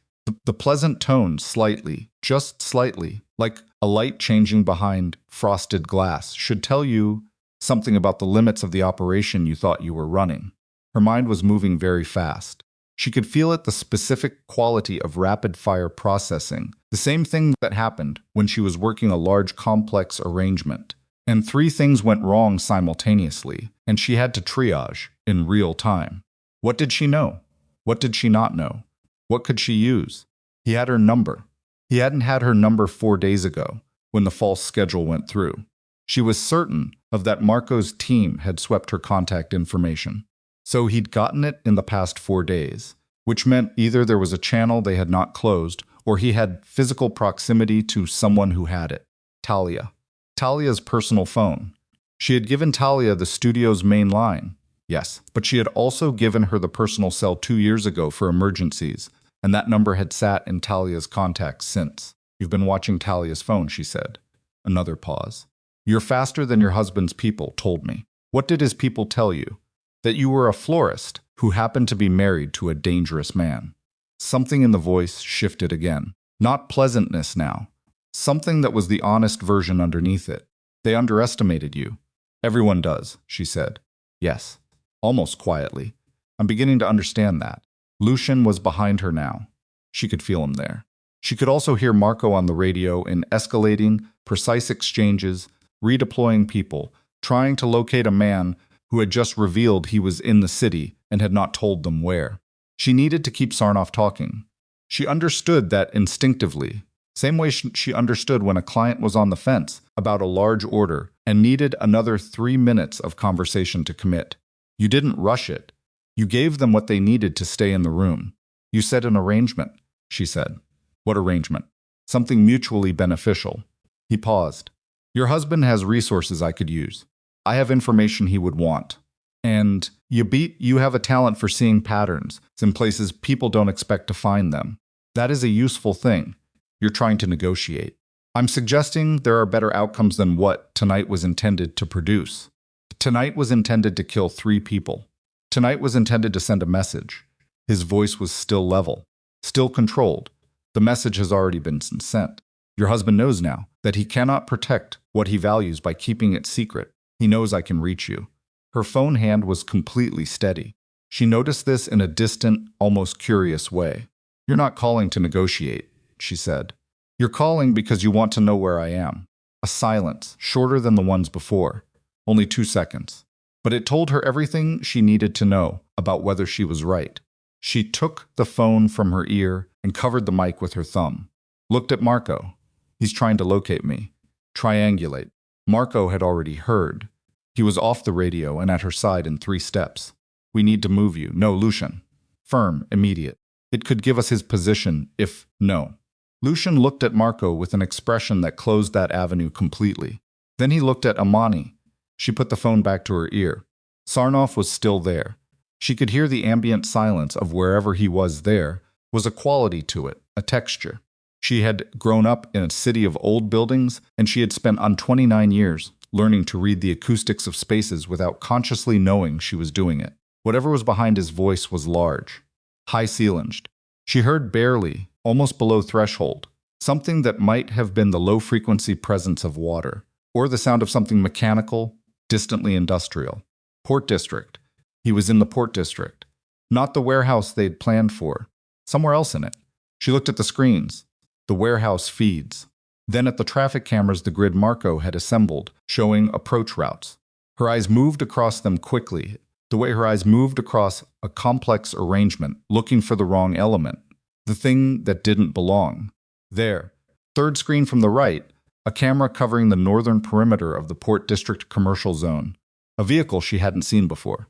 The pleasant tone slightly, just slightly, like a light changing behind frosted glass, should tell you something about the limits of the operation you thought you were running. Her mind was moving very fast. She could feel it, the specific quality of rapid-fire processing, the same thing that happened when she was working a large complex arrangement. And 3 things went wrong simultaneously, and she had to triage in real time. What did she know? What did she not know? What could she use? He had her number. He hadn't had her number 4 days ago, when the false schedule went through. She was certain of that Marco's team had swept her contact information. So he'd gotten it in the past 4 days, which meant either there was a channel they had not closed, or he had physical proximity to someone who had it. Talia. Talia's personal phone. She had given Talia the studio's main line. Yes, but she had also given her the personal cell 2 years ago for emergencies, and that number had sat in Talia's contacts since. You've been watching Talia's phone, she said. Another pause. You're faster than your husband's people told me. What did his people tell you? That you were a florist who happened to be married to a dangerous man. Something in the voice shifted again. Not pleasantness now. Something that was the honest version underneath it. They underestimated you. Everyone does, she said. Yes. Almost quietly. I'm beginning to understand that. Lucian was behind her now. She could feel him there. She could also hear Marco on the radio in escalating, precise exchanges, redeploying people, trying to locate a man who had just revealed he was in the city and had not told them where. She needed to keep Sarnoff talking. She understood that instinctively, same way she understood when a client was on the fence about a large order and needed another 3 minutes of conversation to commit. You didn't rush it. You gave them what they needed to stay in the room. You said an arrangement, she said. What arrangement? Something mutually beneficial. He paused. Your husband has resources I could use. I have information he would want. And you have a talent for seeing patterns in places people don't expect to find them. That is a useful thing. You're trying to negotiate. I'm suggesting there are better outcomes than what tonight was intended to produce. Tonight was intended to kill 3 people. Tonight was intended to send a message. His voice was still level, still controlled. The message has already been sent. Your husband knows now that he cannot protect what he values by keeping it secret. He knows I can reach you. Her phone hand was completely steady. She noticed this in a distant, almost curious way. "You're not calling to negotiate," she said. "You're calling because you want to know where I am." A silence, shorter than the ones before. Only 2 seconds. But it told her everything she needed to know about whether she was right. She took the phone from her ear and covered the mic with her thumb. Looked at Marco. "He's trying to locate me. Triangulate." Marco had already heard. He was off the radio and at her side in 3 steps. "We need to move you." "No, Lucian." Firm, immediate. It could give us his position if no. Lucian looked at Marco with an expression that closed that avenue completely. Then he looked at Amani. She put the phone back to her ear. Sarnoff was still there. She could hear the ambient silence of wherever he was. There was a quality to it, a texture. She had grown up in a city of old buildings, and she had spent on 29 years learning to read the acoustics of spaces without consciously knowing she was doing it. Whatever was behind his voice was large, high-ceilinged. She heard barely, almost below threshold, something that might have been the low-frequency presence of water, or the sound of something mechanical, distantly industrial. Port District. He was in the Port District. Not the warehouse they'd planned for. Somewhere else in it. She looked at the screens. The warehouse feeds. Then at the traffic cameras the grid Marco had assembled, showing approach routes. Her eyes moved across them quickly, the way her eyes moved across a complex arrangement, looking for the wrong element, the thing that didn't belong. There. Third screen from the right, a camera covering the northern perimeter of the Port District commercial zone. A vehicle she hadn't seen before.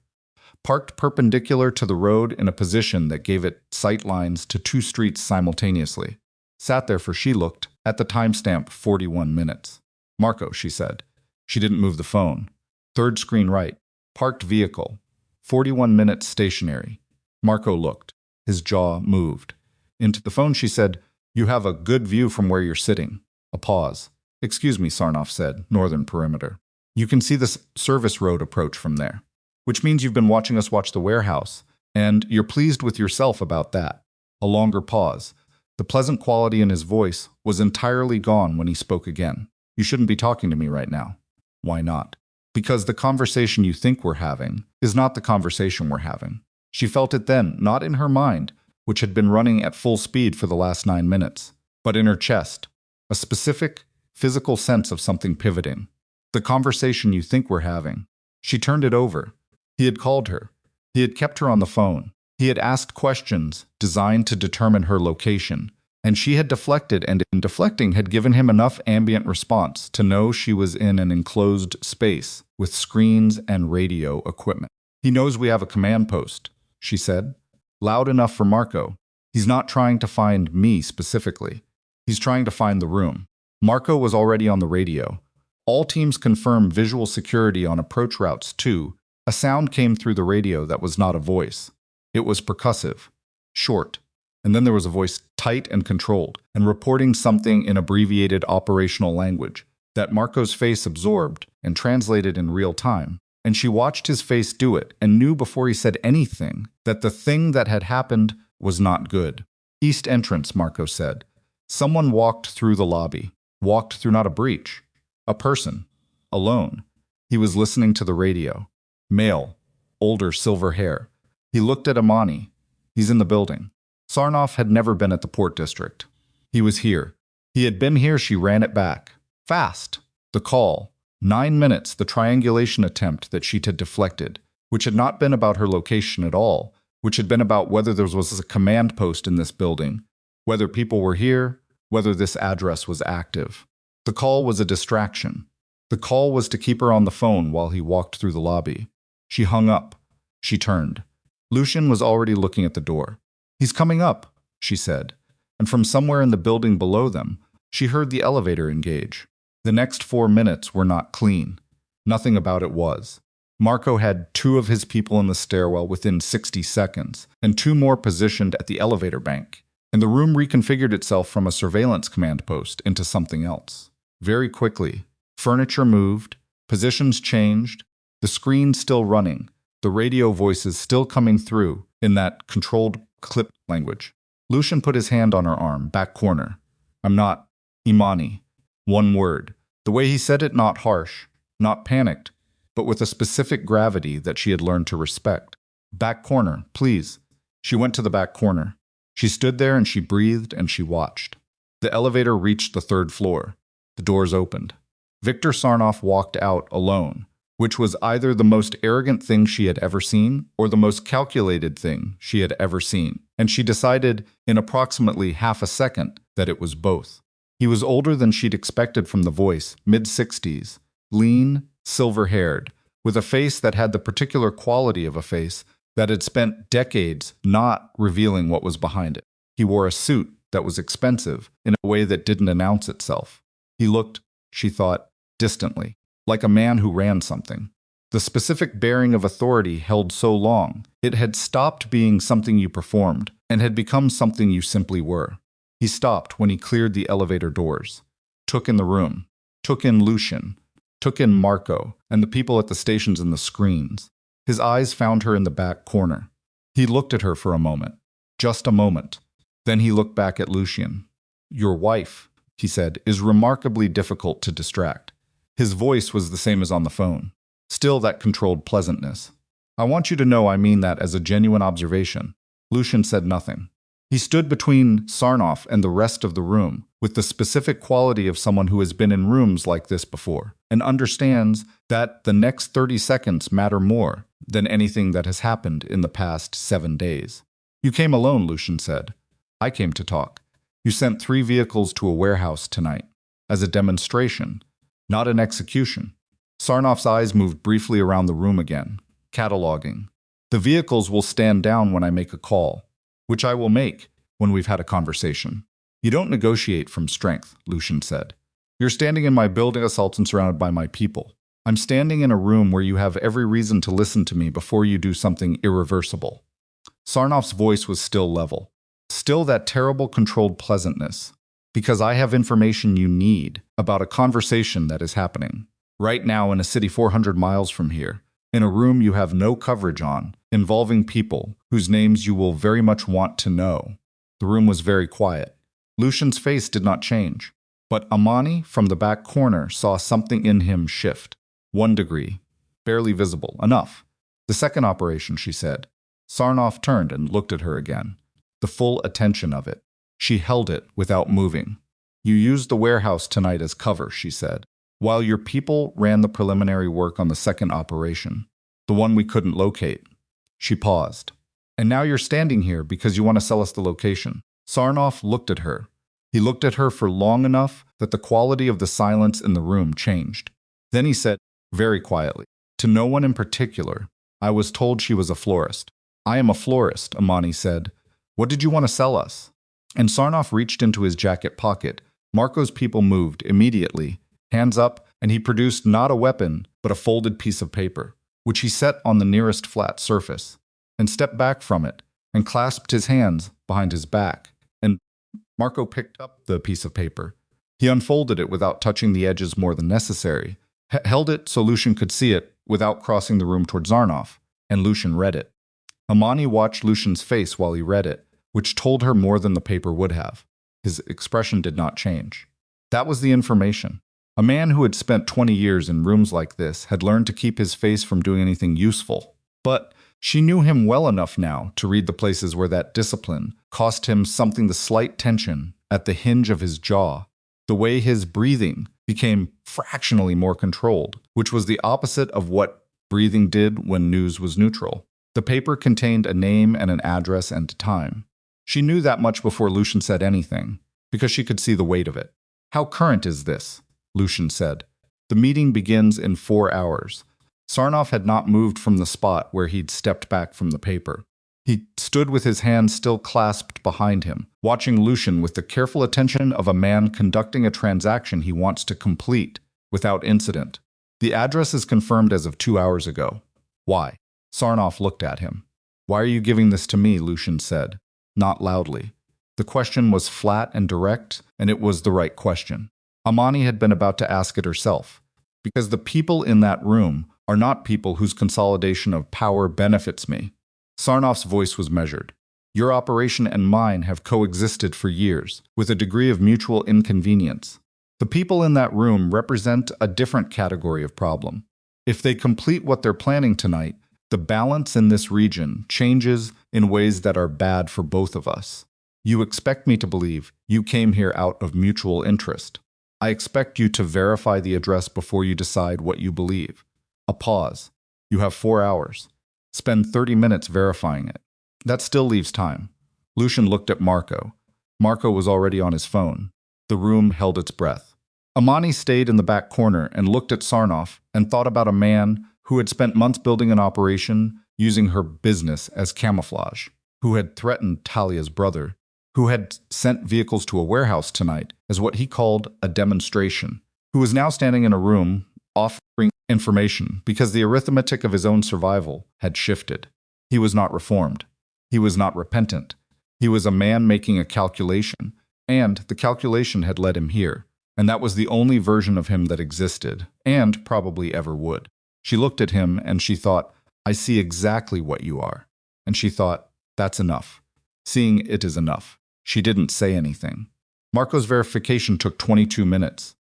Parked perpendicular to the road in a position that gave it sight lines to 2 streets simultaneously. Sat there for, she looked, at the timestamp 41 minutes. "Marco," she said. She didn't move the phone. Third screen right. Parked vehicle. 41 minutes stationary. Marco looked. His jaw moved. Into the phone she said, "You have a good view from where you're sitting." A pause. "Excuse me," Sarnoff said, northern perimeter. "You can see the service road approach from there. Which means you've been watching us watch the warehouse, and you're pleased with yourself about that." A longer pause. The pleasant quality in his voice was entirely gone when he spoke again. "You shouldn't be talking to me right now." "Why not?" "Because the conversation you think we're having is not the conversation we're having." She felt it then, not in her mind, which had been running at full speed for the last 9 minutes, but in her chest. A specific, physical sense of something pivoting. "The conversation you think we're having." She turned it over. He had called her. He had kept her on the phone. He had asked questions designed to determine her location, and she had deflected, and in deflecting had given him enough ambient response to know she was in an enclosed space with screens and radio equipment. "He knows we have a command post," she said, loud enough for Marco. "He's not trying to find me specifically. He's trying to find the room." Marco was already on the radio. "All teams confirm visual security on approach routes too." A sound came through the radio that was not a voice. It was percussive, short, and then there was a voice tight and controlled, and reporting something in abbreviated operational language that Marco's face absorbed and translated in real time. And she watched his face do it and knew before he said anything that the thing that had happened was not good. "East entrance," Marco said. Someone walked through the lobby. Walked through not a breach. A person. Alone. He was listening to the radio. Male. Older, silver hair. He looked at Amani. "He's in the building." Sarnoff had never been at the Port District. He was here. He had been here. She ran it back. Fast. The call. 9 minutes, the triangulation attempt that she'd had deflected, which had not been about her location at all, which had been about whether there was a command post in this building, whether people were here, whether this address was active. The call was a distraction. The call was to keep her on the phone while he walked through the lobby. She hung up. She turned. Lucian was already looking at the door. "He's coming up," she said, and from somewhere in the building below them, she heard the elevator engage. The next 4 minutes were not clean. Nothing about it was. Marco had 2 of his people in the stairwell within 60 seconds, and 2 more positioned at the elevator bank, and the room reconfigured itself from a surveillance command post into something else. Very quickly, furniture moved, positions changed, the screen still running, the radio voices still coming through in that controlled clip language. Lucian put his hand on her arm, back corner. "I'm not Imani." One word. The way he said it, not harsh, not panicked, but with a specific gravity that she had learned to respect. Back corner, please. She went to the back corner. She stood there and she breathed and she watched. The elevator reached the third floor. The doors opened. Viktor Sarnoff walked out alone, which was either the most arrogant thing she had ever seen or the most calculated thing she had ever seen, and she decided in approximately half a second that it was both. He was older than she'd expected from the voice, mid-60s, lean, silver-haired, with a face that had the particular quality of a face that had spent decades not revealing what was behind it. He wore a suit that was expensive in a way that didn't announce itself. He looked, she thought, distantly, like a man who ran something. The specific bearing of authority held so long, it had stopped being something you performed and had become something you simply were. He stopped when he cleared the elevator doors, took in the room, took in Lucian, took in Marco and the people at the stations and the screens. His eyes found her in the back corner. He looked at her for a moment, just a moment. Then he looked back at Lucian. "Your wife," he said, "is remarkably difficult to distract." His voice was the same as on the phone. Still that controlled pleasantness. "I want you to know I mean that as a genuine observation." Lucian said nothing. He stood between Sarnoff and the rest of the room, with the specific quality of someone who has been in rooms like this before, and understands that the next 30 seconds matter more than anything that has happened in the past 7 days. "You came alone," Lucian said. "I came to talk. You sent 3 vehicles to a warehouse tonight, as a demonstration, not an execution." Sarnoff's eyes moved briefly around the room again, cataloging. "The vehicles will stand down when I make a call, which I will make when we've had a conversation." "You don't negotiate from strength," Lucian said. "You're standing in my building assault and surrounded by my people. I'm standing in a room where you have every reason to listen to me before you do something irreversible." Sarnoff's voice was still level. Still that terrible controlled pleasantness. "Because I have information you need about a conversation that is happening right now in a city 400 miles from here, in a room you have no coverage on, involving people whose names you will very much want to know." The room was very quiet. Lucian's face did not change, but Amani from the back corner saw something in him shift. 1 degree, barely visible, enough. "The second operation," she said. Sarnoff turned and looked at her again. The full attention of it. She held it without moving. "You used the warehouse tonight as cover," she said, "while your people ran the preliminary work on the second operation, the one we couldn't locate." She paused. "And now you're standing here because you want to sell us the location." Sarnoff looked at her. He looked at her for long enough that the quality of the silence in the room changed. Then he said, very quietly, to no one in particular, "I was told she was a florist." "I am a florist," Amani said. "What did you want to sell us?" And Sarnoff reached into his jacket pocket. Marco's people moved immediately, hands up, and he produced not a weapon, but a folded piece of paper, which he set on the nearest flat surface, and stepped back from it, and clasped his hands behind his back. And Marco picked up the piece of paper. He unfolded it without touching the edges more than necessary, held it so Lucian could see it without crossing the room toward Sarnoff, and Lucian read it. Amani watched Lucian's face while he read it, which told her more than the paper would have. His expression did not change. That was the information. A man who had spent 20 years in rooms like this had learned to keep his face from doing anything useful. But she knew him well enough now to read the places where that discipline cost him something: the slight tension at the hinge of his jaw, the way his breathing became fractionally more controlled, which was the opposite of what breathing did when news was neutral. The paper contained a name and an address and a time. She knew that much before Lucian said anything, because she could see the weight of it. "How current is this?" Lucian said. "The meeting begins in 4 hours." Sarnoff had not moved from the spot where he'd stepped back from the paper. He stood with his hands still clasped behind him, watching Lucian with the careful attention of a man conducting a transaction he wants to complete without incident. "The address is confirmed as of 2 hours ago." "Why?" Sarnoff looked at him. "Why are you giving this to me?" Lucian said, not loudly. The question was flat and direct, and it was the right question. Amani had been about to ask it herself. "Because the people in that room are not people whose consolidation of power benefits me." Sarnoff's voice was measured. "Your operation and mine have coexisted for years, with a degree of mutual inconvenience. The people in that room represent a different category of problem. If they complete what they're planning tonight, the balance in this region changes in ways that are bad for both of us. You expect me to believe you came here out of mutual interest. I expect you to verify the address before you decide what you believe. A pause. You have 4 hours. Spend 30 minutes verifying it. That still leaves time. Lucian looked at Marco. Marco was already on his phone. The room held its breath. Amani stayed in the back corner and looked at Sarnoff and thought about a man who had spent months building an operation using her business as camouflage, who had threatened Talia's brother, who had sent vehicles to a warehouse tonight as what he called a demonstration, who was now standing in a room offering information because the arithmetic of his own survival had shifted. He was not reformed. He was not repentant. He was a man making a calculation, and the calculation had led him here, and that was the only version of him that existed, and probably ever would. She looked at him and she thought, I see exactly what you are. And she thought, that's enough. Seeing it is enough. She didn't say anything. Marco's verification took 22 minutes.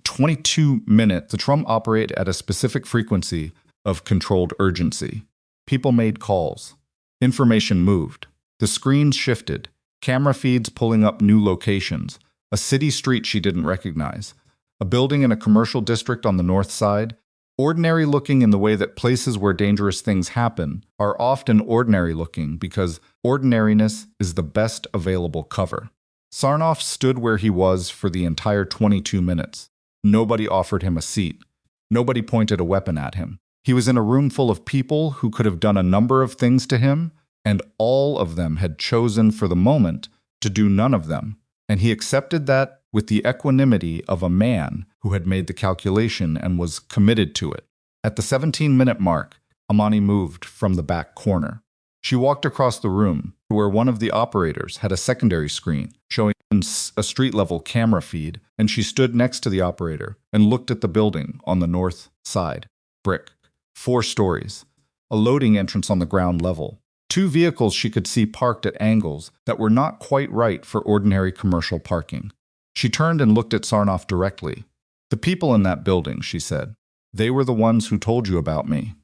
22 minutes. The Trump operated at a specific frequency of controlled urgency. People made calls. Information moved. The screens shifted. Camera feeds pulling up new locations. A city street she didn't recognize. A building in a commercial district on the north side. Ordinary looking in the way that places where dangerous things happen are often ordinary looking because ordinariness is the best available cover. Sarnoff stood where he was for the entire 22 minutes. Nobody offered him a seat. Nobody pointed a weapon at him. He was in a room full of people who could have done a number of things to him, and all of them had chosen for the moment to do none of them. And he accepted that with the equanimity of a man who had made the calculation and was committed to it. At the 17-minute mark, Amani moved from the back corner. She walked across the room to where one of the operators had a secondary screen showing a street-level camera feed, and she stood next to the operator and looked at the building on the north side. Brick. 4 stories. A loading entrance on the ground level. 2 vehicles she could see parked at angles that were not quite right for ordinary commercial parking. She turned and looked at Sarnoff directly. The people in that building, she said. They were the ones who told you about me.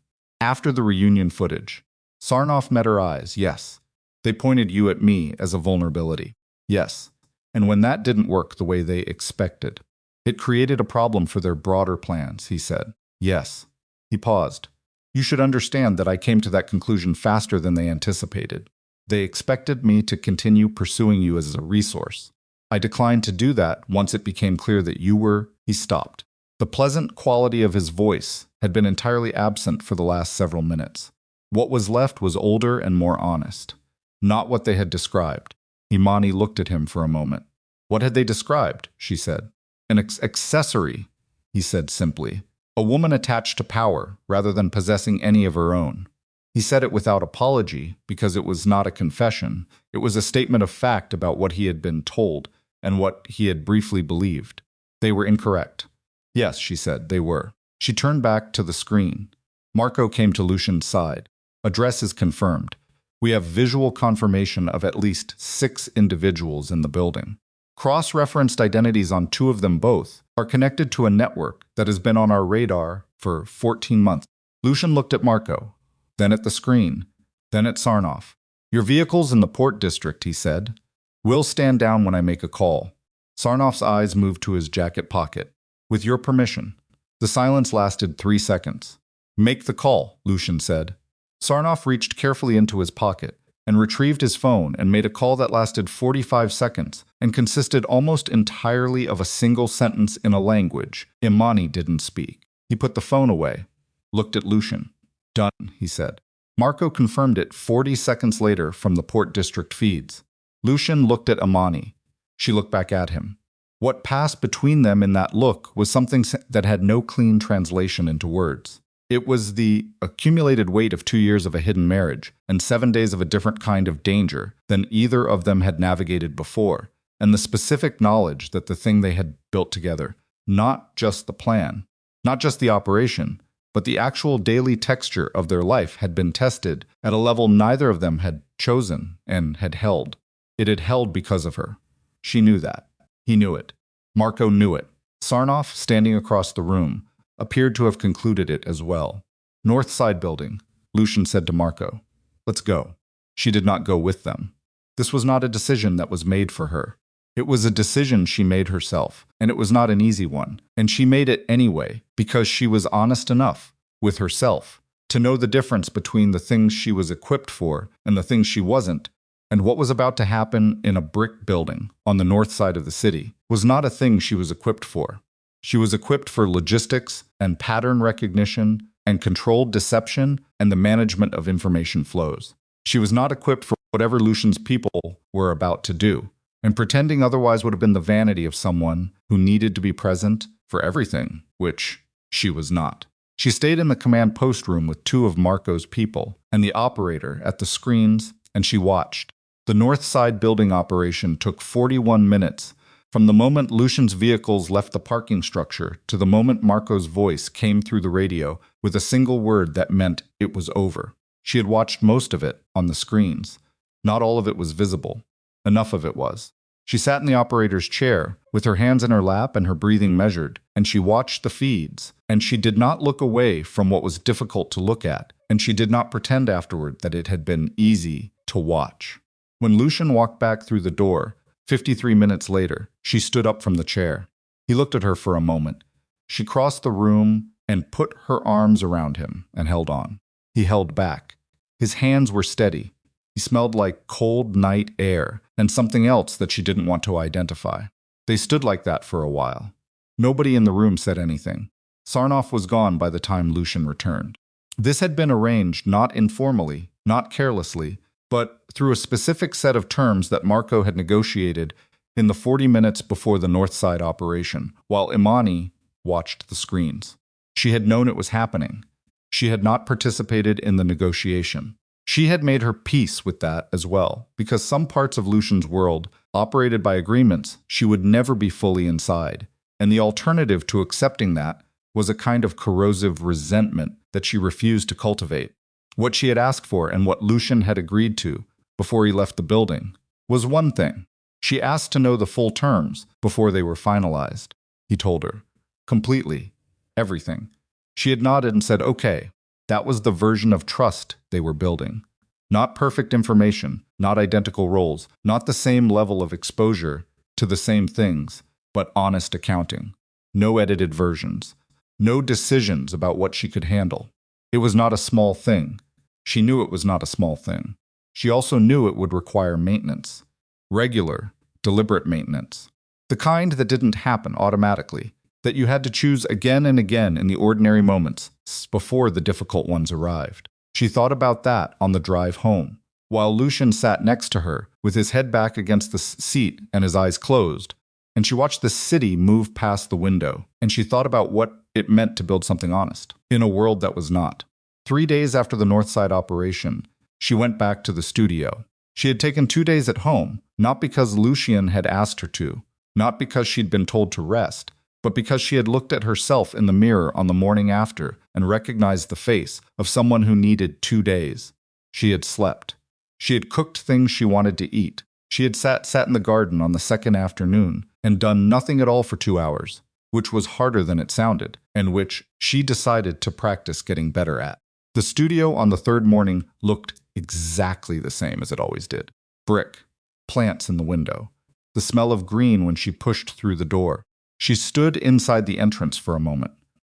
After the reunion footage. Sarnoff met her eyes, yes. They pointed you at me as a vulnerability. Yes. And when that didn't work the way they expected, it created a problem for their broader plans, he said. Yes. He paused. You should understand that I came to that conclusion faster than they anticipated. They expected me to continue pursuing you as a resource. I declined to do that once it became clear that you were. He stopped. The pleasant quality of his voice had been entirely absent for the last several minutes. What was left was older and more honest. Not what they had described. Imani looked at him for a moment. What had they described? She said. An accessory, he said simply. A woman attached to power rather than possessing any of her own. He said it without apology because it was not a confession. It was a statement of fact about what he had been told and what he had briefly believed. They were incorrect. Yes, she said, they were. She turned back to the screen. Marco came to Lucian's side. Address is confirmed. We have visual confirmation of at least 6 individuals in the building. Cross-referenced identities on 2 of them both are connected to a network that has been on our radar for 14 months. Lucian looked at Marco, then at the screen, then at Sarnoff. Your vehicle's in the port district, he said. We'll stand down when I make a call. Sarnoff's eyes moved to his jacket pocket. With your permission. The silence lasted 3 seconds. Make the call, Lucian said. Sarnoff reached carefully into his pocket and retrieved his phone and made a call that lasted 45 seconds and consisted almost entirely of a single sentence in a language Imani didn't speak. He put the phone away, looked at Lucian. Done, he said. Marco confirmed it 40 seconds later from the port district feeds. Lucian looked at Imani. She looked back at him. What passed between them in that look was something that had no clean translation into words. It was the accumulated weight of 2 years of a hidden marriage and 7 days of a different kind of danger than either of them had navigated before, and the specific knowledge that the thing they had built together, not just the plan, not just the operation, but the actual daily texture of their life had been tested at a level neither of them had chosen and had held. It had held because of her. She knew that. He knew it. Marco knew it. Sarnoff, standing across the room, appeared to have concluded it as well. North Side building, Lucian said to Marco. Let's go. She did not go with them. This was not a decision that was made for her. It was a decision she made herself, and it was not an easy one, and she made it anyway because she was honest enough with herself to know the difference between the things she was equipped for and the things she wasn't, and what was about to happen in a brick building on the north side of the city was not a thing she was equipped for. She was equipped for logistics and pattern recognition and controlled deception and the management of information flows. She was not equipped for whatever Lucian's people were about to do, and pretending otherwise would have been the vanity of someone who needed to be present for everything, which she was not. She stayed in the command post room with two of Marco's people and the operator at the screens, and she watched. The North Side building operation took 41 minutes, from the moment Lucian's vehicles left the parking structure to the moment Marco's voice came through the radio with a single word that meant it was over. She had watched most of it on the screens. Not all of it was visible. Enough of it was. She sat in the operator's chair, with her hands in her lap and her breathing measured, and she watched the feeds, and she did not look away from what was difficult to look at, and she did not pretend afterward that it had been easy to watch. When Lucian walked back through the door, 53 minutes later, she stood up from the chair. He looked at her for a moment. She crossed the room and put her arms around him and held on. He held back. His hands were steady. He smelled like cold night air and something else that she didn't want to identify. They stood like that for a while. Nobody in the room said anything. Sarnoff was gone by the time Lucian returned. This had been arranged not informally, not carelessly, but through a specific set of terms that Marco had negotiated in the 40 minutes before the North Side operation, while Imani watched the screens. She had known it was happening. She had not participated in the negotiation. She had made her peace with that as well, because some parts of Lucian's world operated by agreements she would never be fully inside, and the alternative to accepting that was a kind of corrosive resentment that she refused to cultivate. What she had asked for and what Lucian had agreed to before he left the building was one thing. She asked to know the full terms before they were finalized. He told her. Completely. Everything. She had nodded and said, okay. That was the version of trust they were building. Not perfect information, not identical roles, not the same level of exposure to the same things, but honest accounting. No edited versions. No decisions about what she could handle. It was not a small thing. She knew it was not a small thing. She also knew it would require maintenance. Regular, deliberate maintenance. The kind that didn't happen automatically, that you had to choose again and again in the ordinary moments before the difficult ones arrived. She thought about that on the drive home, while Lucian sat next to her with his head back against the seat and his eyes closed, and she watched the city move past the window, and she thought about what it meant to build something honest in a world that was not. 3 days after the North Side operation, she went back to the studio. She had taken 2 days at home, not because Lucian had asked her to, not because she'd been told to rest, but because she had looked at herself in the mirror on the morning after and recognized the face of someone who needed 2 days. She had slept. She had cooked things she wanted to eat. She had sat in the garden on the second afternoon and done nothing at all for 2 hours, which was harder than it sounded, and which she decided to practice getting better at. The studio on the third morning looked exactly the same as it always did. Brick, plants in the window, the smell of green when she pushed through the door. She stood inside the entrance for a moment.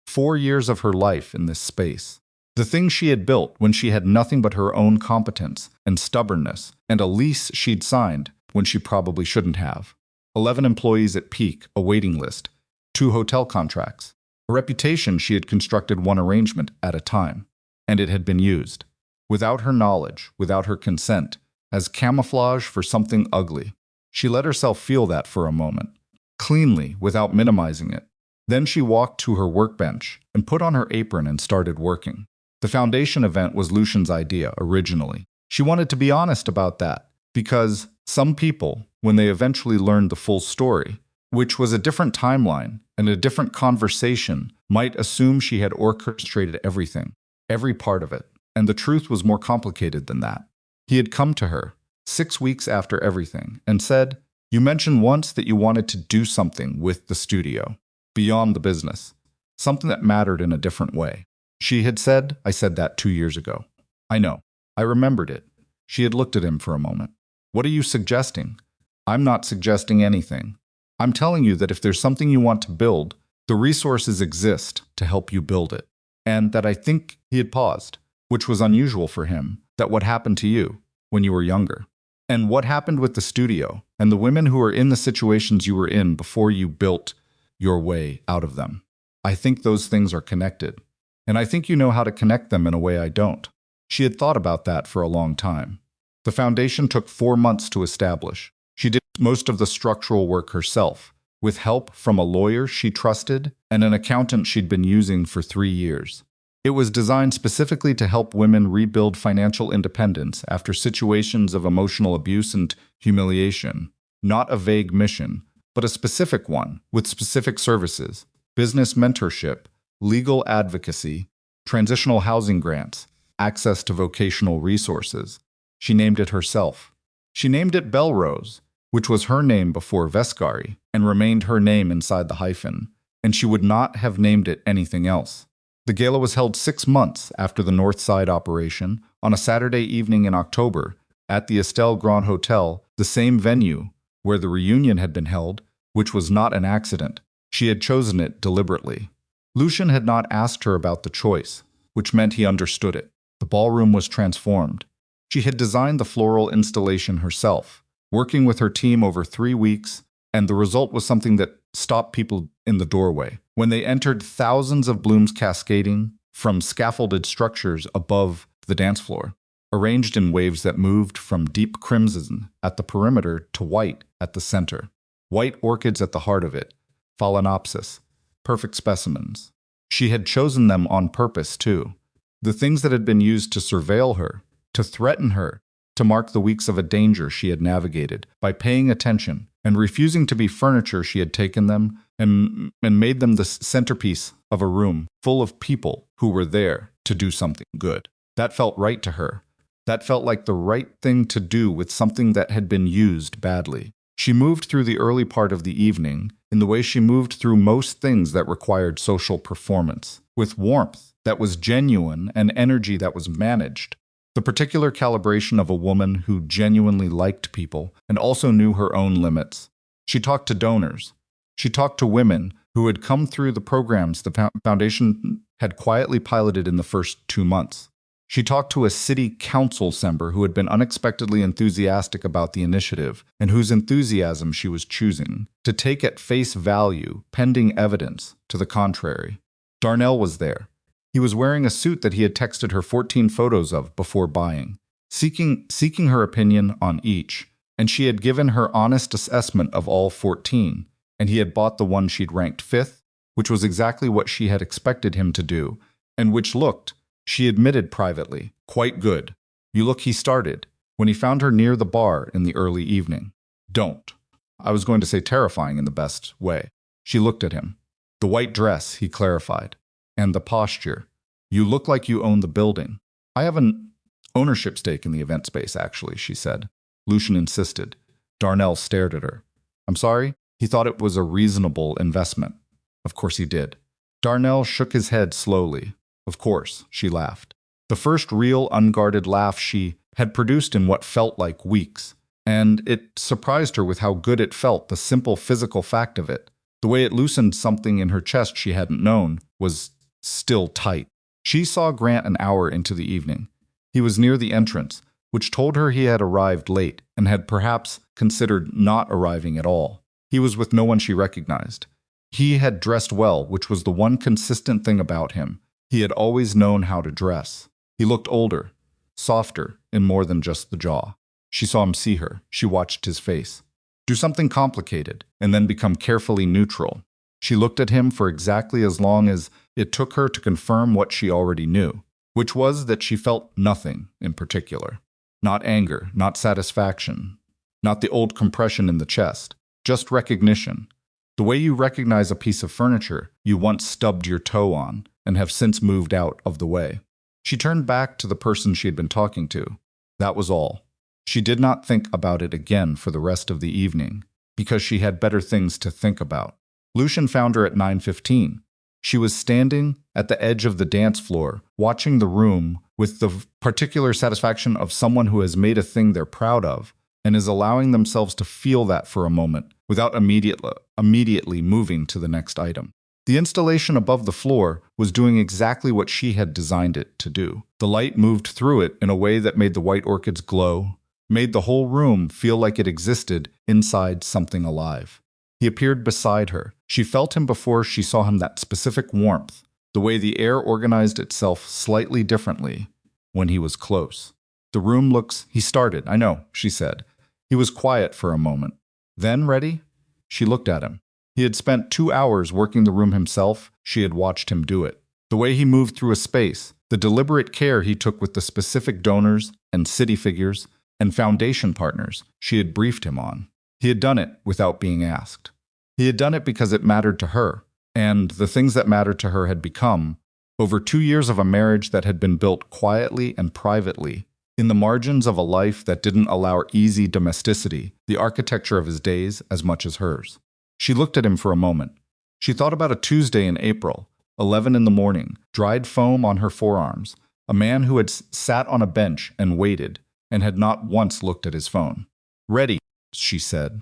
4 years of her life in this space. The thing she had built when she had nothing but her own competence and stubbornness, and a lease she'd signed when she probably shouldn't have. 11 employees at peak, a waiting list, 2 hotel contracts, a reputation she had constructed one arrangement at a time, and it had been used, without her knowledge, without her consent, as camouflage for something ugly. She let herself feel that for a moment, cleanly, without minimizing it. Then she walked to her workbench and put on her apron and started working. The foundation event was Lucian's idea originally. She wanted to be honest about that, because some people, when they eventually learned the full story, which was a different timeline and a different conversation, might assume she had orchestrated everything, every part of it, and the truth was more complicated than that. He had come to her, 6 weeks after everything, and said, "You mentioned once that you wanted to do something with the studio, beyond the business. something that mattered in a different way. She had said, "I said that 2 years ago." I know. I remembered it. She had looked at him for a moment. "What are you suggesting?" "I'm not suggesting anything. I'm telling you that if there's something you want to build, the resources exist to help you build it." And that I think he had paused, which was unusual for him, that what happened to you when you were younger, and what happened with the studio, and the women who were in the situations you were in before you built your way out of them. I think those things are connected, and I think you know how to connect them in a way I don't. She had thought about that for a long time. The foundation took 4 months to establish. She did most of the structural work herself, with help from a lawyer she trusted and an accountant she'd been using for 3 years. It was designed specifically to help women rebuild financial independence after situations of emotional abuse and humiliation. Not a vague mission, but a specific one with specific services: business mentorship, legal advocacy, transitional housing grants, access to vocational resources. She named it herself. She named it Belrose, which was her name before Vescari, and remained her name inside the hyphen, and she would not have named it anything else. The gala was held 6 months after the North Side operation, on a Saturday evening in October, at the Estelle Grand Hotel, the same venue where the reunion had been held, which was not an accident. She had chosen it deliberately. Lucian had not asked her about the choice, which meant he understood it. The ballroom was transformed. She had designed the floral installation herself, working with her team over 3 weeks, and the result was something that stopped people in the doorway. When they entered, thousands of blooms cascading from scaffolded structures above the dance floor, arranged in waves that moved from deep crimson at the perimeter to white at the center. White orchids at the heart of it, phalaenopsis, perfect specimens. She had chosen them on purpose, too. The things that had been used to surveil her, to threaten her, to mark the weeks of a danger she had navigated. By paying attention and refusing to be furniture, she had taken them and made them the centerpiece of a room full of people who were there to do something good. That felt right to her. That felt like the right thing to do with something that had been used badly. She moved through the early part of the evening in the way she moved through most things that required social performance, with warmth that was genuine and energy that was managed. The particular calibration of a woman who genuinely liked people and also knew her own limits. She talked to donors. She talked to women who had come through the programs the foundation had quietly piloted in the first 2 months. She talked to a city council member who had been unexpectedly enthusiastic about the initiative and whose enthusiasm she was choosing to take at face value, pending evidence to the contrary. Darnell was there. He was wearing a suit that he had texted her 14 photos of before buying, seeking her opinion on each, and she had given her honest assessment of all 14, and he had bought the one she'd ranked 5th, which was exactly what she had expected him to do, and which looked, she admitted privately, quite good. You look, he started, when he found her near the bar in the early evening. Don't. I was going to say terrifying in the best way. She looked at him. The white dress, he clarified, and the posture. You look like you own the building. I have an ownership stake in the event space, actually, she said. Lucian insisted. Darnell stared at her. I'm sorry? He thought it was a reasonable investment. Of course he did. Darnell shook his head slowly. Of course, she laughed. The first real unguarded laugh she had produced in what felt like weeks. And it surprised her with how good it felt, the simple physical fact of it. The way it loosened something in her chest she hadn't known was still tight. She saw Grant an hour into the evening. He was near the entrance, which told her he had arrived late and had perhaps considered not arriving at all. He was with no one she recognized. He had dressed well, which was the one consistent thing about him. He had always known how to dress. He looked older, softer, in more than just the jaw. She saw him see her. She watched his face. Do something complicated, and then become carefully neutral. She looked at him for exactly as long as it took her to confirm what she already knew, which was that she felt nothing in particular. Not anger, not satisfaction, not the old compression in the chest, just recognition. The way you recognize a piece of furniture you once stubbed your toe on and have since moved out of the way. She turned back to the person she had been talking to. That was all. She did not think about it again for the rest of the evening, because she had better things to think about. Lucian found her at 9:15. She was standing at the edge of the dance floor, watching the room with the particular satisfaction of someone who has made a thing they're proud of and is allowing themselves to feel that for a moment without immediately moving to the next item. The installation above the floor was doing exactly what she had designed it to do. The light moved through it in a way that made the white orchids glow, made the whole room feel like it existed inside something alive. He appeared beside her. She felt him before she saw him, that specific warmth, the way the air organized itself slightly differently when he was close. The room looks, he started. I know, she said. He was quiet for a moment. Then, ready? She looked at him. He had spent 2 hours working the room himself. She had watched him do it. The way he moved through a space, the deliberate care he took with the specific donors and city figures and foundation partners she had briefed him on. He had done it without being asked. He had done it because it mattered to her, and the things that mattered to her had become, over 2 years of a marriage that had been built quietly and privately, in the margins of a life that didn't allow easy domesticity, the architecture of his days as much as hers. She looked at him for a moment. She thought about a Tuesday in April, 11 in the morning, dried foam on her forearms, a man who had sat on a bench and waited, and had not once looked at his phone. Ready, she said.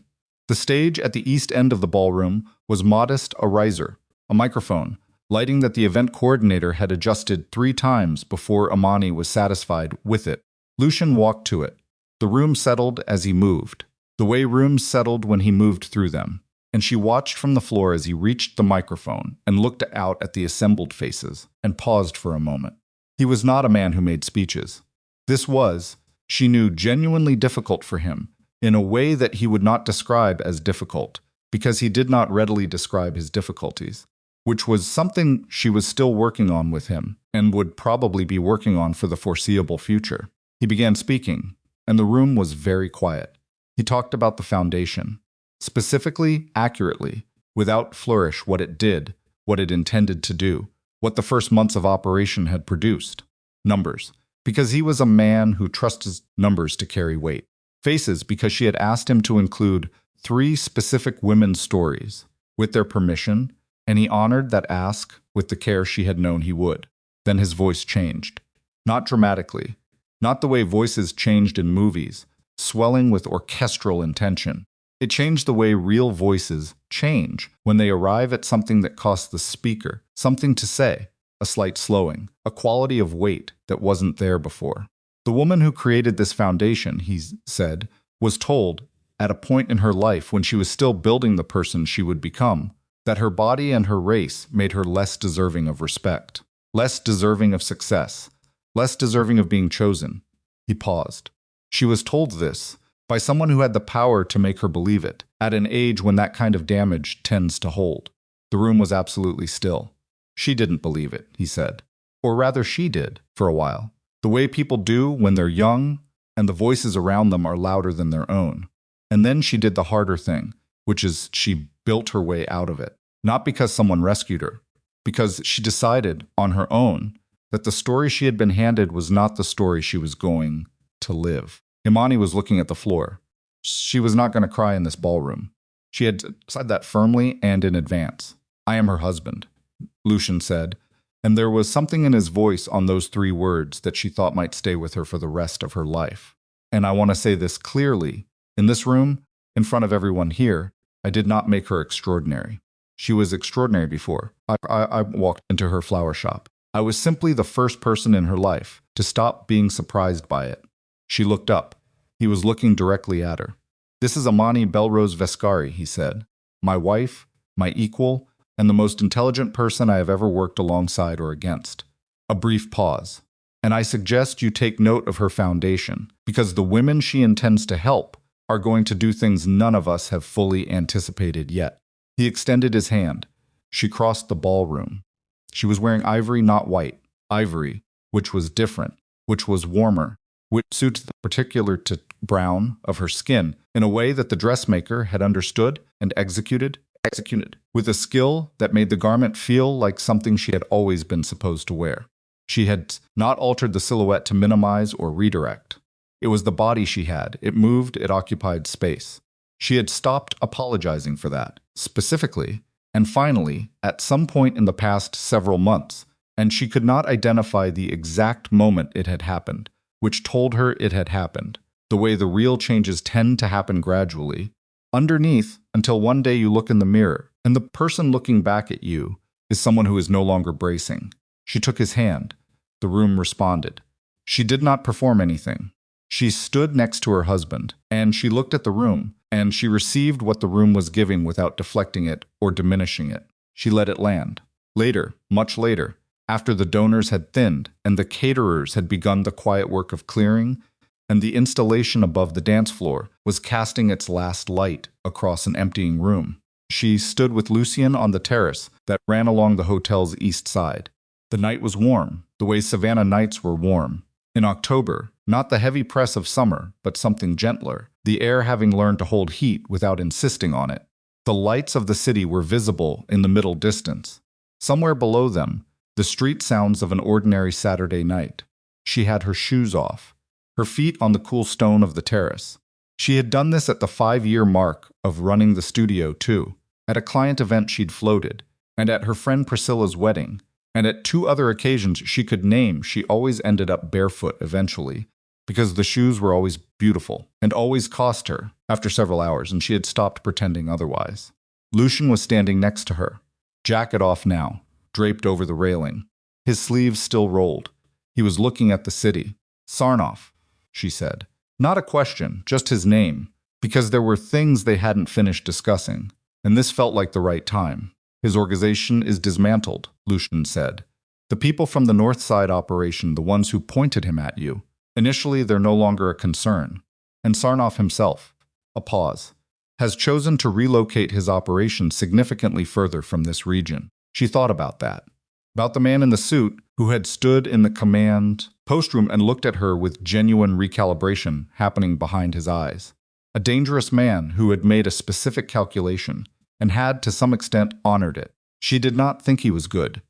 The stage at the east end of the ballroom was modest, a riser, a microphone, lighting that the event coordinator had adjusted 3 times before Amani was satisfied with it. Lucian walked to it. The room settled as he moved, the way rooms settled when he moved through them, and she watched from the floor as he reached the microphone and looked out at the assembled faces and paused for a moment. He was not a man who made speeches. This was, she knew, genuinely difficult for him, in a way that he would not describe as difficult, because he did not readily describe his difficulties, which was something she was still working on with him, and would probably be working on for the foreseeable future. He began speaking, and the room was very quiet. He talked about the foundation, specifically, accurately, without flourish, what it did, what it intended to do, what the first months of operation had produced. Numbers, because he was a man who trusted numbers to carry weight. Faces, because she had asked him to include 3 specific women's stories, with their permission, and he honored that ask with the care she had known he would. Then his voice changed. Not dramatically, not the way voices changed in movies, swelling with orchestral intention. It changed the way real voices change when they arrive at something that costs the speaker something to say, a slight slowing, a quality of weight that wasn't there before. The woman who created this foundation, he said, was told, at a point in her life when she was still building the person she would become, that her body and her race made her less deserving of respect, less deserving of success, less deserving of being chosen. He paused. She was told this by someone who had the power to make her believe it, at an age when that kind of damage tends to hold. The room was absolutely still. She didn't believe it, he said. Or rather, she did, for a while. The way people do when they're young, and the voices around them are louder than their own. And then she did the harder thing, which is she built her way out of it. Not because someone rescued her, because she decided on her own that the story she had been handed was not the story she was going to live. Imani was looking at the floor. She was not going to cry in this ballroom. She had said that firmly and in advance. I am her husband, Lucian said, and there was something in his voice on those 3 words that she thought might stay with her for the rest of her life. And I want to say this clearly. In this room, in front of everyone here, I did not make her extraordinary. She was extraordinary before. I walked into her flower shop. I was simply the first person in her life to stop being surprised by it. She looked up. He was looking directly at her. This is Amani Belrose Vescari, he said. My wife, my equal, and the most intelligent person I have ever worked alongside or against. A brief pause. And I suggest you take note of her foundation, because the women she intends to help are going to do things none of us have fully anticipated yet. He extended his hand. She crossed the ballroom. She was wearing ivory, not white. Ivory, which was different, which was warmer, which suits the particular to brown of her skin in a way that the dressmaker had understood and executed with a skill that made the garment feel like something she had always been supposed to wear. She had not altered the silhouette to minimize or redirect. It was the body she had. It moved, it occupied space. She had stopped apologizing for that. Specifically, And finally, at some point in the past several months, and she could not identify the exact moment it had happened, which told her it had happened, the way the real changes tend to happen gradually, underneath, until one day you look in the mirror, and the person looking back at you is someone who is no longer bracing. She took his hand. The room responded. She did not perform anything. She stood next to her husband, and she looked at the room, and she received what the room was giving without deflecting it or diminishing it. She let it land. Later, much later, after the donors had thinned and the caterers had begun the quiet work of clearing, and the installation above the dance floor was casting its last light across an emptying room, she stood with Lucien on the terrace that ran along the hotel's east side. The night was warm, the way Savannah nights were warm. In October, not the heavy press of summer, but something gentler, the air having learned to hold heat without insisting on it. The lights of the city were visible in the middle distance. Somewhere below them, the street sounds of an ordinary Saturday night. She had her shoes off, her feet on the cool stone of the terrace. She had done this at the 5-year mark of running the studio, too. At a client event she'd floated, and at her friend Priscilla's wedding, and at 2 other occasions she could name, she always ended up barefoot eventually, because the shoes were always beautiful, and always cost her, after several hours, and she had stopped pretending otherwise. Lucien was standing next to her, jacket off now, draped over the railing. His sleeves still rolled. He was looking at the city. Sarnoff, she said. Not a question, just his name, because there were things they hadn't finished discussing, and this felt like the right time. His organization is dismantled, Lucien said. The people from the North Side operation, the ones who pointed him at you, initially they're no longer a concern. And Sarnoff himself, a pause, has chosen to relocate his operation significantly further from this region. She thought about that. About the man in the suit who had stood in the command post room and looked at her with genuine recalibration happening behind his eyes. A dangerous man who had made a specific calculation and had, to some extent, honored it. She did not think he was good.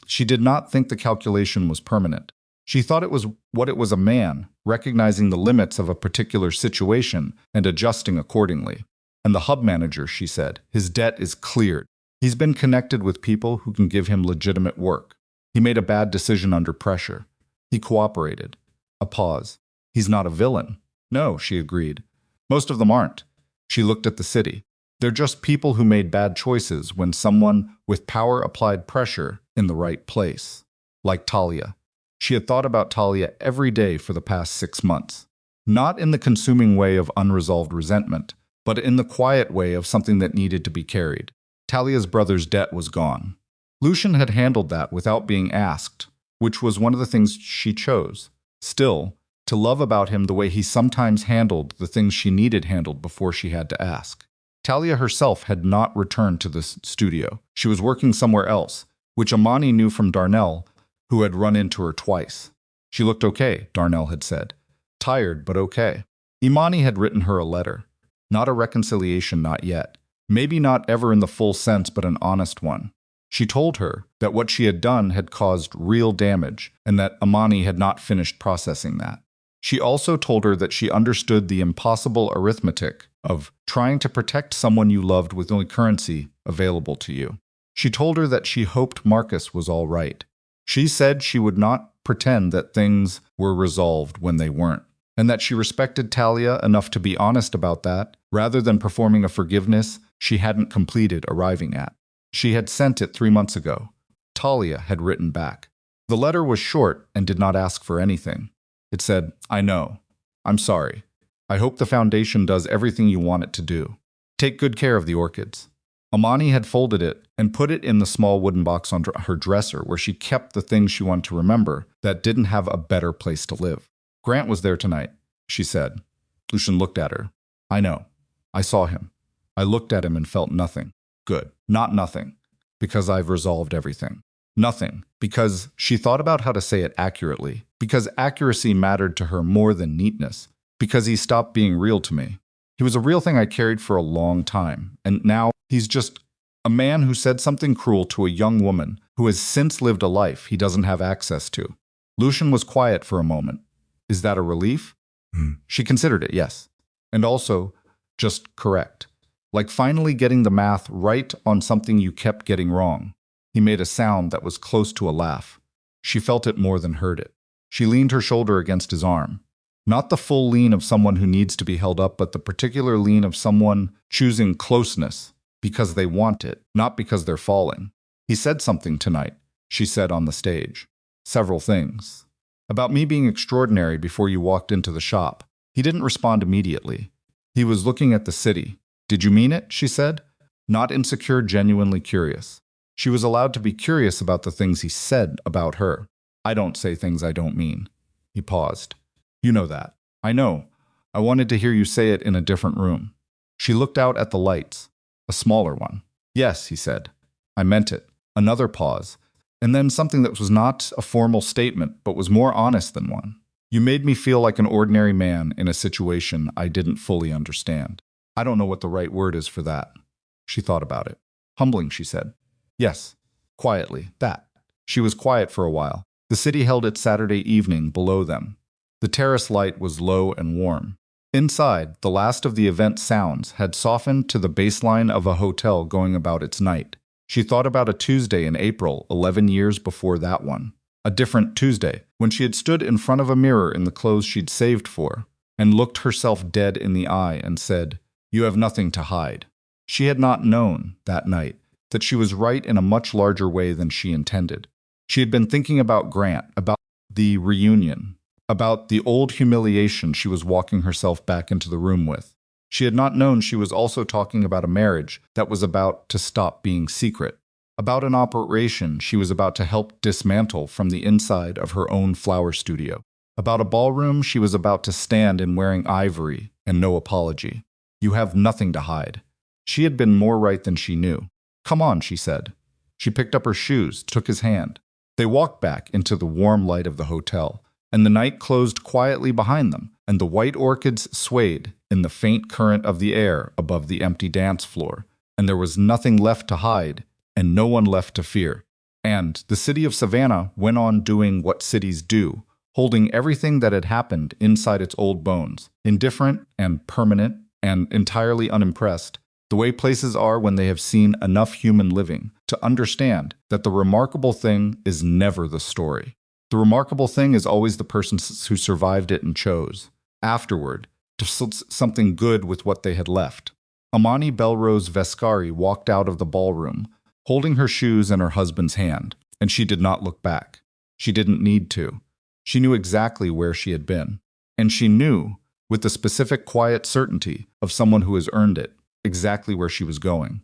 She did not think the calculation was permanent. She thought it was what it was, a man, recognizing the limits of a particular situation and adjusting accordingly. And the hub manager, she said, his debt is cleared. He's been connected with people who can give him legitimate work. He made a bad decision under pressure. He cooperated. A pause. He's not a villain. No, she agreed. Most of them aren't. She looked at the city. They're just people who made bad choices when someone with power applied pressure in the right place. Like Talia. She had thought about Talia every day for the past 6 months. Not in the consuming way of unresolved resentment, but in the quiet way of something that needed to be carried. Talia's brother's debt was gone. Lucien had handled that without being asked, which was one of the things she chose. Still, to love about him the way he sometimes handled the things she needed handled before she had to ask. Talia herself had not returned to the studio. She was working somewhere else, which Amani knew from Darnell, who had run into her twice. She looked okay, Darnell had said. Tired, but okay. Imani had written her a letter. Not a reconciliation, not yet. Maybe not ever in the full sense, but an honest one. She told her that what she had done had caused real damage and that Amani had not finished processing that. She also told her that she understood the impossible arithmetic of trying to protect someone you loved with only currency available to you. She told her that she hoped Marcus was all right. She said she would not pretend that things were resolved when they weren't, and that she respected Talia enough to be honest about that, rather than performing a forgiveness she hadn't completed arriving at. She had sent it 3 months ago. Talia had written back. The letter was short and did not ask for anything. It said, I know. I'm sorry. I hope the foundation does everything you want it to do. Take good care of the orchids. Amani had folded it and put it in the small wooden box on her dresser where she kept the things she wanted to remember that didn't have a better place to live. Grant was there tonight, she said. Lucien looked at her. I know. I saw him. I looked at him and felt nothing. Good. Not nothing. Because I've resolved everything. Nothing. Because she thought about how to say it accurately. Because accuracy mattered to her more than neatness. Because he stopped being real to me. He was a real thing I carried for a long time. And now he's just a man who said something cruel to a young woman who has since lived a life he doesn't have access to. Lucien was quiet for a moment. Is that a relief? She considered it, yes. And also, just correct. Like finally getting the math right on something you kept getting wrong. He made a sound that was close to a laugh. She felt it more than heard it. She leaned her shoulder against his arm. Not the full lean of someone who needs to be held up, but the particular lean of someone choosing closeness because they want it, not because they're falling. He said something tonight, she said on the stage. Several things. About me being extraordinary before you walked into the shop. He didn't respond immediately. He was looking at the city. Did you mean it? She said. Not insecure, genuinely curious. She was allowed to be curious about the things he said about her. I don't say things I don't mean. He paused. You know that. I know. I wanted to hear you say it in a different room. She looked out at the lights. A smaller one. Yes, he said. I meant it. Another pause. And then something that was not a formal statement, but was more honest than one. You made me feel like an ordinary man in a situation I didn't fully understand. I don't know what the right word is for that. She thought about it. Humbling, she said. Yes. Quietly. That. She was quiet for a while. The city held its Saturday evening below them. The terrace light was low and warm. Inside, the last of the event sounds had softened to the baseline of a hotel going about its night. She thought about a Tuesday in April, 11 years before that one. A different Tuesday, when she had stood in front of a mirror in the clothes she'd saved for, and looked herself dead in the eye and said, "You have nothing to hide." She had not known, that night, that she was right in a much larger way than she intended. She had been thinking about Grant, about the reunion, about the old humiliation she was walking herself back into the room with. She had not known she was also talking about a marriage that was about to stop being secret, about an operation she was about to help dismantle from the inside of her own flower studio, about a ballroom she was about to stand in wearing ivory and no apology. You have nothing to hide. She had been more right than she knew. Come on, she said. She picked up her shoes, took his hand. They walked back into the warm light of the hotel, and the night closed quietly behind them, and the white orchids swayed in the faint current of the air above the empty dance floor, and there was nothing left to hide, and no one left to fear. And the city of Savannah went on doing what cities do, holding everything that had happened inside its old bones, indifferent and permanent and entirely unimpressed, the way places are when they have seen enough human living to understand that the remarkable thing is never the story. The remarkable thing is always the person who survived it and chose, afterward, to something good with what they had left. Amani Belrose Vescari walked out of the ballroom, holding her shoes in her husband's hand, and she did not look back. She didn't need to. She knew exactly where she had been. And she knew, with the specific quiet certainty of someone who has earned it, exactly where she was going.